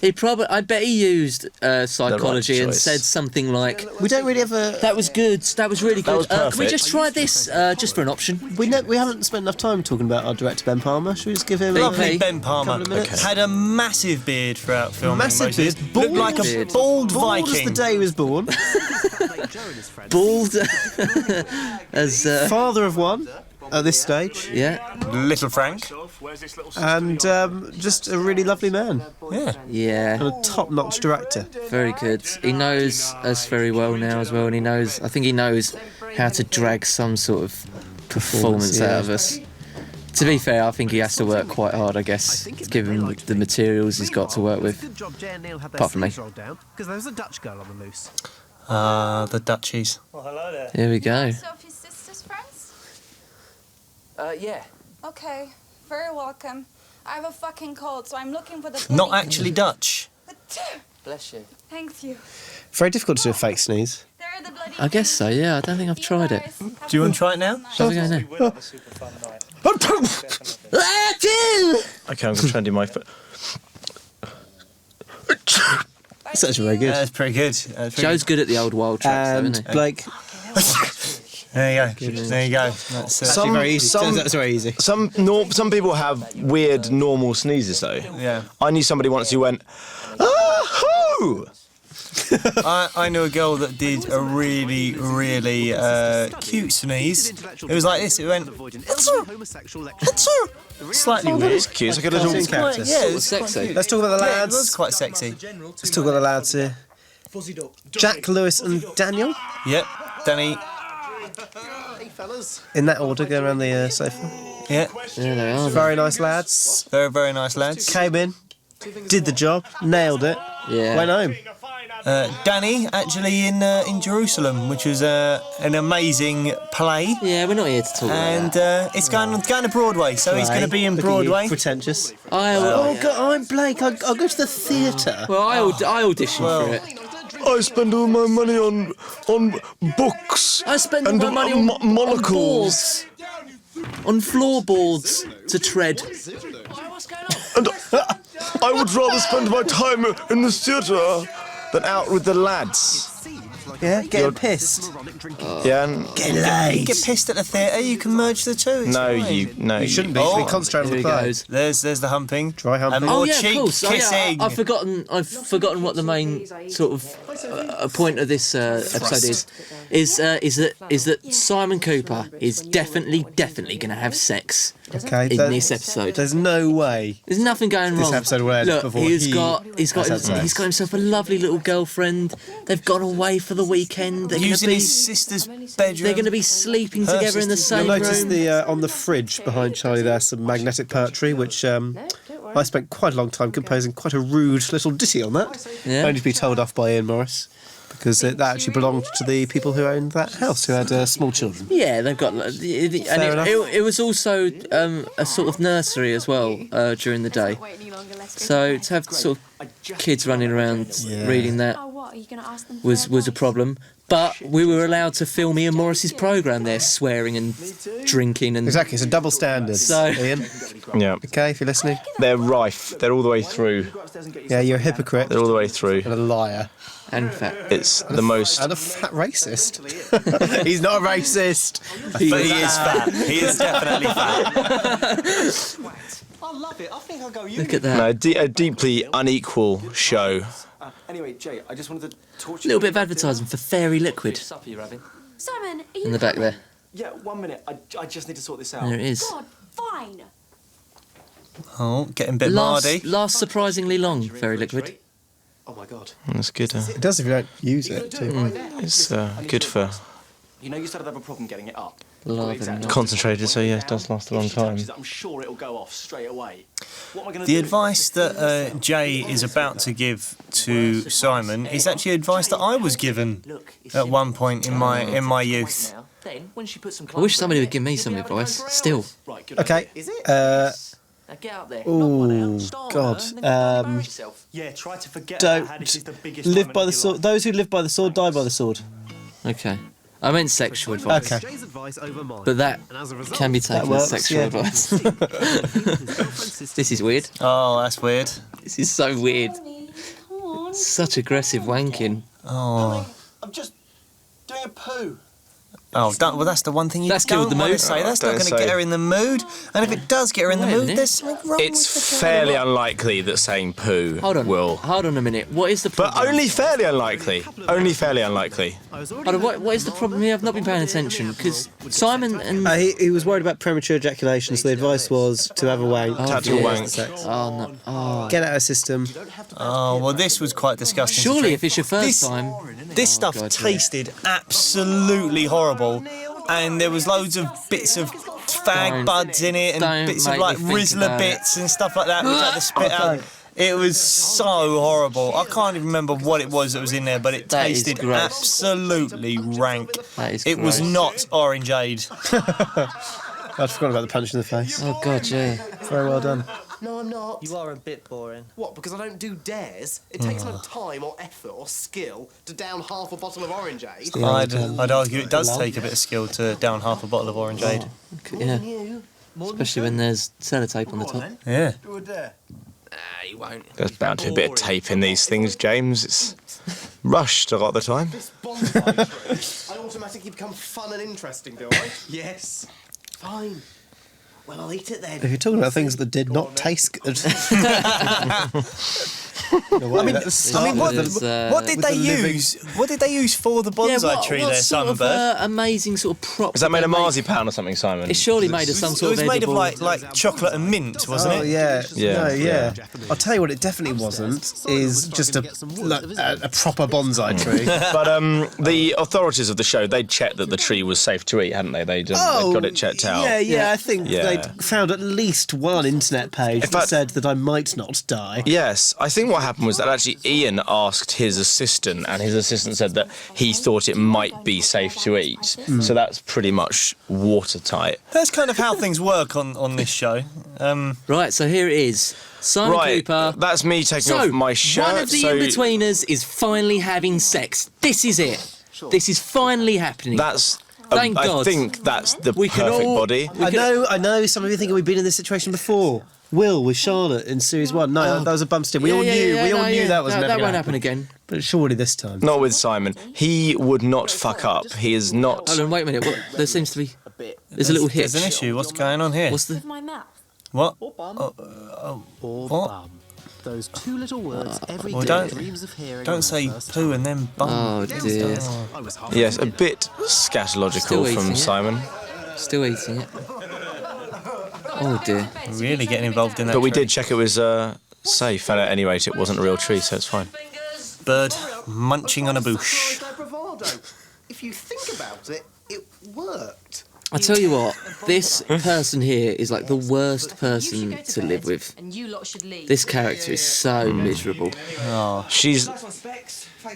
He probably. I bet he used psychology and choice. said something like, We don't really have a. "That was good. That was really That good. was Can we perfect. just try this, just for an option?" We haven't spent enough time talking about our director Ben Palmer. Should we just give him Lovely BP. Ben Palmer. Couple of minutes. Had a massive beard throughout filming. Massive most of beard, this. bald Looked like a beard. bald Bald as Viking. the day he was born. Bald as Father of one at this stage. yeah, Little Frank. And just a really lovely man. Yeah. yeah, And a top-notch director. very good. He knows us very well now as well, and I think he knows how to drag some sort of performance out of us. To be fair, I think he has to work quite hard, I guess, given the materials he's got to work with. Good job Jay and Neil had their Apart from me. sleeves rolled down, because there was a Dutch girl on the loose. The Dutchies. Oh, hello there. Here we go. Sophie's sister's friends? Yeah. Okay, very welcome. I have a fucking cold, so I'm looking for the. Not actually Dutch. Bless you. Thank you. Very difficult to do a fake sneeze. There are the bloody. I guess so. Yeah, I don't think I've tried it. Do you want to try it now? Shall we go now? Okay, I'm going to try and do my foot. That's actually very good. That's pretty good. That's pretty Joe's good at the old wild tracks, though, And isn't he? Blake. There you go. There you go. That's Actually very easy. Turns out it's very easy. Some people have weird normal sneezes though. Yeah. I knew somebody once who went, "Ah-hoo!" I knew a girl that did a really, really cute sneeze. It was like this. It went. Slightly weird. It's cute. It's like a little. Cartoon character. Yeah, it was Sexy. quite cute. Let's talk about the Yeah, it lads. was quite sexy. Let's talk about the lads here. Jack, Lewis, and Daniel. Yep. Danny. In that order, going around the sofa. Yeah. There they are. Very nice lads. Very, very nice lads. Came in, did the job, nailed it, Yeah. went home. Danny actually in Jerusalem, which was an amazing play. Yeah, we're not here to talk about And that. it's going to Broadway, so he's going to be in Look at you, Broadway. Pretentious. Oh, God, I'm Blake. I'll go to the theatre. well, I auditioned for it. I spend all my money on books. I spend all and my money on monocles. On floorboards to tread. And I would rather spend my time in the theatre than out with the lads. Yeah, getting pissed. Yeah. And Get You laid. get pissed at the theatre, you can merge the two. It's no, fine. you shouldn't be. You should be concentrating on the play. There's the humping. Dry humping. And more yeah, cheek of course. kissing. I've forgotten what the main sort of point of this episode is that Simon Cooper is definitely going to have sex in this episode. There's no way. There's nothing going wrong. This episode will end Look, before he's he got has had sex. himself a lovely little girlfriend. They've gone away for the weekend. They're Using gonna be, his sister's bedroom. They're going to be sleeping together in the same You'll notice room. on the fridge behind Charlie there's some magnetic poetry, which I spent quite a long time composing quite a rude little ditty on that. Yeah. Only to be told off by Ian Morris. Because that actually belonged to the people who owned that house, who had small children. Yeah, they've got, and it was also a sort of nursery as well during the day. So to have sort of kids running around reading that was a problem. But we were allowed to film Ian Morris's programme there, swearing and drinking and exactly. It's a double standard. So, Ian. Yeah. Okay, if you're listening. They're rife. They're all the way through. Yeah, you're a hypocrite. They're all the way through. And a liar. And fat. It's the most. And a fat racist. He's not a racist. But he is fat. He is definitely fat. I love it. I think I'll go Look at that. No, a deeply unequal show. Anyway, Jay, I just wanted to talk to A little bit of advertising for Fairy Liquid Simon, are you in the back there. Yeah, 1 minute. I just need to sort this out. There it is. God, fine. Oh, getting a bit mardy. Last surprisingly long, Fairy Liquid. Oh my God. That's good. It does if you don't use it, too. It's good for You know you started to have a problem getting it up. concentrated, so yeah, it does last a long time. I'm sure it'll go off straight away. What am I going to The do? advice that Jay is about to give to Simon is actually advice that I was given at one point in my youth. I wish somebody would give me some advice. Still. Okay. Get up there. Oh, God. Yeah, try to forget Don't how this is the biggest live moment by of the your sword. Those who live by the sword die by the sword. Okay. I meant sexual advice. Okay. But that can be taken That as works, sexual yeah. advice. This is weird. Oh, that's weird. This is so weird. Such aggressive wanking. Oh. I'm just doing a poo. Oh, well, that's the one thing you That's killed don't the want to mood. say. That's not Don't going to say. get her in the mood. And if it does get her in the Wait a mood, minute. there's something wrong It's with the fairly unlikely that saying poo Hold on. will. Hold on a minute. What is the But problem? only fairly unlikely. Only fairly unlikely. Hold on, what is the problem here? I've not been paying attention because Simon and He was worried about premature ejaculation, so the advice was to have a wank. Tactical wank. Sex. oh no, oh. Get out of the system. Oh, well, this was quite disgusting. to Surely, drink. if it's your first time, This stuff God, yeah. tasted absolutely horrible, and there was loads of bits of fag Don't- buds in it, and don't bits of make like me think Rizzler about it. bits and stuff like that, which I had to spit out. It was so horrible. I can't even remember what it was that was in there, but it That is tasted gross. absolutely rank. That is It was gross. not orangeade. I'd forgotten about the punch in the face. Oh God, yeah. Very well done. No, I'm not. You are a bit boring. What, because I don't do dares? It takes no time or effort or skill to down half a bottle of orangeade. I'd argue it does take a bit of skill to down half a bottle of orangeade. Yeah. Especially when there's sellotape on the top. Yeah. Do a dare. You won't. There's bound to be a bit of tape in these things, James. It's rushed a lot of the time. This bonsai tree, I automatically become fun and interesting, do I? Yes. Fine. Well, I'll eat it then. If you're talking about things that did not taste good. I mean, what did they use? What did they use for the bonsai tree there, what sort Simon of Bird? amazing sort of prop? Is that made of did they make? marzipan or something, Simon? It's surely made of some It sort was of made of edible. like chocolate and mint, wasn't Oh it? yeah, Yeah. no, yeah. Yeah. I'll tell you what, it definitely wasn't. Is just a proper bonsai tree. But the authorities of the show, they'd checked that the tree was safe to eat, hadn't they? They'd got it checked out. Yeah. I think Yeah. they'd found at least one internet page In that fact- said that I might not die. Yes, I think what happened was that actually Ian asked his assistant, and his assistant said that he thought it might be safe to eat. So that's pretty much watertight. That's kind of how things work on this show. Right, so here it is. Simon Right, Cooper. that's me taking So, off my shirt. one of the so in-betweeners is finally having sex. This is it. This is finally happening. that's. Thank I God. think that's the We can perfect all- body. I know. Some of you think we've been in this situation before. Will with Charlotte in series 1. No, that was a bump stick. We all knew that was never that gonna won't happen again. But surely this time. Not with Simon. He would not fuck up. He is not. Hold on, wait a minute. There seems to be. There's a little hitch. There's an issue. What's going on here? What's the? My mouth. What? Or What? bum. Those two little words every Well, day dreams of hearing. don't say poo and then bum. Oh dear. Yes, a bit scatological Still from eating it. Simon. Still eating it. Oh dear. Really getting involved in that. But we tree. did check it was safe, and at any rate, it wasn't a real tree, so it's fine. Bird munching on a bush. Bravado. If you think about it, it worked. I tell you what, this person here is like the worst person to live with. And you lot should leave. This character is so miserable. Oh. She's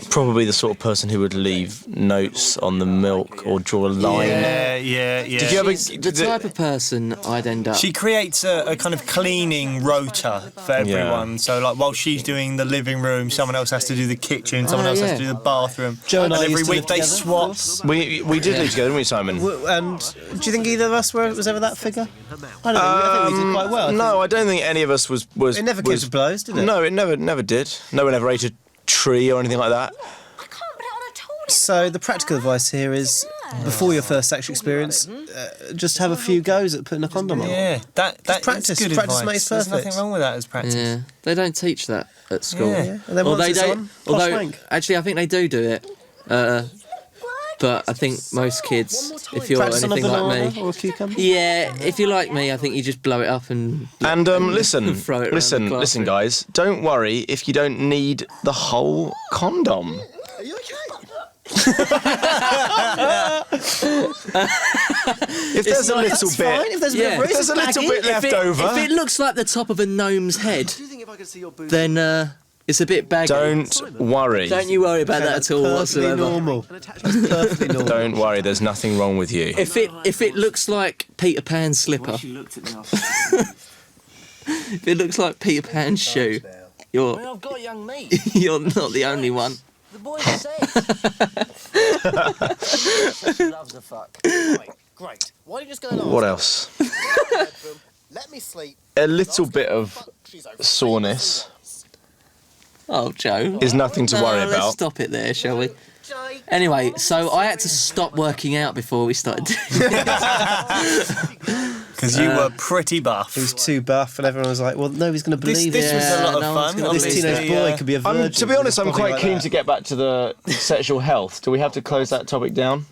probably the sort of person who would leave notes on the milk or draw a line. Yeah. Did you ever? The type of person I'd end up. She creates a kind of cleaning rota for everyone. So, like, while she's doing the living room, someone else has to do the kitchen, someone else has to do the bathroom. Joe and I every used to week live they together, swap. We did live together, didn't we, Simon? And do you think either of us was ever that figure? I don't know. I think we did quite well. No, I don't think any of us was. It never came to blows, did it? No, it never did. No one ever ate a tree or anything like that. So the practical advice here is, before your first sexual experience, just have a few goes at putting a condom on. Yeah, that practice. Good Practice advice. makes There's perfect. nothing wrong with that as practice. Yeah, they don't teach that at school. Yeah. And then once it's on, posh wank. Actually, I think they do it. But I think most kids, if you're Practice on a anything like banana me, or a cucumber. yeah, if you're like me, I think you just blow it up and Listen, throw it around the listen, classroom. guys. Don't worry if you don't need the whole condom. Are you okay? If there's a little That's fine. bit, If there's a Yeah. bit of if there's a little bit left over, If it looks like the top of a gnome's head, Do you think if I could see your boobs? then it's a bit baggy. don't worry. Don't you worry about that at all Perfectly whatsoever. normal. Perfectly normal. Don't worry. There's nothing wrong with you. If it looks like Peter Pan's slipper, if it looks like Peter Pan's shoe, you're I've got young me. you're not the only one. The boy says. She loves the fuck. Great. Why don't you just go and ask? What else? Let me sleep. A little bit of soreness Oh, Joe. is nothing to worry Let's about. stop it there, shall we? Anyway, so I had to stop working out before we started doing Because you were pretty buff. He was too buff, and everyone was like, "Well, nobody's going to believe This it." was a lot of no one's fun. gonna This believe teenage boy could be a virgin. To be honest, I'm Something quite like keen that. to get back to the sexual health. Do we have to close that topic down?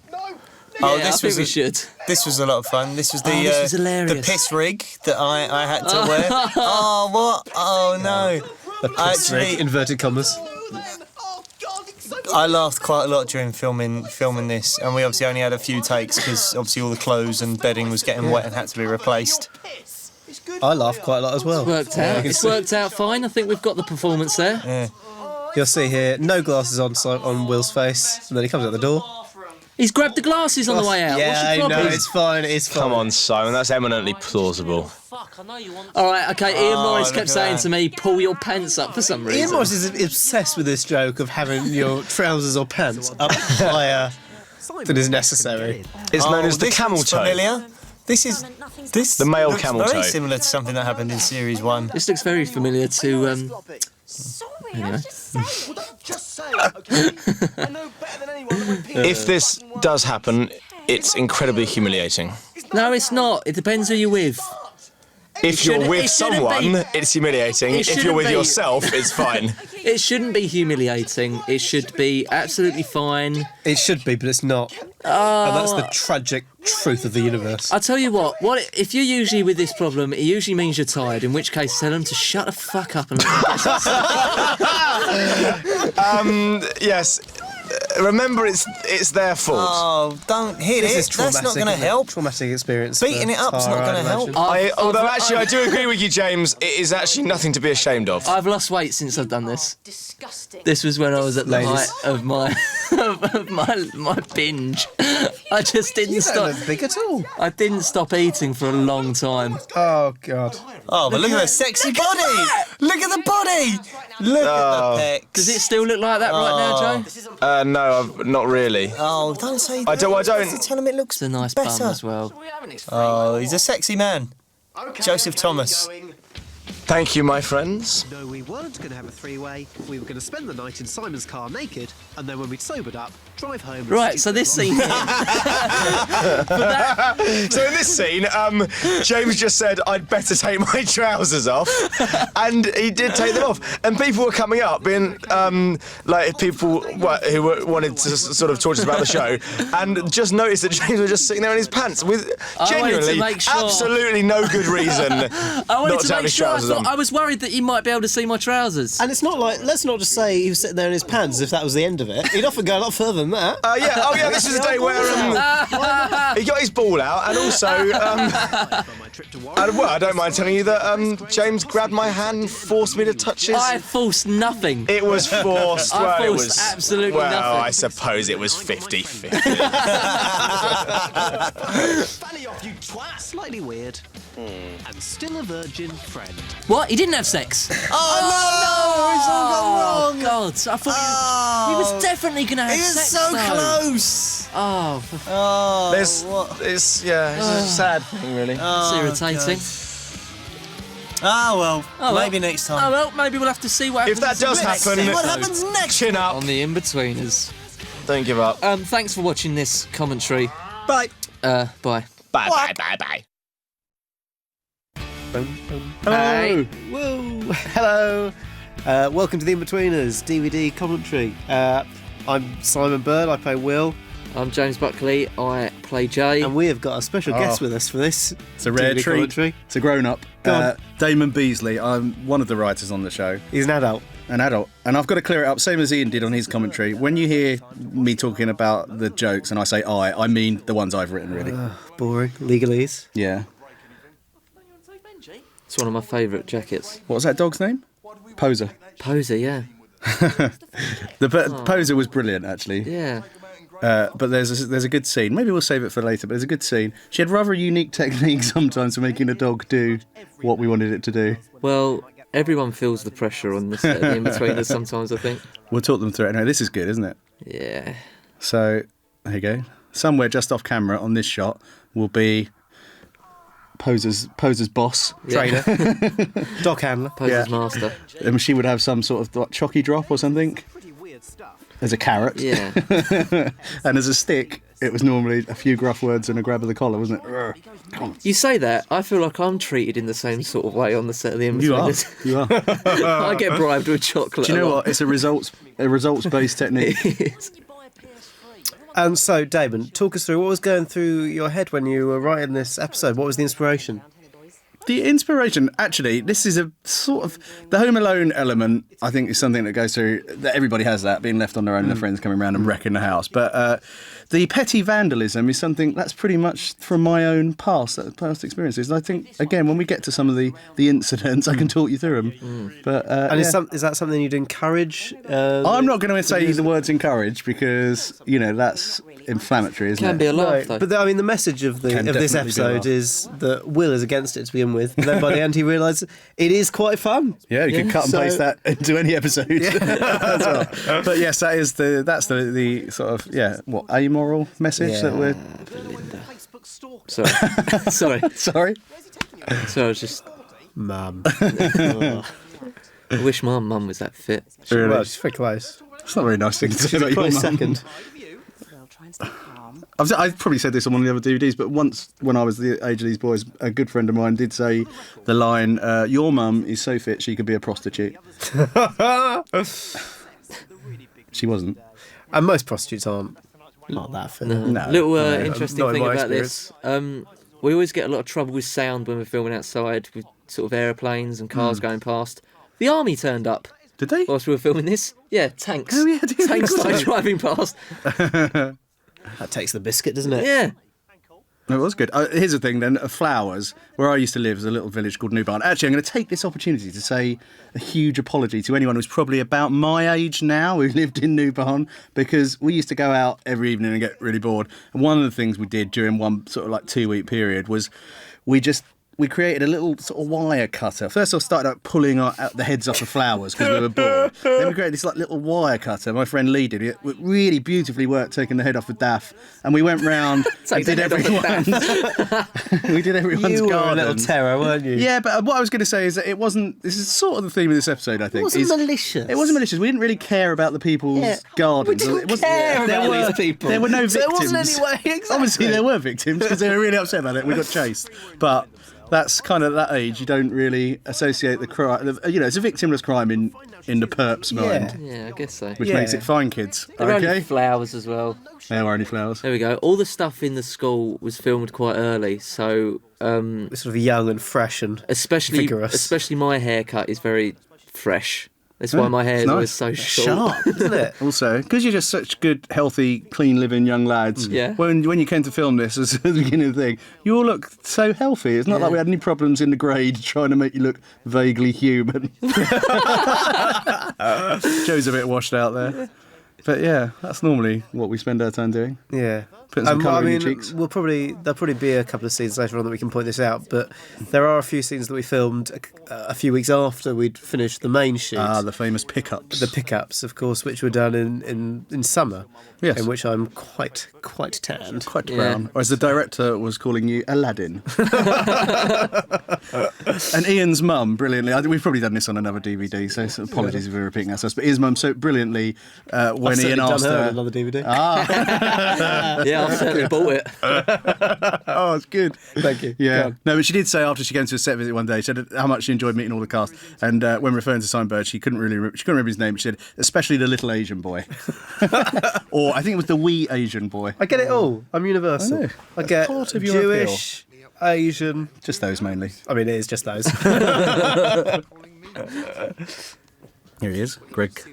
Oh, Yeah, I think we should. This was a lot of fun. This was the this was hilarious. the piss rig that I had to wear. Oh what? Oh no! Actually, Inverted commas. I laughed quite a lot during filming this, and we obviously only had a few takes because obviously all the clothes and bedding was getting wet and had to be replaced. I laughed quite a lot as well. Worked out. It's worked out fine. I think we've got the performance there. Yeah. You'll see here, no glasses on Will's face, and then he comes out the door. He's grabbed the glasses on the way out. Yeah, What's your I problem? know, it's fine, it's fine. Come on, Simon. That's eminently plausible. All right, okay. Ian Morris look kept at saying that. to me, "Pull your pants up" for some reason. Ian Morris is obsessed with this joke of having your trousers or pants up higher than is necessary. It's known as the this camel looks toe. familiar. This The male looks camel very toe. similar to something that happened in series 1. This looks very familiar to. Anyway. Just say it, okay? I know better than anyone that when people If this does happen, it's incredibly humiliating. No, it's not. It depends who you're with. If you're shouldn't- with it shouldn't someone, be. it's humiliating. It If you're shouldn't with be. yourself, it's fine. It shouldn't be humiliating. It should be absolutely fine. It should be, but it's not. And that's the tragic truth of the universe. I tell you what if you're usually with this problem, it usually means you're tired. In which case, tell them to shut the fuck up and. Yes. Remember, it's their fault. Oh, don't hit This it. is traumatic. That's not going to isn't it? help. Traumatic experience. Beating for it up's not Tara, gonna I'd help. imagine. Although actually, I do agree with you, James. It is actually nothing to be ashamed of. I've lost weight since I've done this. Disgusting. This was when I was at the Ladies. height of my my binge. I just didn't You stop. don't look big at all. I didn't stop eating for a long time. Oh, God. Oh, but look at the sexy body! Look at the body! Look at the pecs. Does it still look like that right now, Joe? No, not really. Oh, don't say that. I don't. Tell him it looks It's a nice better. bum as well. Oh, he's a sexy man. Okay, Joseph okay, Thomas. going. Thank you, my friends. No, we weren't going to have a three-way. We were going to spend the night in Simon's car naked, and then when we'd sobered up, drive home. Right, so this scene here. So in this scene, James just said, I'd better take my trousers off. And he did take them off. And people were coming up, being like people who wanted to sort of talk to us about the show, and just noticed that James was just sitting there in his pants with genuinely absolutely no good reason I wanted not to to have make his sure. trousers on. I was worried that you might be able to see my trousers. And it's not like, let's not just say he was sitting there in his pants as if that was the end of it. He'd often go a lot further than that. This is a day where he got his ball out, and also, I don't mind telling you that James grabbed my hand and forced me to touch his. I forced nothing. It was forced. I Well, it forced was absolutely well, nothing. I suppose it was 50-50. Fanny off, you twat! Slightly weird. And still a virgin friend. What? He didn't have sex? Oh, It's all gone wrong. God, I thought he was definitely going to have He was sex. so though. close. Oh, it's a sad thing, really. it's irritating. Maybe next time. Oh well, maybe we'll have to see what happens. If that does happen, what happens next? Chin up. On the In-Betweeners. Don't give up. Thanks for watching this commentary. Bye. Bye. Bye, bye, bye, bye. Hey. Whoa. Hello. Welcome to the In-Betweeners DVD commentary. I'm Simon Bird, I play Will. I'm James Buckley, I play Jay. And we have got a special guest with us for this. It's a rare DVD treat. commentary. It's a grown-up. Go on. Damon Beasley. I'm one of the writers on the show. He's an adult. An adult. And I've got to clear it up, same as Ian did on his commentary. When you hear me talking about the jokes and I say I mean the ones I've written, really. Boring. Legalese. Yeah. It's one of my favourite jackets. What was that dog's name? Poser. Poser, yeah. Poser was brilliant, actually. Yeah. But there's a good scene. Maybe we'll save it for later, but there's a good scene. She had rather a unique technique sometimes for making a dog do what we wanted it to do. Well, everyone feels the pressure on the set of the In-Betweeners sometimes, I think. We'll talk them through it. No, this is good, isn't it? Yeah. So, there you go. Somewhere just off camera on this shot will be Poser's boss, Yeah. trainer, dog handler, Poser's master. And she would have some sort of like, chocky drop or something. As a carrot. Yeah. And as a stick, it was normally a few gruff words and a grab of the collar, wasn't it? You say that, I feel like I'm treated in the same sort of way on the set of the In-Betweeners. You are. I get bribed with chocolate. Do you know a lot. what? It's a results-based technique. And so, Damon, talk us through what was going through your head when you were writing this episode. What was the inspiration? The inspiration, actually, this is a sort of the Home Alone element. I think is something that goes through. That everybody has that, being left on their own, and their friends coming around and wrecking the house. But the petty vandalism is something that's pretty much from my own past experiences. And I think again, when we get to some of the incidents, I can talk you through them. But is that something you'd encourage? I'm not going to say the words encourage because that's inflammatory, isn't it? Can be a laugh, though. But the message of this definitely be a episode laugh. is that Will is against it to begin with. And then by the end, he realises it is quite fun. Yeah, you can cut and paste that into any episode. As well. But yes, that's the sort of amoral message that we're. Sorry. Sorry. So I was just Mum. I wish my mum was that fit. Really? Well, she's very close. It's not a very nice thing to say about your Probably mum. second. I've probably said this on one of the other DVDs, but once when I was the age of these boys, a good friend of mine did say the line, "Your mum is so fit she could be a prostitute." She wasn't. And most prostitutes aren't not that fit. No. Little No, interesting not in thing my about this. We always get a lot of trouble with sound when we're filming outside with sort of aeroplanes and cars going past. The army turned up. Did they? Whilst we were filming this. Yeah, tanks. Oh, yeah, tanks started driving past. That takes the biscuit, doesn't it? Yeah. It was good. Here's the thing then, Flowers, where I used to live, is a little village called New Barn. Actually, I'm going to take this opportunity to say a huge apology to anyone who's probably about my age now who lived in New Barn, because we used to go out every evening and get really bored. And one of the things we did during one sort of like 2-week period was we we created a little sort of wire cutter. First, I started out pulling out the heads off the flowers because we were bored. Then we created this like little wire cutter. My friend Lee did it. It really beautifully worked, taking the head off the daff. And we went round and did everyone's. We did everyone's You were a garden. little terror, weren't you? Yeah, but what I was going to say is that it wasn't. This is sort of the theme of this episode, I think. It wasn't malicious. It wasn't malicious. We didn't really care about the people's gardens. We didn't care about these people. There were no So it victims. wasn't anyway, exactly. Obviously, there were victims because they were really upset about it. We got chased, but that's kind of that age. You don't really associate the crime. You know, it's a victimless crime in the perp's mind. Yeah, I guess so. Which makes it fine, kids. There were Okay. only flowers as well. There were only flowers. There we go. All the stuff in the school was filmed quite early, so sort of young and fresh and vigorous. Especially my haircut is very fresh. That's why my hair is always so short. Sharp, isn't it? Also, because you're just such good, healthy, clean-living young lads. Yeah. When you came to film this as the beginning of the thing, you all look so healthy. It's not like we had any problems in the grade trying to make you look vaguely human. Joe's a bit washed out there. But yeah, that's normally what we spend our time doing. Yeah. Putting some colour I in mean, your cheeks. there'll probably be a couple of scenes later on that we can point this out, but there are a few scenes that we filmed a few weeks after we'd finished the main shoot. Ah, the famous pickups. The pickups, of course, which were done in summer. Yes. In which I'm quite tanned. Quite brown. Or as the director was calling you, Aladdin. And Ian's mum, brilliantly, we've probably done this on another DVD, so apologies if we're repeating ourselves, but Ian's mum so brilliantly, when I've Ian asked done her her... on another DVD. Yeah, I've certainly bought it. Oh, it's good. Thank you. Yeah. No, but she did say after she came to a set visit one day, she said how much she enjoyed meeting all the cast. And when referring to Simon she couldn't remember his name. She said, especially the little Asian boy. Or I think it was the wee Asian boy. I get it all. I'm universal. I get part of your Jewish, Asian. Just those mainly. I mean, it is just those. Here he is, Greg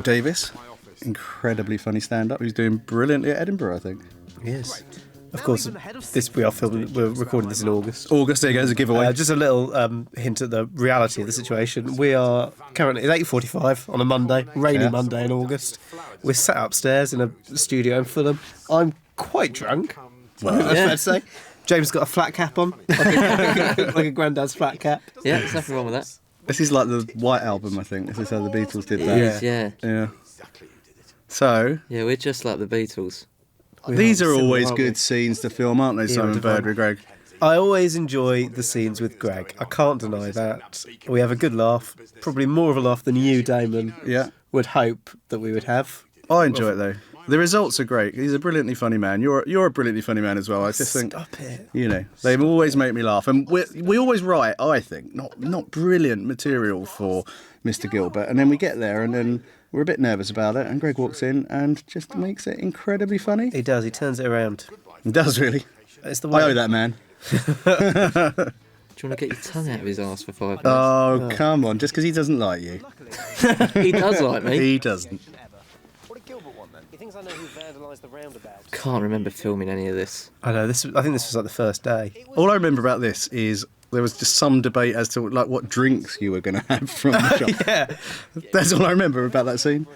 Davis. Incredibly funny stand-up. He's doing brilliantly at Edinburgh, I think. Yes. Of course, we're recording this in August. August, there you go, as a giveaway. Just a little hint at the reality of the situation. We are currently, it's 8:45 on a Monday, rainy Monday in August. We're sat upstairs in a studio in Fulham. I'm quite drunk, that's fair to say. James got a flat cap on, like a granddad's flat cap. Yeah, there's nothing wrong with that. This is like the White Album, I think. This is how the Beatles did that. It is, yeah. Yeah. So... Yeah, we're just like the Beatles. These are always good scenes to film, aren't they, Simon Bird with Greg? I always enjoy the scenes with Greg. I can't deny that. We have a good laugh. Probably more of a laugh than you, Damon, would hope that we would have. I enjoy it, though. The results are great. He's a brilliantly funny man. You're a brilliantly funny man as well. I just think... Stop it. You know, they always make me laugh. And we always write, I think, not brilliant material for Mr. Gilbert. And then we get there and then... We're a bit nervous about it, and Greg walks in and just makes it incredibly funny. He does. He turns it around. He does, really. It's the way. I owe that man. Do you want to get your tongue out of his arse for 5 minutes? Oh, come on. Just because he doesn't like you. He does like me. He doesn't. Can't remember filming any of this. I know. I think this was like the first day. All I remember about this is there was just some debate as to like what drinks you were going to have from the shop. Yeah. That's all I remember about that scene.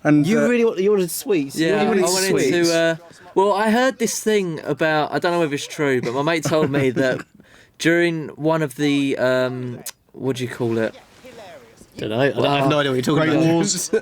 And you ordered sweets. Yeah, you I wanted wanted sweets. to. Well, I heard this thing about. I don't know if it's true, but my mate told me that during one of the what do you call it? Don't know. I have no idea what you're talking Great about. Wars.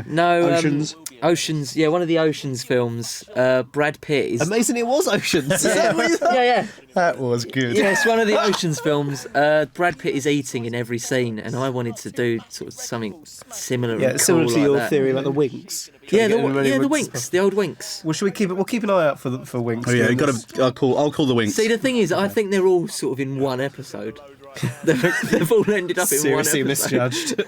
No, Oceans. Oceans. Yeah, one of the Oceans films. Brad Pitt is. Amazing, it was Oceans. Is that what you thought? Yeah. That was good. Yeah, it's one of the Oceans films. Brad Pitt is eating in every scene, and I wanted to do sort of something similar. Yeah, and similar cool to like your that. theory about the winks. Yeah, the winks, the old winks. Well, should we keep it? We'll keep an eye out for winks. Oh yeah, you got to. I'll call the winks. See, the thing is, I think they're all sort of in one episode. They've all ended up in Seriously one episode. misjudged.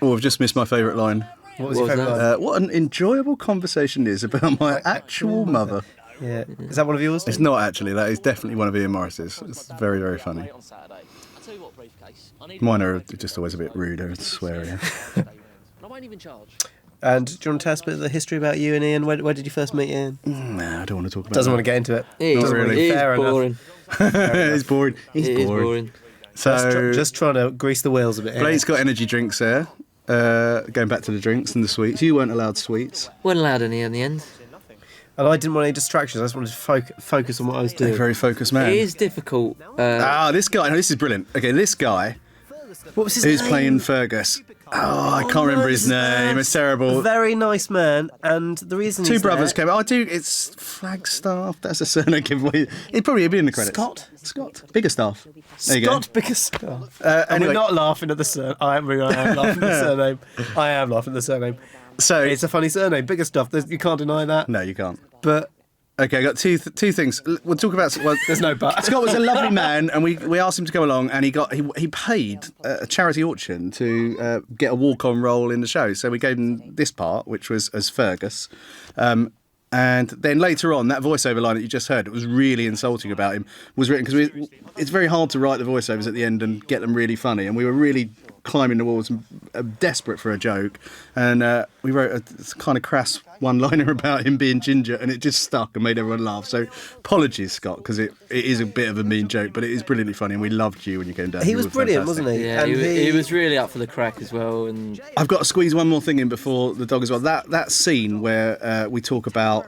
Oh, I've just missed my favourite line. What was your favourite line? What an enjoyable conversation is about my actual mother. Yeah, is that one of yours? It's not actually. That is definitely one of Ian Morris's. It's very, very funny. Mine are just always a bit ruder and swearier. And do you want to tell us a bit of the history about you and Ian? Where did you first meet Ian? Nah, I don't want to talk about Doesn't that. want to get into it. It is, really. it is Fair enough. boring. It's boring. He's It is boring. boring. So, Just trying to grease the wheels a bit. Blake's got energy drinks there. Going back to the drinks and the sweets. You weren't allowed sweets. Weren't allowed any in the end. And I didn't want any distractions. I just wanted to focus on what I was doing. A very focused man. It is difficult. This guy. No, this is brilliant. Okay, this guy. What was his Who's name? playing Fergus? Oh, I can't remember his name. It's terrible. A very nice man, and the reason Two he's brothers there, came. It's Flagstaff. That's a surname giveaway. It'd probably be in the credits. Scott. Biggerstaff. There you go. Scott Bickerstaff. Anyway. And we're not laughing at the surname. I am laughing at the surname. I am laughing at the surname. So it's a funny surname, Bickerstaff. You can't deny that. No, you can't. But okay, I got two things. We'll talk about. Well, there's no but. Scott was a lovely man, and we asked him to come along, and he paid a charity auction to get a walk-on role in the show. So we gave him this part, which was as Fergus. And then later on, that voiceover line that you just heard, it was really insulting about him, was written because it's very hard to write the voiceovers at the end and get them really funny. And we were really climbing the walls and desperate for a joke. And we wrote a kind of crass one-liner about him being ginger, and it just stuck and made everyone laugh. So apologies, Scott, because it is a bit of a mean joke, but it is brilliantly funny, and we loved you when you came down. He was brilliant, wasn't he? Yeah, he was really up for the crack as well. And I've got to squeeze one more thing in before the dog as well. That scene where we talk about,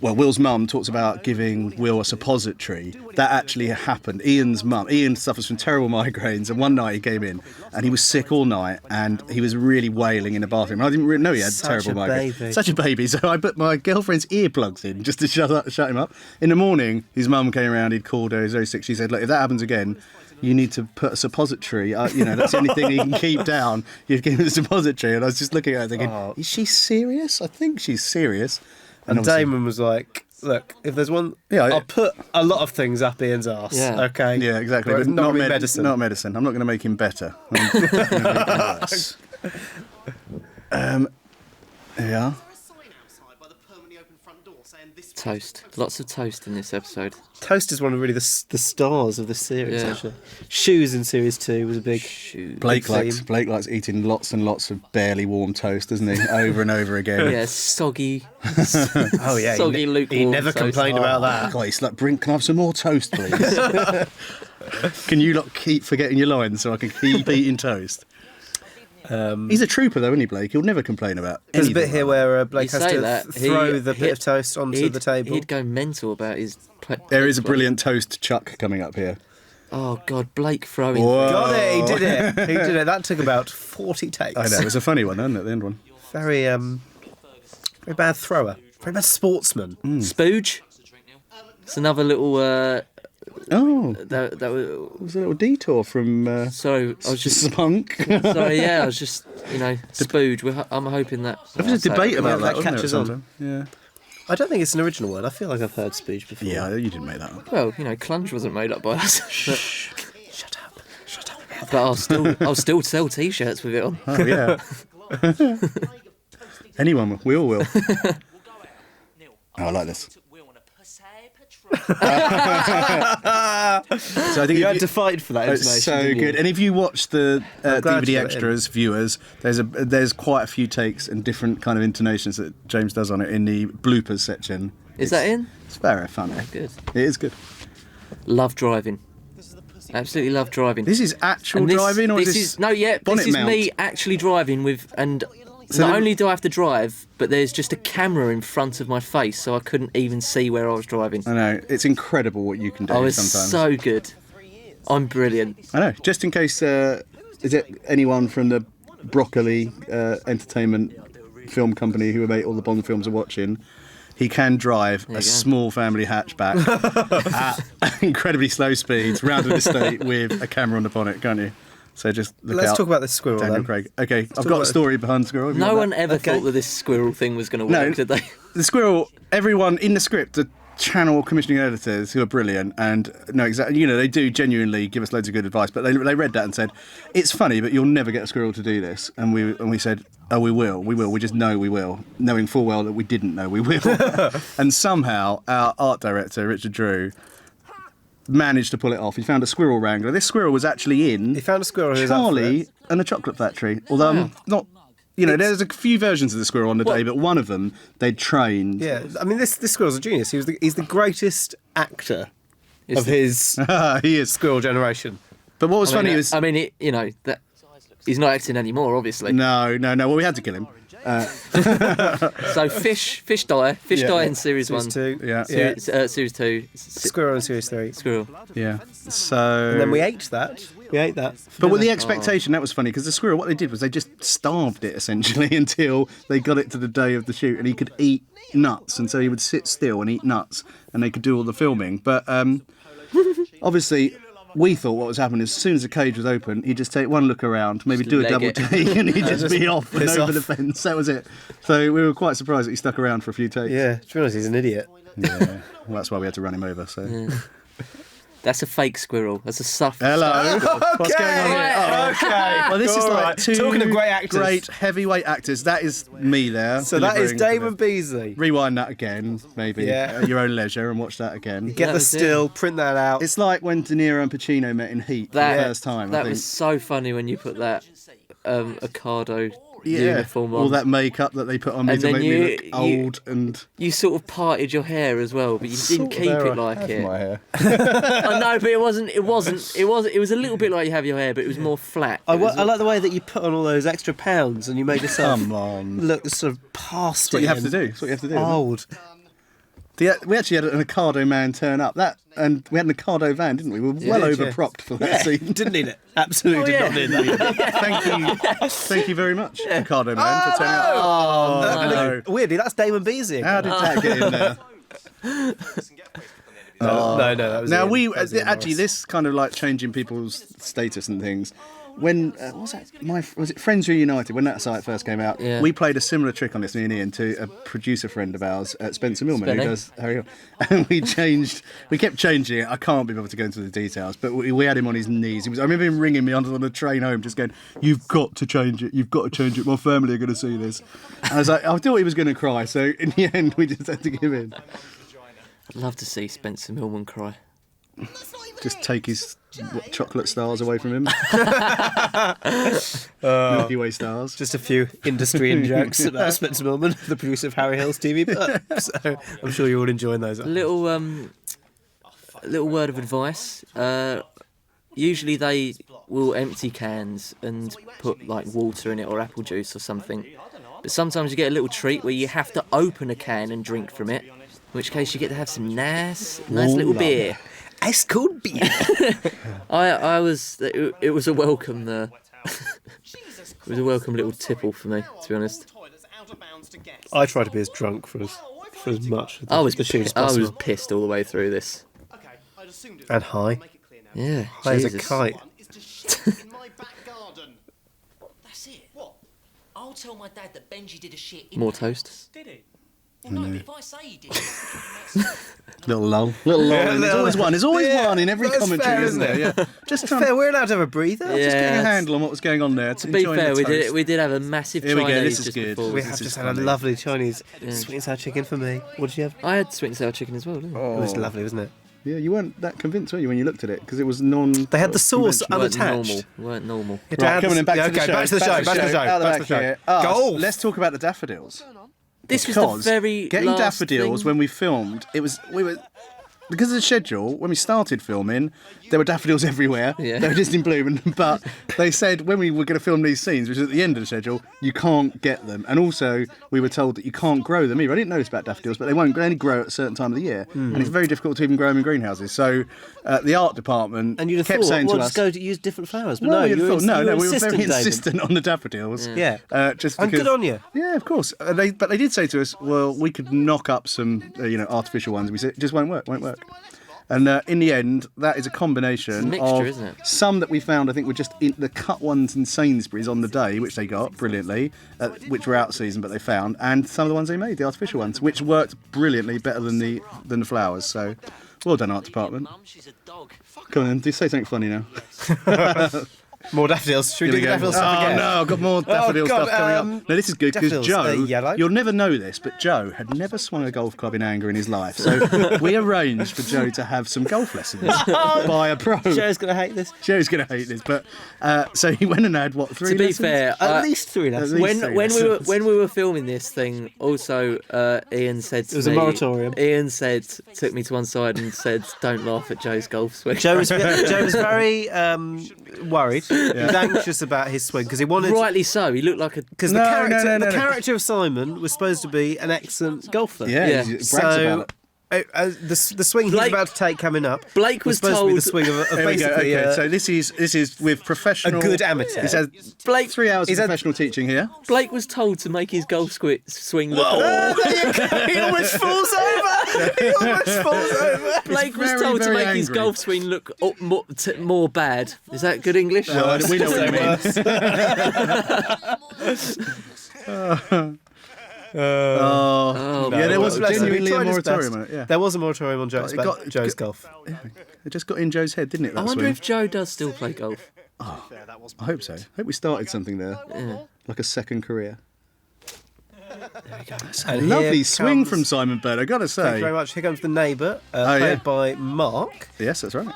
well, Will's mum talks about giving Will a suppository. That actually happened. Ian suffers from terrible migraines, and one night he came in and he was sick all night, and he was really wailing in the bathroom. I didn't really know he had terrible migraines. Such a baby. So I put my girlfriend's earplugs in just to shut him up. In the morning, his mum came around. He'd called her. He was very sick. She said, "Look, if that happens again, you need to put a suppository. That's the only thing he can keep down. You've given him a suppository." And I was just looking at her thinking, is she serious? I think she's serious. And Damon was like, "Look, if there's one, I'll put a lot of things up Ian's arse. Yeah. Okay, Yeah, exactly. But not medicine. Not medicine. I'm not going to make him better. I'm going to make him worse. Yeah. toast. Lots of toast in this episode. Toast is one of really the stars of the series. Yeah. Actually, Shoes in series 2 was a big. Blake likes eating lots and lots of barely warm toast, doesn't he? Over and over again. Yeah, soggy. Oh yeah, soggy lukewarm. He never toast. complained about that. God, he's like, can I have some more toast, please? Can you lot keep forgetting your lines so I can keep eating toast? He's a trooper, though, isn't he, Blake? He'll never complain about There's a anything. bit here where Blake You has say to that, throw the bit of toast onto the table. He'd go mental about his. There is a brilliant toast chuck coming up here. Oh God, Blake throwing. Whoa. Got it. He did it. He did it. That took about 40 takes. I know, it was a funny one, wasn't it, the end one? Very bad thrower. Very bad sportsman. Spooge. It's another little. That was a little detour from. Sorry, I was just Spunk. Sorry, yeah, I was just Spooge. I'm hoping that. There was a debate about that, catches wasn't on. Yeah. I don't think it's an original word. I feel like I've heard Spooge before. Yeah, you didn't make that up. Well, Clunge wasn't made up by us. Shut up. But I'll still sell T-shirts with it on. Oh yeah. Anyone, we all will. I like this. So I think you had to fight for that information. It's so didn't you? good. And if you watch the glad DVD you got it extras, viewers, there's quite a few takes and different kind of intonations that James does on it in the bloopers section. Is that in? It's very funny. Good. It is good. Love driving. Absolutely love driving. This is actual driving, or is this This is me actually driving with, and not only do I have to drive, but there's just a camera in front of my face, so I couldn't even see where I was driving. I know, it's incredible what you can do I was sometimes. so good. I'm brilliant. I know. Just in case, is it anyone from the Broccoli Entertainment film company who made all the Bond films are watching? He can drive a small family hatchback at incredibly slow speeds round an estate with a camera on the bonnet, can't you? So just look Let's out. talk about this squirrel Daniel then. Craig. Okay, I've got a story behind the squirrel. No one ever thought that this squirrel thing was going to work, did they? The squirrel, everyone in the script, the channel commissioning editors who are brilliant and know exactly, they do genuinely give us loads of good advice, but they read that and said, it's funny, but you'll never get a squirrel to do this. And we said, oh, we will, we just know we will, knowing full well that we didn't know we will. And somehow our art director, Richard Drew, managed to pull it off. He found a squirrel wrangler. This squirrel was actually in He found a squirrel who was Charlie and the Chocolate Factory, although I'm not... there's a few versions of the squirrel on the day, but one of them they'd trained. Yeah, I mean, this squirrel's a genius. He's the greatest actor of his he is squirrel generation. But what was funny was... that he's not acting anymore, obviously. No. Well, we had to kill him. So fish die in series 1. Series 2. Yeah. Series 2. Squirrel in series 3. Squirrel. Yeah. So. And then we ate that. But with the expectation, that was funny because the squirrel, what they did was they just starved it essentially until they got it to the day of the shoot, and he could eat nuts, and so he would sit still and eat nuts, and they could do all the filming. But obviously, we thought what was happening is as soon as the cage was open, he'd just take one look around, maybe do a double take, and he'd just be off and over the fence. That was it. So we were quite surprised that he stuck around for a few takes. Yeah, to be honest, he's an idiot. Yeah, well, that's why we had to run him over. So. Yeah. That's a fake squirrel. That's a soft. Hello. Squirrel. What's going on here? Oh, Okay. Well, this is All like right. two Talking of great actors. great heavyweight actors. That is me there. So that is delivering Damon Beasley. Rewind that again, maybe, Yeah. at your own leisure, and watch that again. Get the still, print that out. It's like when De Niro and Pacino met in Heat for the first time. I That think. was so funny when you put that Ocado uniform on. All that makeup that they put on me And to then make me look old and. You sort of parted your hair as well, but you didn't keep it like it. My hair. I know, but it wasn't. It was a little bit like you have your hair, but it was more flat. I like the way that you put on all those extra pounds and you made yourself look sort of past That's what you have to do. That's what you have to do. Old. We actually had an Ocado man turn up. And we had an Ocado van, didn't we? We were well overpropped for that scene. Didn't need it. Absolutely did not need that. Thank you very much, Ocado man, for turning up. Oh, no. Weirdly, that's Damon Beasley. How did that get in there? No, that was now Ian. we That was Ian actually Morris. this kind of like changing people's status and things. When what was that? Was it Friends Reunited? When that site first came out, Yeah. we played a similar trick on this, me and Ian, to a producer friend of ours, Spencer Millman, Spenny. who does Harry Hill. And we kept changing it. I can't be able to go into the details, but we had him on his knees. I remember him ringing me on the train home, just going, "You've got to change it. You've got to change it. My family are going to see this." And I was like, I thought he was going to cry. So in the end, we just had to give in. I'd love to see Spencer Millman cry. Just take his chocolate stars away from him. Milky Way stars. Just a few industry in jokes about Spencer Millman, the producer of Harry Hill's TV. So I'm sure you're all enjoying those. Little word of advice. Usually they will empty cans and put like water in it or apple juice or something. But sometimes you get a little treat where you have to open a can and drink from it. In which case you get to have some nice little beer. Ice cold beer. It was a welcome. It was a welcome little tipple for me, to be honest. I try to be as drunk for as much. I was as pissed. Pissed all the way through this. And high. Yeah, high as a Jesus. kite. That's it. What? I'll tell my dad that Benji did a shit. More toast. Did he? Well, no, but if I say he did. Little lull. There's always one. There's always one in every That's commentary, fair, isn't there? isn't Yeah. it? Just fair. We're allowed to have a breather. Just getting a handle on what was going on there. To be fair, we did have a massive Here we go, Chinese this is just good. before. We have just had a lovely Chinese sweet and sour chicken for me. What did you have? I had sweet and sour chicken as well, didn't I? It was lovely, wasn't it? Yeah, you weren't that convinced, were you, when you looked at it? Because it was They had the sauce conventional. unattached. Weren't normal. Right, coming in back to the okay, show. back to the show. Back to the show. Out the Back back to the show. here. Golf. Let's talk about the daffodils. This was the Because very getting last daffodils thing. when we filmed. Because of the schedule, when we started filming, there were daffodils everywhere. Yeah. They were just in bloom. But they said when we were going to film these scenes, which is at the end of the schedule, you can't get them. And also, we were told that you can't grow them either. I didn't know this about daffodils, but they only grow at a certain time of the year. And it's very difficult to even grow them in greenhouses. So the art department And you'd have kept thought, saying well, to just us... go to use different flowers. But Well, no, you'd you have were thought, no, we were insistent, very David. insistent on the daffodils. Yeah. Just And because, good on you. Yeah, of course. But they did say to us, well, we could knock up some, artificial ones. We said, it just won't work. And in the end, that is a combination It's a mixture, of isn't it? some that we found, I think, were just in the cut ones in Sainsbury's on the day, which they got brilliantly, which were out of season, but they found, and some of the ones they made, the artificial ones, which worked brilliantly, better than the flowers. So, well done, art department. Come on, then, do say something funny now. More daffodils. Should we do the daffodil stuff again? Oh no, I've got more daffodil God, stuff coming up. No, this is good because daffodils, Joe, they're yellow. you'll never know this, but Joe had never swung a golf club in anger in his life. So we arranged for Joe to have some golf lessons by a pro. Joe's going to hate this. Joe's going to hate this, but so he went and had what, 3 To be lessons? fair, At least 3 At lessons. least three lessons. when we were filming this thing, also Ian said to It was a me, moratorium. Ian took me to one side and said, "Don't laugh at Joe's golf swing." Joe was very worried was anxious about his swing because he wanted. Rightly so. He looked like a. Because the character of Simon was supposed to be an excellent golfer. Yeah. He brags about it. The swing he's about to take coming up. Blake was supposed told to be the swing of There we go. basically. Okay, so this is with professional. A good amateur. He's had Blake 3 hours of professional teaching here. Blake was told to make his golf swing look. There you go. He almost falls over. He almost falls over. Blake was very, told to very make his angry. golf swing look more bad. Is that good English? No, we know what that means. Yeah, there was genuinely a moratorium on it. Yeah. There was a moratorium on Joe's golf. It just got in Joe's head, didn't it? That I wonder swing? if Joe does still play golf. I hope so. I hope we started something there, like a second career. A And lovely here swing comes- from Simon Bird, I gotta say. Thank you very much. Here comes the neighbour, Oh, played by Mark. Yes, that's right.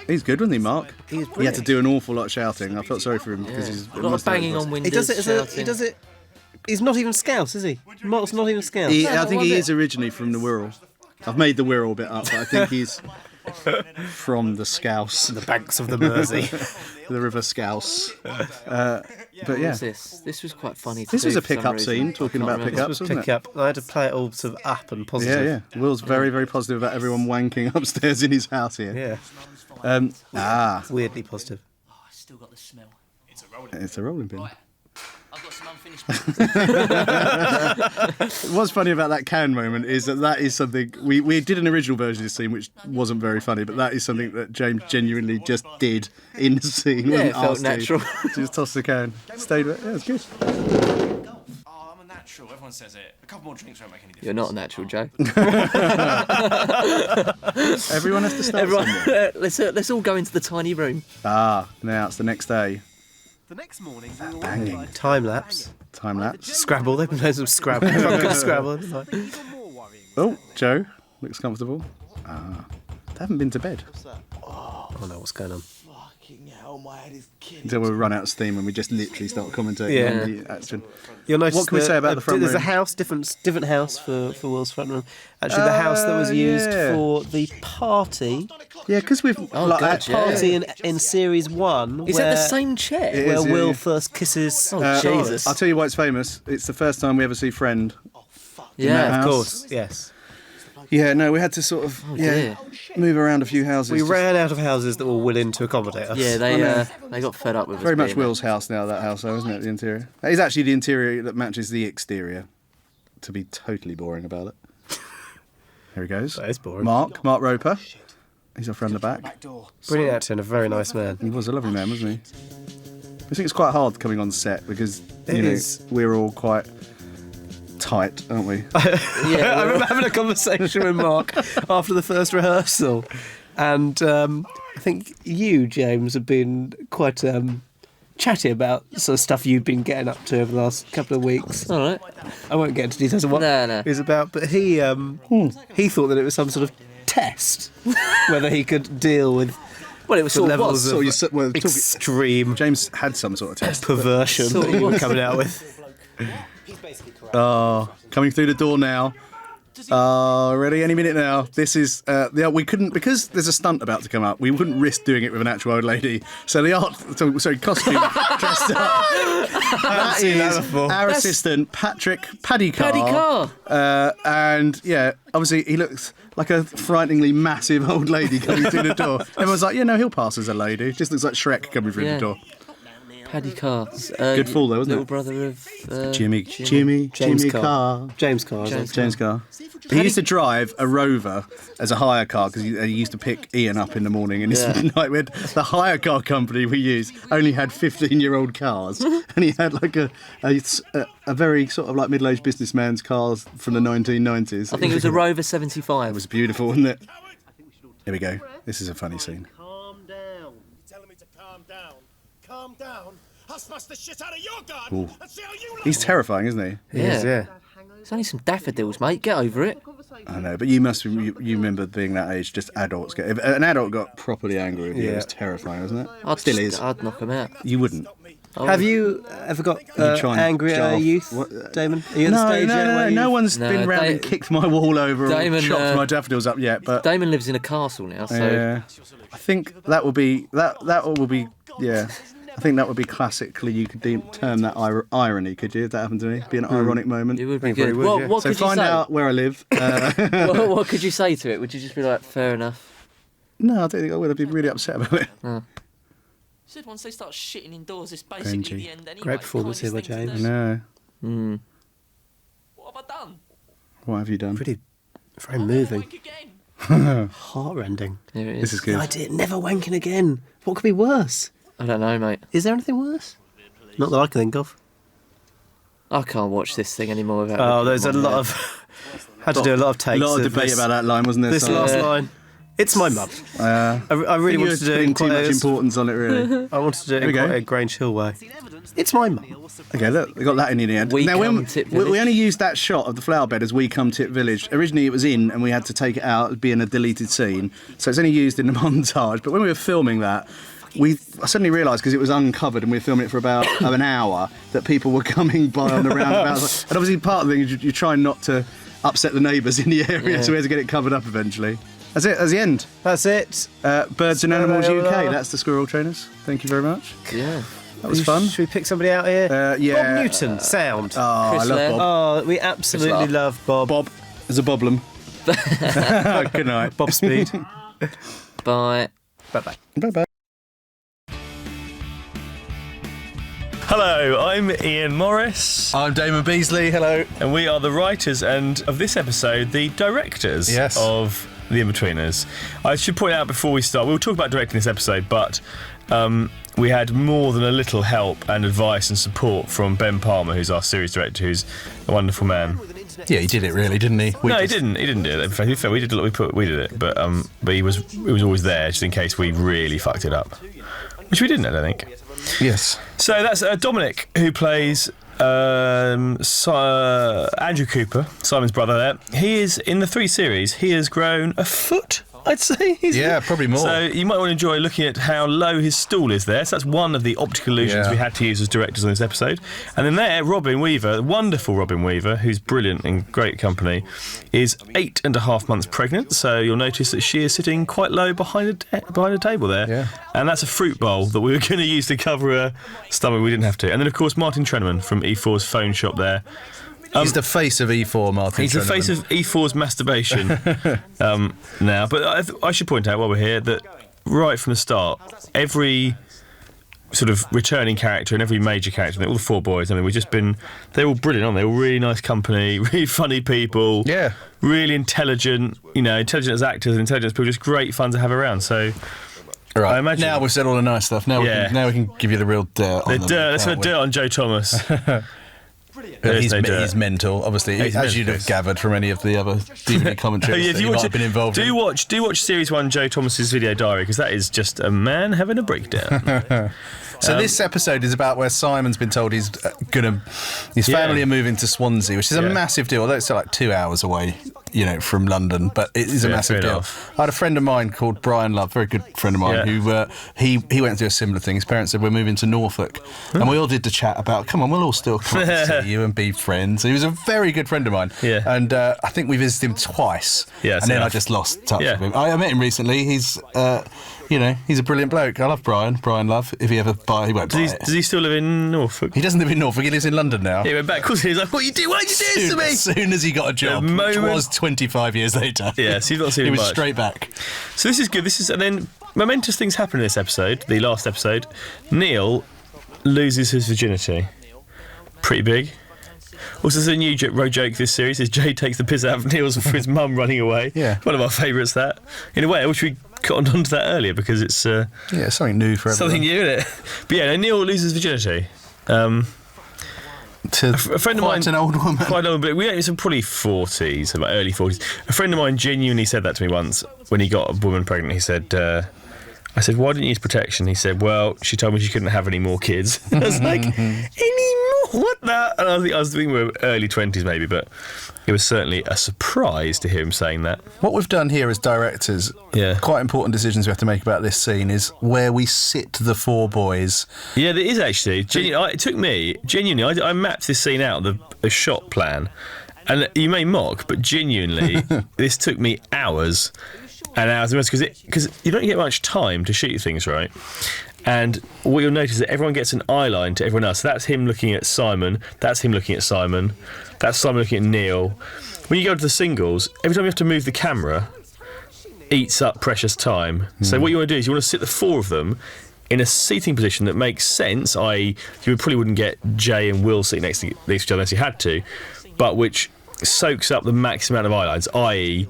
He's good, wasn't he, Mark? He was He had to brilliant. do an awful lot of shouting. I felt sorry for him because he's A lot of banging on windows. He does it as shouting. he does it. He's not even Scouse, is he? Mark's not even Scouse. I think he is originally from the Wirral. I've made the Wirral bit up, but I think he's from the Scouse. The banks of the Mersey. The River Scouse. But What yeah. was this? This was quite funny. To This do was a for some pick-up reason. scene, talking I can't about remember. pick-ups, This was wasn't pick up. I had to play it all sort of up and positive. Yeah. Will's very, very positive about everyone wanking upstairs in his house here. Yeah. Weirdly positive. Oh, I still got the smell. It's a rolling pin. I've got some unfinished. What's funny about that can moment is that is something we did an original version of this scene which wasn't very funny, but that is something that James genuinely just did in the scene. Yeah, Wasn't it felt asked to. natural. Just tossed the can, stayed with it. Yeah, it's good. Oh, I'm a natural. Everyone says it. A couple more drinks won't make any difference. You're not a natural, Joe. Everyone has to start somewhere. Let's all go into the tiny room. Now it's the next day. The next morning, we were Banging. Time lapse. Time lapse. Scrabble. They've been playing some Scrabble. Drunken Scrabble. Oh, Joe looks comfortable. They haven't been to bed. Oh no, what's going on? Until we run out of steam and we just literally start commentating Yeah. on the action. You'll notice What can we say about the front There's room? a house, different house for Will's front room. Actually, the house that was used yeah. for the party. Yeah, because we've party in series 1. Is that the same chair? It Where is, yeah, Will yeah. first kisses. Jesus. I'll tell you why it's famous. It's the first time we ever see Friend. in Yeah, that Of house. course, yes. Yeah, no, we had to sort of dear. move around a few houses. We just- ran out of houses that were willing to accommodate us. Yeah, they got fed up with us. Very much being Will's house now, that house, though, isn't it? The interior. That is actually the interior that matches the exterior. To be totally boring about it. Here he goes. That is boring. Mark Roper. He's off round the back. Brilliant actor and a very nice man. He was a lovely man, wasn't he? I think it's quite hard coming on set because It you know is. we're all quite tight, aren't we? Yeah, I remember having a conversation with Mark after the first rehearsal, and I think you, James, have been quite chatty about sort of stuff you've been getting up to over the last couple of weeks. All right. I won't get into details of what No. it's about, but he thought that it was some sort of test whether he could deal with. Well, it was the sort of levels was. of talking- extreme James had some sort of test. perversion Sort that of you were was. coming out with. Oh, coming through the door now. Ready? Any minute now. This is we couldn't because there's a stunt about to come up. We wouldn't risk doing it with an actual old lady. So the costume dressed up. That is our assistant Paddy Carr. Paddy Carr. And yeah, obviously he looks like a frighteningly massive old lady coming through the door. Everyone's like, he'll pass as a lady. Just looks like Shrek coming through Yeah. the door. Paddy Carr. Good fall though, wasn't little it? brother of Jimmy James Carr. James Carr. James Carr. He used to drive a Rover as a hire car because he used to pick Ian up in the morning. And this night, we had the hire car company we used only had 15-year-old cars, and he had like a very sort of like middle-aged businessman's cars from the 1990s. I think it was a Rover 75. It was beautiful, wasn't it? Here we go. This is a funny scene. Calm down. You're telling me to calm down. Calm down. I'll smash the shit out of your garden Ooh. and see how you He's terrifying, isn't he? Yeah. It's only some daffodils, mate. Get over it. I know, but you remember being that age, just adults if an adult got properly angry with you, it was terrifying, wasn't it? Still is. I'd knock him out. You wouldn't. Have you ever got angry at our youth, Damon? Are you at the stage yet where No you- one's been round and kicked my wall over Damon, or chopped my daffodils up yet. But Damon lives in a castle now, so I think that will be yeah. I think that would be classically, you could term that irony, could you, if that happened to me? Be an ironic moment. It would be I think good. probably would, What yeah. could So you find say? out where I live. what could you say to it? Would you just be like, fair enough? No, I don't think I would. I'd be really upset about it. Oh. Said once they start shitting indoors, it's basically Benji. the end anyway. Great performance here by James. No. What have I done? What have you done? Pretty, very moving. Heartrending. There it is. This is good. The idea, never wanking again. What could be worse? I don't know, mate. Is there anything worse? Not that I can think of. I can't watch this thing anymore without. Oh, looking there's a at my lot hair. of. Had to do a lot of takes. A lot of debate this, about that line, wasn't there? This Simon? last line. It's my mum. I really wanted to do it in too quite much importance on it, really. I wanted to do it There in we go. quite a Grange Hill way. It's my mum. Okay, look, we got that in the end. We now, Come Tit we Village. only used that shot of the flower bed as We Come Tit Village. Originally, it was in, and we had to take it out, being a deleted scene. So it's only used in the montage. But when we were filming that, I suddenly realised, because it was uncovered and we were filming it for about an hour, that people were coming by on the roundabouts. And obviously, part of the thing is you're trying not to upset the neighbours in the area, Yeah. so we had to get it covered up eventually. That's it. That's the end. That's it. Birds and Animals Squirrel. UK. That's the Squirrel Trainers. Thank you very much. Yeah. That was fun. Should we pick somebody out here? Yeah. Bob Newton, sound. Oh, I love Bob. Oh, we absolutely love Bob. Bob is a boblum. Good night. Bob Speed. Bye. Bye-bye. Bye-bye. Hello, I'm Ian Morris. I'm Damon Beasley. Hello. And we are the writers and, of this episode, the directors of The In-Betweeners. I should point out before we start, we'll talk about directing this episode, but we had more than a little help and advice and support from Ben Palmer, who's our series director, who's a wonderful man. Yeah, he did it really, didn't he? He didn't. He didn't do it. To be fair, we did it, but he was always there just in case we really fucked it up, which we didn't, I don't think. Yes. So that's Dominic, who plays Andrew Cooper, Simon's brother there. He is, in the 3 series, he has grown a foot, I'd say. Probably more. So you might want to enjoy looking at how low his stool is there. So that's one of the optical illusions we had to use as directors on this episode. And then there, Robin Weaver, the wonderful Robin Weaver, who's brilliant and great company, is 8.5 months pregnant. So you'll notice that she is sitting quite low behind a table there. Yeah. And that's a fruit bowl that we were going to use to cover her stomach. We didn't have to. And then, of course, Martin Treneman from E4's phone shop there. He's the face of E4, Martin. He's the face of E4's masturbation now. But I should point out while we're here that right from the start, every sort of returning character and every major character, all the 4 boys, I mean, they're all brilliant, aren't they? All really nice company, really funny people. Yeah. Really intelligent, intelligent as actors and intelligent as people, just great fun to have around. So, all right. I imagine. Now we've said all the nice stuff. Now we can give you the real dirt on them. Let's put dirt on Joe Thomas. He's mental, obviously, as you'd have gathered from any of the other DVD commentaries that you might have been involved in. Do watch Series 1 Joe Thomas's video diary, because that is just a man having a breakdown. So this episode is about where Simon's been told his family are moving to Swansea, which is a massive deal. Although it's like 2 hours away, from London, but it is a massive deal. I had a friend of mine called Brian Love, very good friend of mine, who he went through a similar thing. His parents said, we're moving to Norfolk, and we all did the chat about, come on, we'll all still come and see you and be friends. He was a very good friend of mine, and I think we visited him twice, and then I just lost touch with him. I met him recently. He's he's a brilliant bloke. I love Brian Love. If he ever he won't buy it. Does he still live in Norfolk? He doesn't live in Norfolk. He lives in London now. He went back. Of course, he's like, "What you do? Why'd you do this to me?" As soon as he got a job, which was 25 years later. Yeah, so you've not seen he him was much. Straight back. So this is good. And then momentous things happen in this episode. The last episode, Neil loses his virginity. Pretty big. Also, there's a new joke this series is Jay takes the piss out of Neil's for his mum running away. Yeah, one of our favourites. That, in a way, I wish we got onto that earlier because it's something new for everyone. Something new, isn't it? But yeah, Neil loses virginity. To a friend of mine, an old woman. Quite old, but it's probably 40s, about early 40s. A friend of mine genuinely said that to me once when he got a woman pregnant. He said, I said, why didn't you use protection? He said, well, she told me she couldn't have any more kids. I was like, any more? What that? And I was thinking we were early 20s maybe, but it was certainly a surprise to hear him saying that. What we've done here as directors, quite important decisions we have to make about this scene is where we sit the 4 boys. Yeah, there is actually. It took me, genuinely, I mapped this scene out, the shot plan. And you may mock, but genuinely, this took me hours and hours because you don't get much time to shoot things, right? And what you'll notice is that everyone gets an eye line to everyone else. So that's him looking at Simon. That's him looking at Simon. That's Simon looking at Neil. When you go to the singles, every time you have to move the camera, eats up precious time. So what you want to do is you want to sit the four of them in a seating position that makes sense, i.e. you probably wouldn't get Jay and Will sitting next to each other unless you had to, but which soaks up the maximum amount of eye lines, i.e.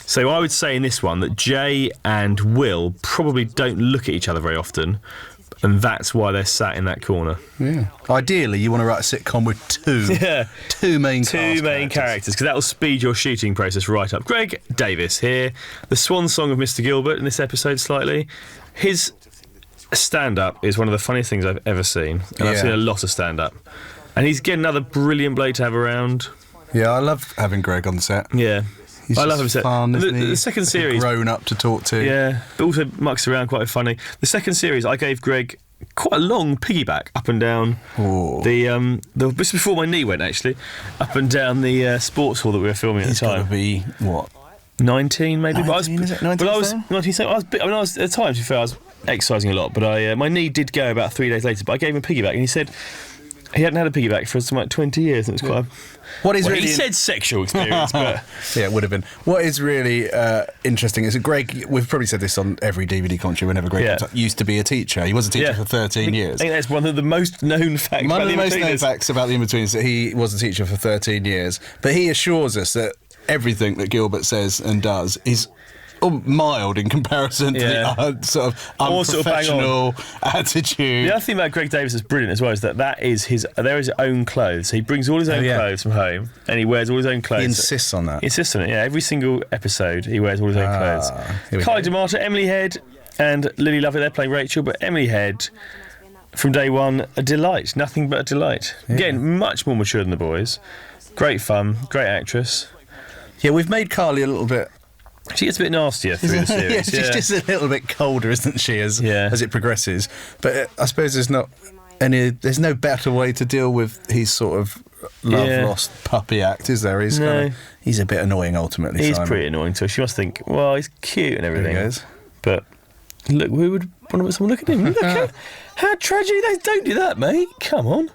So I would say in this one that Jay and Will probably don't look at each other very often, and that's why they're sat in that corner. Yeah. Ideally, you want to write a sitcom with two main characters, because that will speed your shooting process right up. Greg Davis here, the swan song of Mr. Gilbert in this episode slightly. His stand-up is one of the funniest things I've ever seen, and I've seen a lot of stand-up. And he's getting another brilliant bloke to have around. Yeah, I love having Greg on the set. Yeah. I love him. Fun, the second series, grown up to talk to. Yeah, but also mucks around, quite funny. The second series, I gave Greg quite a long piggyback up and down this before my knee went actually, up and down the sports hall that we were filming at the time. He's got to be what, 19 maybe? 19, is it? 19, but I was 19. So I was at the time, to be fair, I was exercising a lot, but my knee did go about 3 days later. But I gave him a piggyback, and he said he hadn't had a piggyback for something like 20 years, and it was quite. He said sexual experience, but yeah, it would have been. What is really interesting is that Greg. We've probably said this on every DVD commentary. Whenever Greg used to be a teacher, he was a teacher for 13 years. I think that's one of the most known facts. One of the most known facts about the In-Betweeners, that he was a teacher for 13 years. But he assures us that everything that Gilbert says and does is mild in comparison to the sort of unprofessional attitude. The other thing about Greg Davis is brilliant as well is that is his own clothes. He brings all his own clothes from home, and he wears all his own clothes. He insists on that. He insists on it. Yeah, every single episode he wears all his own clothes. Kylie DeMarta, Emily Head, and Lily Lovett. They're playing Rachel, but Emily Head, from day one, a delight. Nothing but a delight. Yeah. Again, much more mature than the boys. Great fun. Great actress. Yeah, we've made Carly a little bit. She gets a bit nastier through the series. She's just a little bit colder, isn't she, as it progresses? But I suppose there's no better way to deal with his sort of love-lost puppy act, is there? He's a bit annoying, ultimately. He's Simon. Pretty annoying, so she must think, well, he's cute and everything. There he goes. But look, we would want to someone look at him. Look how tragic. They don't do that, mate. Come on.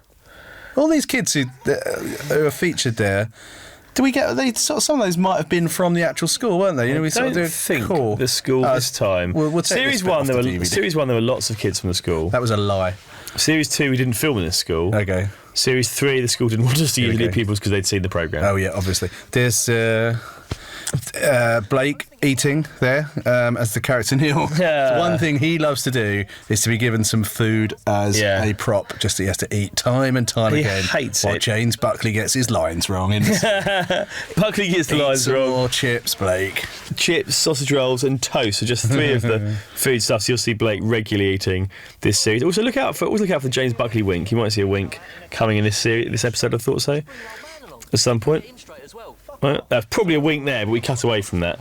All these kids who are featured there. Do we get? Some of those might have been from the actual school, weren't they? We don't think the school this time. We'll Series 1, there were lots of kids from the school. That was a lie. Series 2, we didn't film in this school. Okay. Series 3, the school didn't want us to use any pupils because they'd seen the programme. Oh yeah, obviously. There's Blake eating there as the character Neil. Yeah. One thing he loves to do is to be given some food as a prop, just that he has to eat time and time again. He hates while it. James Buckley gets his lines wrong. Buckley gets the lines wrong. More chips, Blake. Chips, sausage rolls, and toast are just 3 of the food stuffs you'll see Blake regularly eating this series. Also, look out for the James Buckley wink. You might see a wink coming in this episode. I thought so. At some point. Well, that's probably a wink there, but we cut away from that.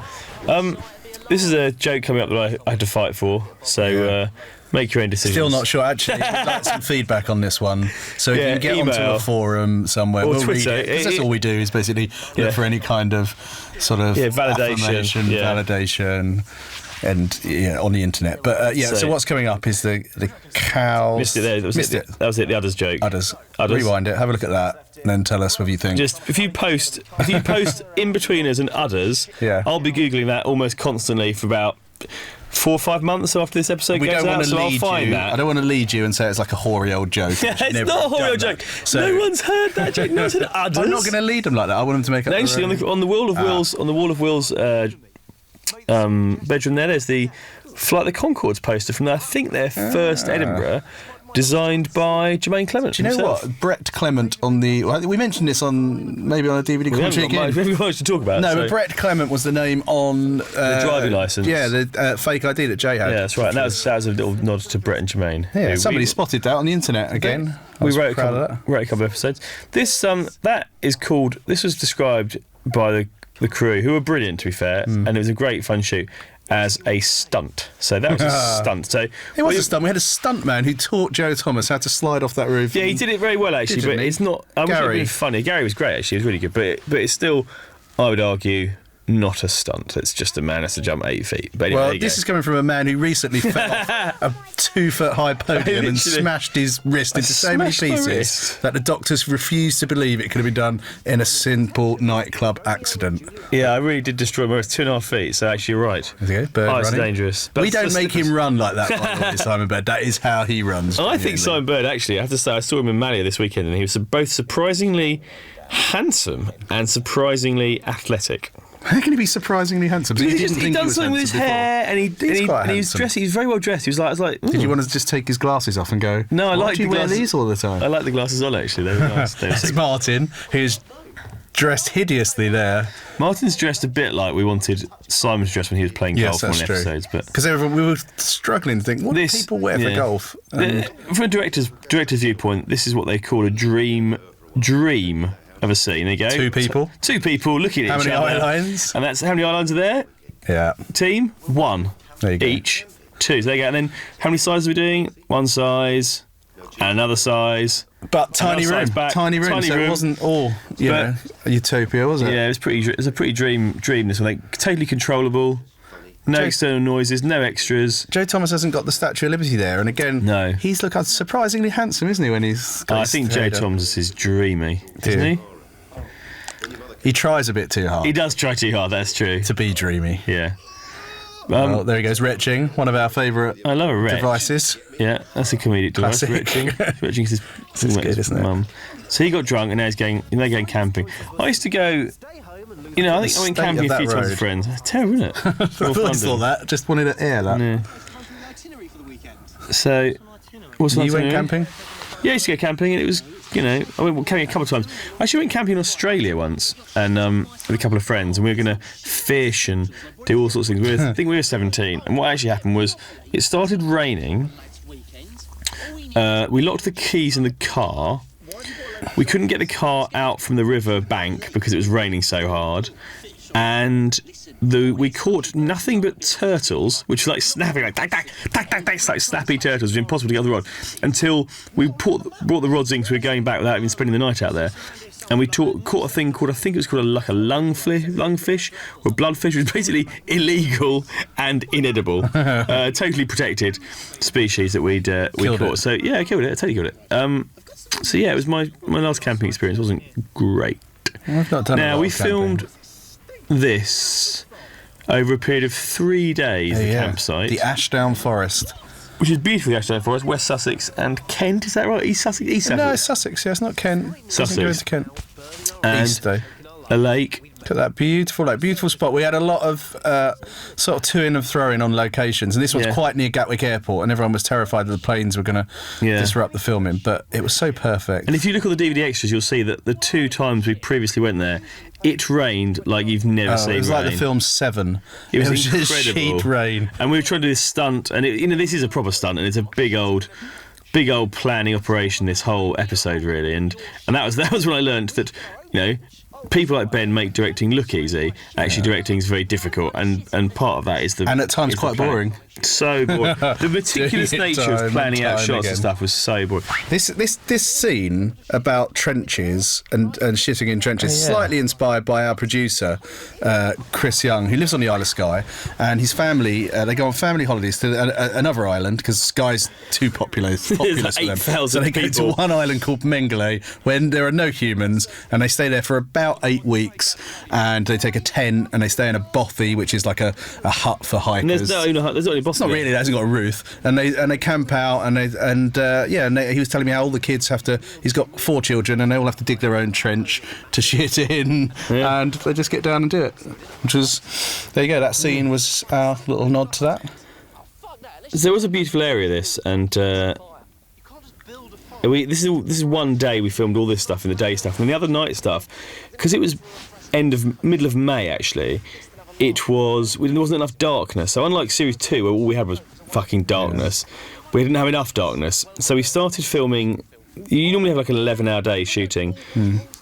This is a joke coming up that I had to fight for, so make your own decisions. Still not sure, actually. We'd like some feedback on this one. So if you can get onto a forum somewhere, or we'll Twitter. read it. Because that's all we do is basically look for any kind of sort of validation, validation. And on the internet, but so what's coming up is the cows. Missed it there. That was it. The udders joke. Udders. Rewind it. Have a look at that, and then tell us what you think. Just if you post In-Betweeners and udders, I'll be googling that almost constantly for about 4 or 5 months after this episode goes out. So I'll find that. I don't want to lead you and say it's like a hoary old joke. It's not a hoary old joke. So no one's heard that joke. No one's heard udders. I'm not going to lead them like that. I want them to make up. Actually, on the wall of Will's bedroom there's the Flight the Conchords poster from I think their first Edinburgh, designed by Jermaine Clement. Do you know what? Brett Clement we mentioned this maybe on a DVD commentary. We haven't got much to talk about. No, but Brett Clement was the name on the driving licence. Yeah, the fake ID that Jay had. Yeah, that's right. And that was a little nod to Brett and Jermaine. Yeah, somebody spotted that on the internet again. We wrote a couple of episodes. This This was described by the crew, who were brilliant, to be fair, and it was a great fun shoot, as a stunt. So that was a stunt. So it was a stunt. We had a stunt man who taught Joe Thomas how to slide off that roof. Yeah, he did it very well, actually, but it's not. I wish it had been funny. Gary was great, actually. He was really good, but it's still, I would argue, not a stunt. It's just a man has to jump 8 feet. But anyway, Well, this is coming from a man who recently fell off a 2-foot-high podium and smashed his wrist into so many pieces that the doctors refused to believe it could have been done in a simple nightclub accident. Yeah, I really did destroy my wrist 2.5 feet, so actually you're right. There you go, bird It's running. dangerous. We don't make him run like that, by the way, Simon Bird. That is how he runs. I think Simon Bird, actually, I have to say, I saw him in Malia this weekend, and he was both surprisingly handsome and surprisingly athletic. How can he be surprisingly handsome? He done something with his hair, and he was dressed. He was very well dressed. He was like, Did you want to just take his glasses off and go? No, I Why like do you the wear glasses. these all the time. I like the glasses on, actually. They were nice. They were That's sick. Martin, who's dressed hideously there. Martin's dressed a bit like we wanted Simon to dress when he was playing golf on episodes, but because we were struggling to think, what do people wear for golf? And from a director's viewpoint, this is what they call a dream of a scene. There you go. Two people looking at How each many other. eye lines? And that's how many eye lines are there? Yeah. Team 1. There you go. Each 2. So there you go. And then how many sizes are we doing? 1 size and another size. But tiny another room, size back. tiny room. So it wasn't all a utopia, was it? Yeah, it was a pretty dream. This one, like totally controllable. No external noises, no extras. Joe Thomas hasn't got the Statue of Liberty there, and again, no, he's looking surprisingly handsome, isn't he? When he's got I his think hair Joe done? Thomas is dreamy, isn't he? He tries a bit too hard. He does try too hard. That's true. To be dreamy. Yeah. Well, there he goes, retching, one of our favourite I love a retch. devices. Yeah, that's a comedic device. Classic. Retching is his good, isn't it? mum. So he got drunk and now they're going camping. I used to go. You know, I think I went camping a few times with friends. It's terrible, isn't it? I always thought that. Just wanted to air that. Yeah. So, what's You went camping? Yeah, I used to go camping, and it was, I went camping a couple of times. I actually went camping in Australia once, and with a couple of friends, and we were going to fish and do all sorts of things. I think we were 17, and what actually happened was it started raining. We locked the keys in the car. We couldn't get the car out from the river bank because it was raining so hard, and we caught nothing but turtles, which were like snapping, like tack, tack, tack, tack, tack, like snappy turtles. It was impossible to get the rod until we brought the rods in because we were going back without even spending the night out there. And we caught a thing called, I think it was called a lungfish or bloodfish, which was basically illegal and inedible, totally protected species that we caught. It. So yeah, I killed it. I totally killed it. So yeah, it was my last camping experience. It wasn't great. I've not done a Now lot we of camping. filmed this over a period of 3 days. The campsite, the Ashdown Forest, which is beautiful. The Ashdown Forest, West Sussex and Kent. Is that right? East Sussex. East Sussex. No, it's Sussex. Yeah, it's not Kent. Sussex. It goes to Kent. And East though. A lake. Look at that beautiful spot. We had a lot of sort of to-in and throw-in on locations, and this was quite near Gatwick Airport, and everyone was terrified that the planes were going to disrupt the filming, but it was so perfect. And if you look at the DVD extras, you'll see that the 2 times we previously went there, it rained like you've never seen. It was rain. like the film Seven. It was just incredible. sheet rain. And we were trying to do this stunt, and this is a proper stunt, and it's a big old planning operation. This whole episode, really, and that was when I learned that people like Ben make directing look easy. Actually, directing is very difficult, and part of that is and at times quite boring. So boring. The meticulous nature of planning out shots again. and stuff was so boring. This scene about trenches and shitting in trenches, slightly inspired by our producer Chris Young, who lives on the Isle of Skye, and his family they go on family holidays to another island because Skye's too populous for them. 8,000 So they go to one island called Mengele when there are no humans, and they stay there for about 8 weeks, and they take a tent and they stay in a bothy, which is like a hut for hikers. There's not any It's not really. It hasn't got a roof, and they camp out, and he was telling me how all the kids have to. He's got 4 children, and they all have to dig their own trench to shit in, and they just get down and do it. Which was, there you go. That scene was our little nod to that. So there was a beautiful area. This and. This is one day we filmed all this stuff in the day stuff, and the other night stuff, because it was middle of May actually. There wasn't enough darkness. So unlike series 2, where all we had was fucking darkness, we didn't have enough darkness. So we started filming. You normally have like an 11-hour day shooting.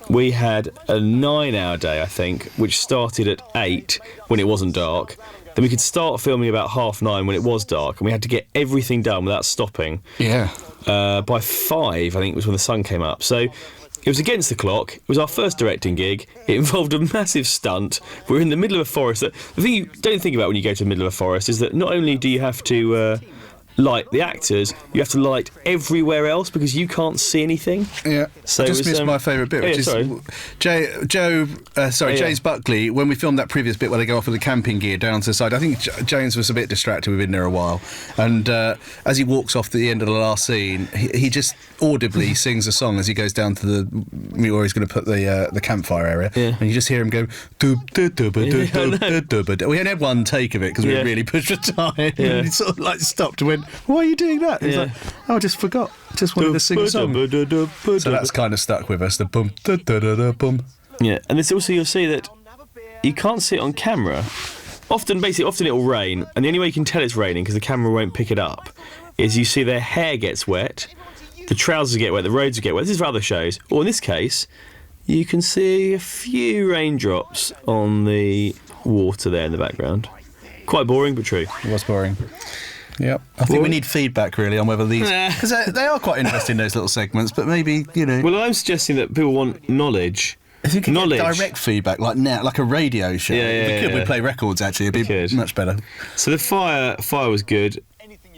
We had a 9-hour day, I think, which started at 8 when it wasn't dark. Then we could start filming about 9:30 when it was dark, and we had to get everything done without stopping. Yeah. By 5, I think, was when the sun came up. So It was against the clock. It was our first directing gig. It involved a massive stunt. We're in the middle of a forest. The thing you don't think about when you go to the middle of a forest is that not only do you have to light the actors, you have to light everywhere else because you can't see anything. Yeah. So I just missed my favourite bit, which is James Buckley, when we filmed that previous bit where they go off with the camping gear down to the side. I think James was a bit distracted. We've been there a while. And as he walks off to the end of the last scene, he just audibly sings a song as he goes down to where he's going to put the campfire area. Yeah. And you just hear him go, we only had one take of it because we were really pushed for time. Yeah. And he sort of like stopped and went, why are you doing that? He's like, oh, I just forgot. Just wanted to sing a song. So that's kind of stuck with us, the bum, da, da, da, da, bum. Yeah, and it's also, you'll see that you can't see it on camera. Often it'll rain, and the only way you can tell it's raining, because the camera won't pick it up, is you see their hair gets wet, the trousers get wet, the roads get wet. This is for other shows. Or in this case, you can see a few raindrops on the water there in the background. Quite boring, but true. It was boring. Yep. I think we need feedback really on whether these, because they are quite interesting, those little segments, but maybe, you know. Well, I'm suggesting that people want knowledge. If you could get direct feedback, like now, like a radio show, we'd play records actually, it'd be much better. So the fire was good.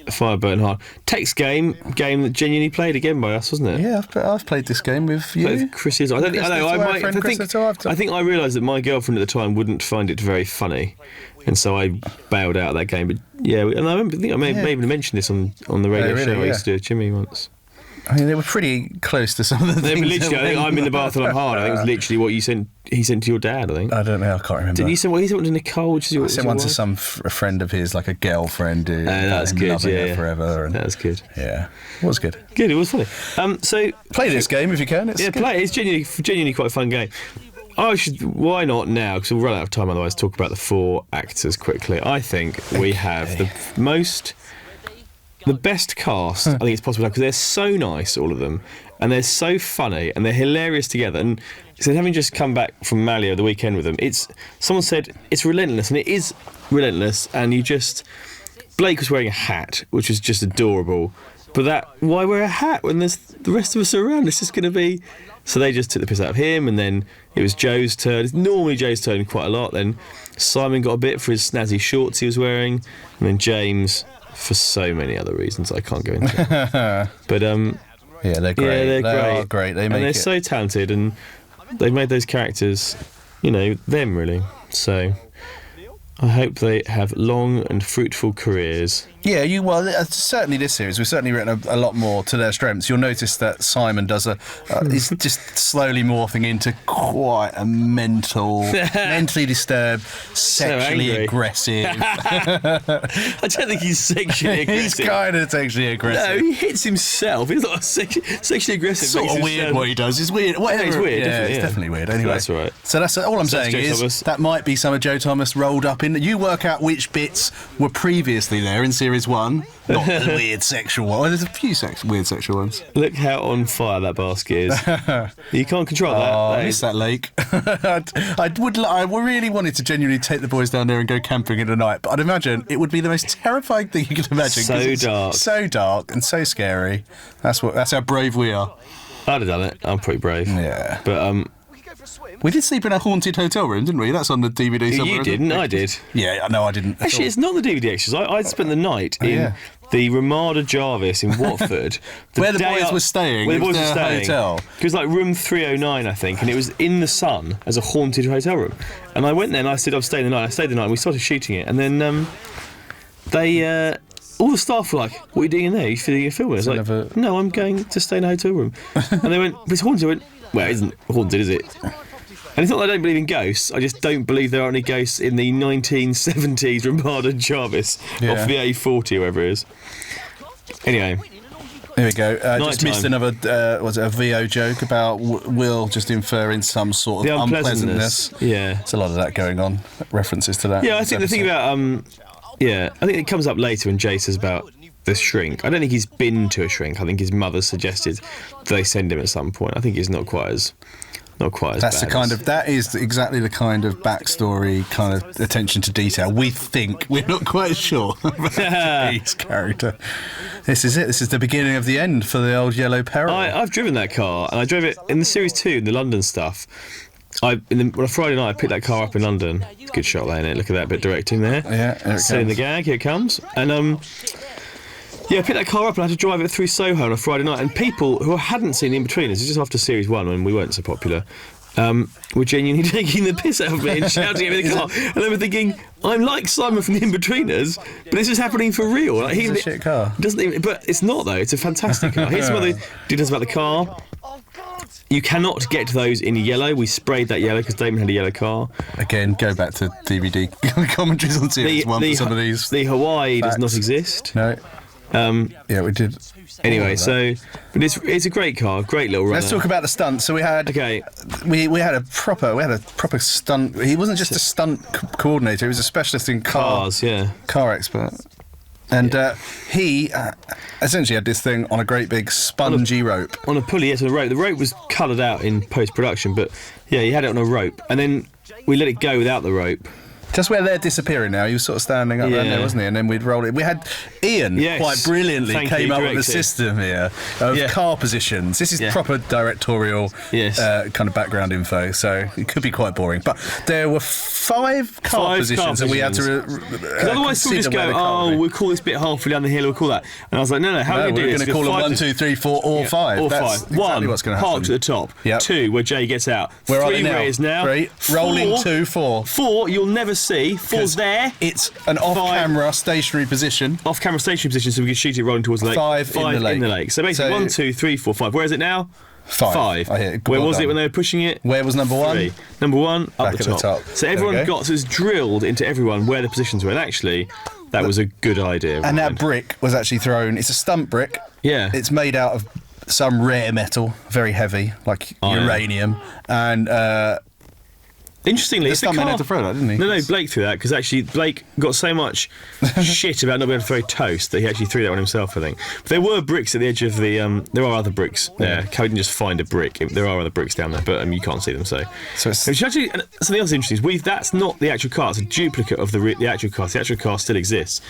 Fire burnt hard. Text game that genuinely played again by us, wasn't it? Yeah, I've played this game with you. With Chris is. I think I realised that my girlfriend at the time wouldn't find it very funny, and so I bailed out of that game. But yeah, and I think I may even mentioned this on the radio show I used to do with Jimmy once. I mean, they were pretty close to some of the things. Literally, I think I'm in the bath and I'm hard. I think it was literally what he sent to your dad, I think. I don't know, I can't remember. Didn't you send one to Nicole? I sent one to a friend of his, like a girlfriend who that's good, loving her forever. And, that's good. Yeah, it was good. Good, it was funny. So play this game if you can. It's play it. It's genuinely quite a fun game. Why not now? Because we'll run out of time otherwise. Talk about the 4 actors quickly. I think we have the best cast I think it's possible because they're so nice, all of them, and they're so funny and they're hilarious together. And so having just come back from Malio the weekend with them, someone said it's relentless, and it is relentless. And Blake was wearing a hat, which was just adorable. But why wear a hat when the rest of us are around? It's just going to be. So they just took the piss out of him, and then it was Joe's turn. It's normally Joe's turn quite a lot. Then Simon got a bit for his snazzy shorts he was wearing, and then James for so many other reasons I can't go into. But yeah, they're great. Yeah, they are great. They're so talented, and they've made those characters, them really. So I hope they have long and fruitful careers. Yeah, certainly this series, we've certainly written a lot more to their strengths. You'll notice that Simon does he's just slowly morphing into quite a mentally disturbed, sexually aggressive. I don't think he's sexually aggressive. He's kind of sexually aggressive. No, he hits himself. He's not sexually aggressive. It's sort of weird what he does. It's weird. Whatever. It's weird. It's definitely weird. Anyway, that's right. So that's all I'm saying is that might be some of Joe Thomas rolled up in. You work out which bits were previously there in series 1, not the weird sexual one. There's a few weird sexual ones. Look how on fire that basket is. You can't control that. I miss that lake. I really wanted to genuinely take the boys down there and go camping in the night, but I'd imagine it would be the most terrifying thing you could imagine. So dark and so scary. That's how brave we are. I'd have done it. I'm pretty brave. Yeah. But we did sleep in a haunted hotel room, didn't we? That's on the DVD somewhere. You didn't, I did. Yeah, no, I didn't. Actually, it's not the DVD extras. I spent the night in the Ramada Jarvis in Watford. Where the boys were staying. Where the boys were staying. Hotel. It was like room 309, I think, and it was in the sun as a haunted hotel room. And I went there and I said, I'll stay the night. I stayed the night and we started shooting it. And then all the staff were like, what are you doing in there? Are you filming a film? I was like, no, I'm going to stay in a hotel room. And they went, but it's haunted. I went, well, it isn't haunted, is it? And it's not that I don't believe in ghosts, I just don't believe there are any ghosts in the 1970s Ramada Jarvis off the A40 or whatever it is. Anyway. There we go. Just missed another, was it a VO joke about Will just inferring some sort of unpleasantness. Yeah. There's a lot of that going on, references to that. Yeah, I think the thing about, I think it comes up later when Jay says about the shrink. I don't think he's been to a shrink. I think his mother suggested they send him at some point. I think he's not quite as not quite as That's bad. the kind of that is exactly the kind of backstory, kind of attention to detail. We think we're not quite sure about his character. This is it. This is the beginning of the end for the old Yellow Peril. I've driven that car, and I drove it in the Series 2, in the London stuff. On a Friday night, I picked that car up in London. Good shot there, innit? Look at that bit directing there. Yeah, Setting the gag, here it comes. And I picked that car up and I had to drive it through Soho on a Friday night. And people who hadn't seen the In-Betweeners, this is just after Series 1 when we weren't so popular, were genuinely taking the piss out of me and shouting at me in the car. And I was thinking, I'm like Simon from the In-Betweeners, but this is happening for real. Like, It's a shit car. Doesn't even, but it's not, though. It's a fantastic car. Here's some other details about the car. You cannot get those in yellow. We sprayed that yellow because Damon had a yellow car. Again, go back to DVD commentaries on Series 1 for some of these. The Hawaii facts. does not exist. No. Yeah, we did. Anyway, but it's a great car, great little runner. Let's talk about the stunts. So we had we had a proper stunt. He wasn't just a stunt coordinator; he was a specialist in cars, car expert. And he essentially had this thing on a great big spongy rope. On a pulley, yes, on a rope. The rope was coloured out in post-production, but yeah, he had it on a rope. And then we let it go without the rope. Just where they're disappearing now, he was sort of standing up around there, wasn't he? And then we'd roll it. We had Ian quite brilliantly came up with a system here of car positions. This is proper directorial kind of background info, so it could be quite boring. But there were five car positions that we had to otherwise we'll just go, we'll call this bit halfway down the hill, we'll call that. And I was like, no, how are we we're going to call them 1, 2, 3, 4 or 5. Or That's 5. exactly 1, what's going to happen. parked at the top. Yep. 2, where Jay gets out. Where 3, are they now? where it is now. 3, rolling 2, 4. 4, you'll never see. 4's there. It's an off-camera stationary position. Off-camera stationary position, so we can shoot it rolling towards the lake. 5 in the lake. So basically, 1, 2, 3, 4, 5. Where is it now? 5. I hear it. Where was it when they were pushing it? Where was number 1? 3. Number 1 up Back the at top. the top. So everyone so it was drilled into everyone where the positions were. And actually, that was a good idea. And that brick was actually thrown. It's a stunt brick. Yeah. It's made out of some rare metal, very heavy, like uranium, and. Interestingly, the stuntman had to throw that, didn't he? No, Blake threw that because actually Blake got so much shit about not being able to throw toast that he actually threw that one himself, I think. But there were bricks at the edge of the. There are other bricks there. Cody didn't just find a brick. There are other bricks down there, but you can't see them. So it's actually something else interesting is that's not the actual car. It's a duplicate of the actual car. The actual car still exists.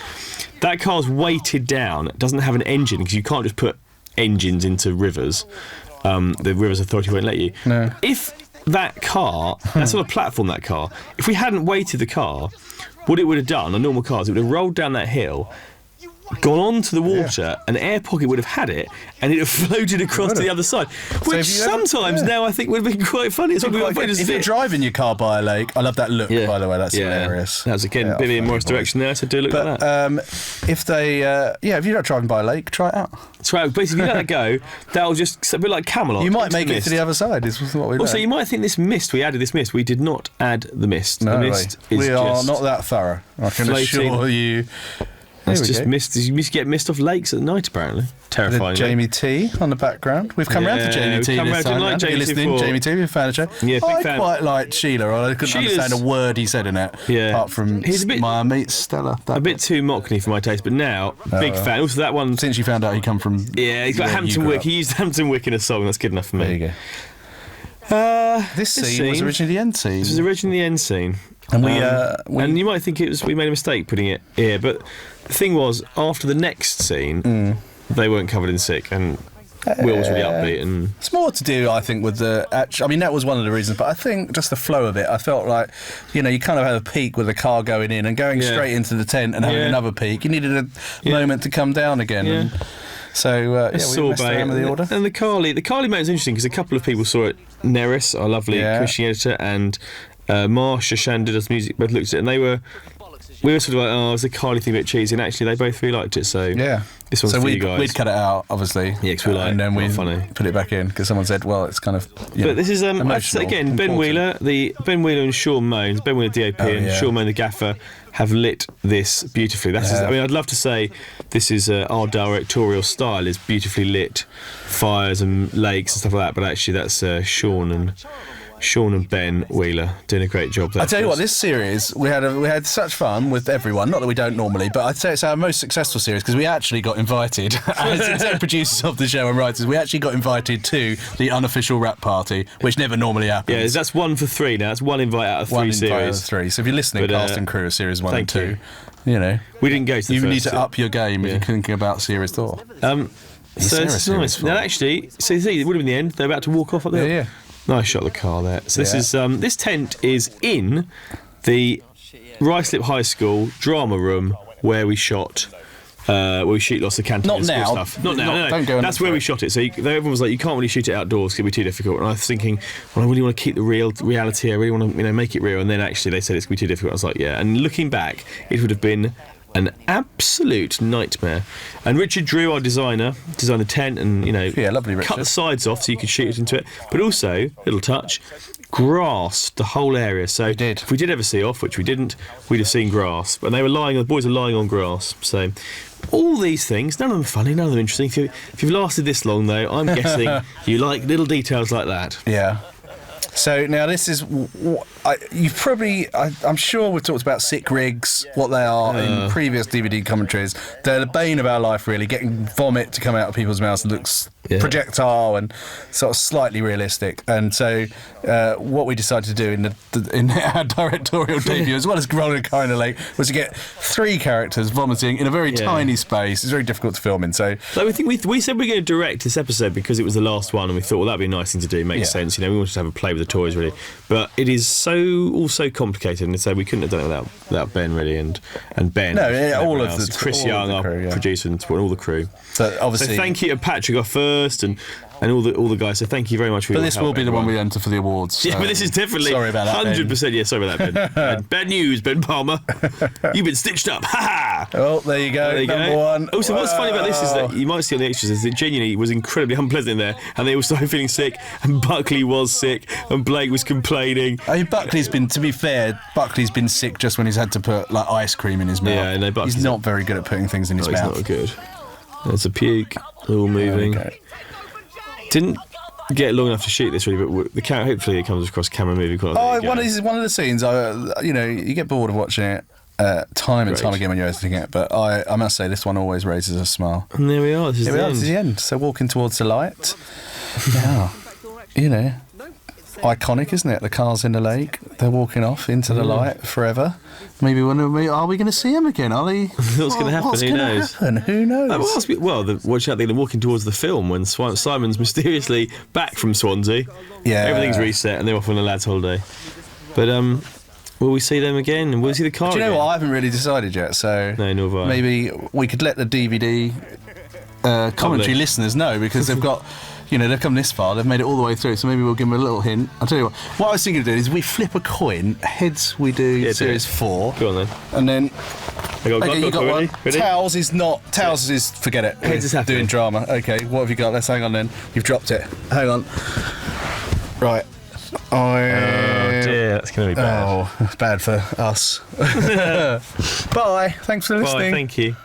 That car's weighted down. It doesn't have an engine because you can't just put engines into rivers. The Rivers Authority won't let you. No. If that car, that's on a platform, that car, if we hadn't weighted the car, what it would have done on normal cars, it would have rolled down that hill, gone onto the water, an air pocket would have had it, and it would have floated across to the other side. Which sometimes now I think would have been quite funny. It's if you're driving your car by a lake, I love that look, by the way, that's hilarious. That was again Vivian Morris direction there, so do look like that. If they, if you're not driving by a lake, try it out. So basically, if you let that go, that'll just a bit like Camelot. You might make it to the other side. Is what we. Also, you might think this mist. We added this mist. We did not add the mist. No, the mist is we are just not that thorough. I can assure you. It's just mist. You get mist off lakes at night, apparently. Terrifying. Jamie T on the background. We've come round to Jamie T this time. Like Jamie listening, Jamie T, we're a fan of show. Yeah, big fan. I quite liked Sheila. I couldn't understand a word he said in it. Yeah. Apart from my mate Stella. A bit too mockney for my taste, but now big fan. Also, that one. Since you found out he come from. Yeah, he's got Hampton Wick. He used Hampton Wick in a song. That's good enough for me. There you go. This scene was originally the end scene. This was originally the end scene. And and you might think we made a mistake putting it here, but the thing was, after the next scene, they weren't covered in sick, and Will was really upbeat. And it's more to do, I think, with the. I mean, that was one of the reasons, but I think just the flow of it. I felt like, you kind of had a peak with the car going in and going straight into the tent and having another peak. You needed a moment to come down again. Yeah. And so we messed around with the order. And the Carly moment was interesting because a couple of people saw it. Neris, our lovely commissioning editor, and Marsha Shan did us music, both looked at it, and we were sort of like, it's a Carly thing a bit cheesy, and actually they both really liked it, so this one's for you guys. We'd cut it out, obviously, because we and then we funny. Put it back in, because someone said, well, it's kind of But this is, again, Ben Wheeler and Sean Moans, Ben Wheeler DOP and Sean Moan the gaffer, have lit this beautifully. I mean, I'd love to say this is our directorial style is beautifully lit fires and lakes and stuff like that, but actually that's Sean and Sean and Ben Wheeler doing a great job there. I tell you for what, us. this series we had such fun with everyone. Not that we don't normally, but I'd say it's our most successful series because we actually got invited as executive producers of the show and writers. We actually got invited to the unofficial rap party, which never normally happens. Yeah, that's 1 for 3 now. That's one invite out of 3 series. Invite out of 3. So if you're listening, But, cast and crew of series 1 and thank 2, you know, we didn't go to the you first need to two. up your game if you're thinking about series 4. So it's nice. Now, actually, so you see, it would have been the end. They're about to walk off up there. Yeah. Nice shot of the car there. So this Yeah. is this tent is in the Ruislip High School drama room where we shot. Where we shoot lots of Cantonese Not school now. stuff. Not now. No. Don't go in That's the where we front. shot it. So everyone was like, "You can't really shoot it outdoors; it's gonna be too difficult." And I was thinking, "Well, I really want to keep the reality. I really want to, make it real." And then actually, they said it's gonna be too difficult. I was like, "Yeah." And looking back, it would have been an absolute nightmare. And Richard Drew, our designer, designed the tent and lovely Richard. cut the sides off so you could shoot it into it. But also, little touch, grassed the whole area. So if we did ever see off, which we didn't, we'd have seen grass. And the boys are lying on grass. So all these things, none of them funny, none of them interesting. If you've lasted this long, though, I'm guessing you like little details like that. Yeah. So now this is, I'm sure we've talked about sick rigs, what they are in previous DVD commentaries. They're the bane of our life, really. Getting vomit to come out of people's mouths looks projectile and sort of slightly realistic. And so what we decided to do in our directorial debut, as well as rolling a car in the lake, was to get 3 characters vomiting in a very tiny space. It's very difficult to film in. So we think we said we were going to direct this episode because it was the last one, and we thought, well, that'd be a nice thing to do. Makes sense, we wanted to have a play with the toys, really. But it is so complicated, and so we couldn't have done it without Ben, really, and Ben. No, all of else. the Chris all Young, of the crew, our producer, and all the crew. So obviously, thank you to Patrick off first, and all the guys. So thank you very much for your But this help, will be the one everyone. we enter for the awards. Yeah, but this is definitely sorry about that, 100%. Yeah, sorry about that, Ben. Bad news, Ben Palmer. You've been stitched up. Ha ha! Oh, there you go. Number 1. Also, what's funny about this is that you might see on the extras is it genuinely was incredibly unpleasant in there, and they all started feeling sick, and Buckley was sick, and Blake was complaining. I mean, to be fair, Buckley's been sick just when he's had to put like ice cream in his mouth. Yeah, no, he's not very good at putting things in his mouth. He's not good. There's a puke, all moving. Didn't get long enough to shoot this really, but hopefully it comes across camera moving quite. One of the scenes. You get bored of watching it time and time again when you're editing it, but I must say this one always raises a smile. And there we are. This is the end. So walking towards the light. Yeah, iconic, isn't it? The car's in the lake. They're walking off into the light forever. Maybe are we going to see him again? Are they? What's going to happen? What's Who gonna knows? happen? Who knows? Watch out! They're walking towards the film when Simon's mysteriously back from Swansea. Yeah, everything's reset and they're off on a lads' holiday. But will we see them again? And will we see the car? Do you know again? what? I haven't really decided yet. So no, nor have I. Maybe we could let the DVD commentary listeners know because they've got. They've come this far, they've made it all the way through, so maybe we'll give them a little hint. I'll tell you what I was thinking of doing is we flip a coin, heads we do series 4. Go on then. And then, you got one. Ready? Tails is, forget it. Heads is happening. Doing drama. Okay, what have you got? Let's hang on then. You've dropped it. Hang on. Right. Oh dear, that's going to be bad. Oh, bad for us. Bye. Thanks for listening. Bye, thank you.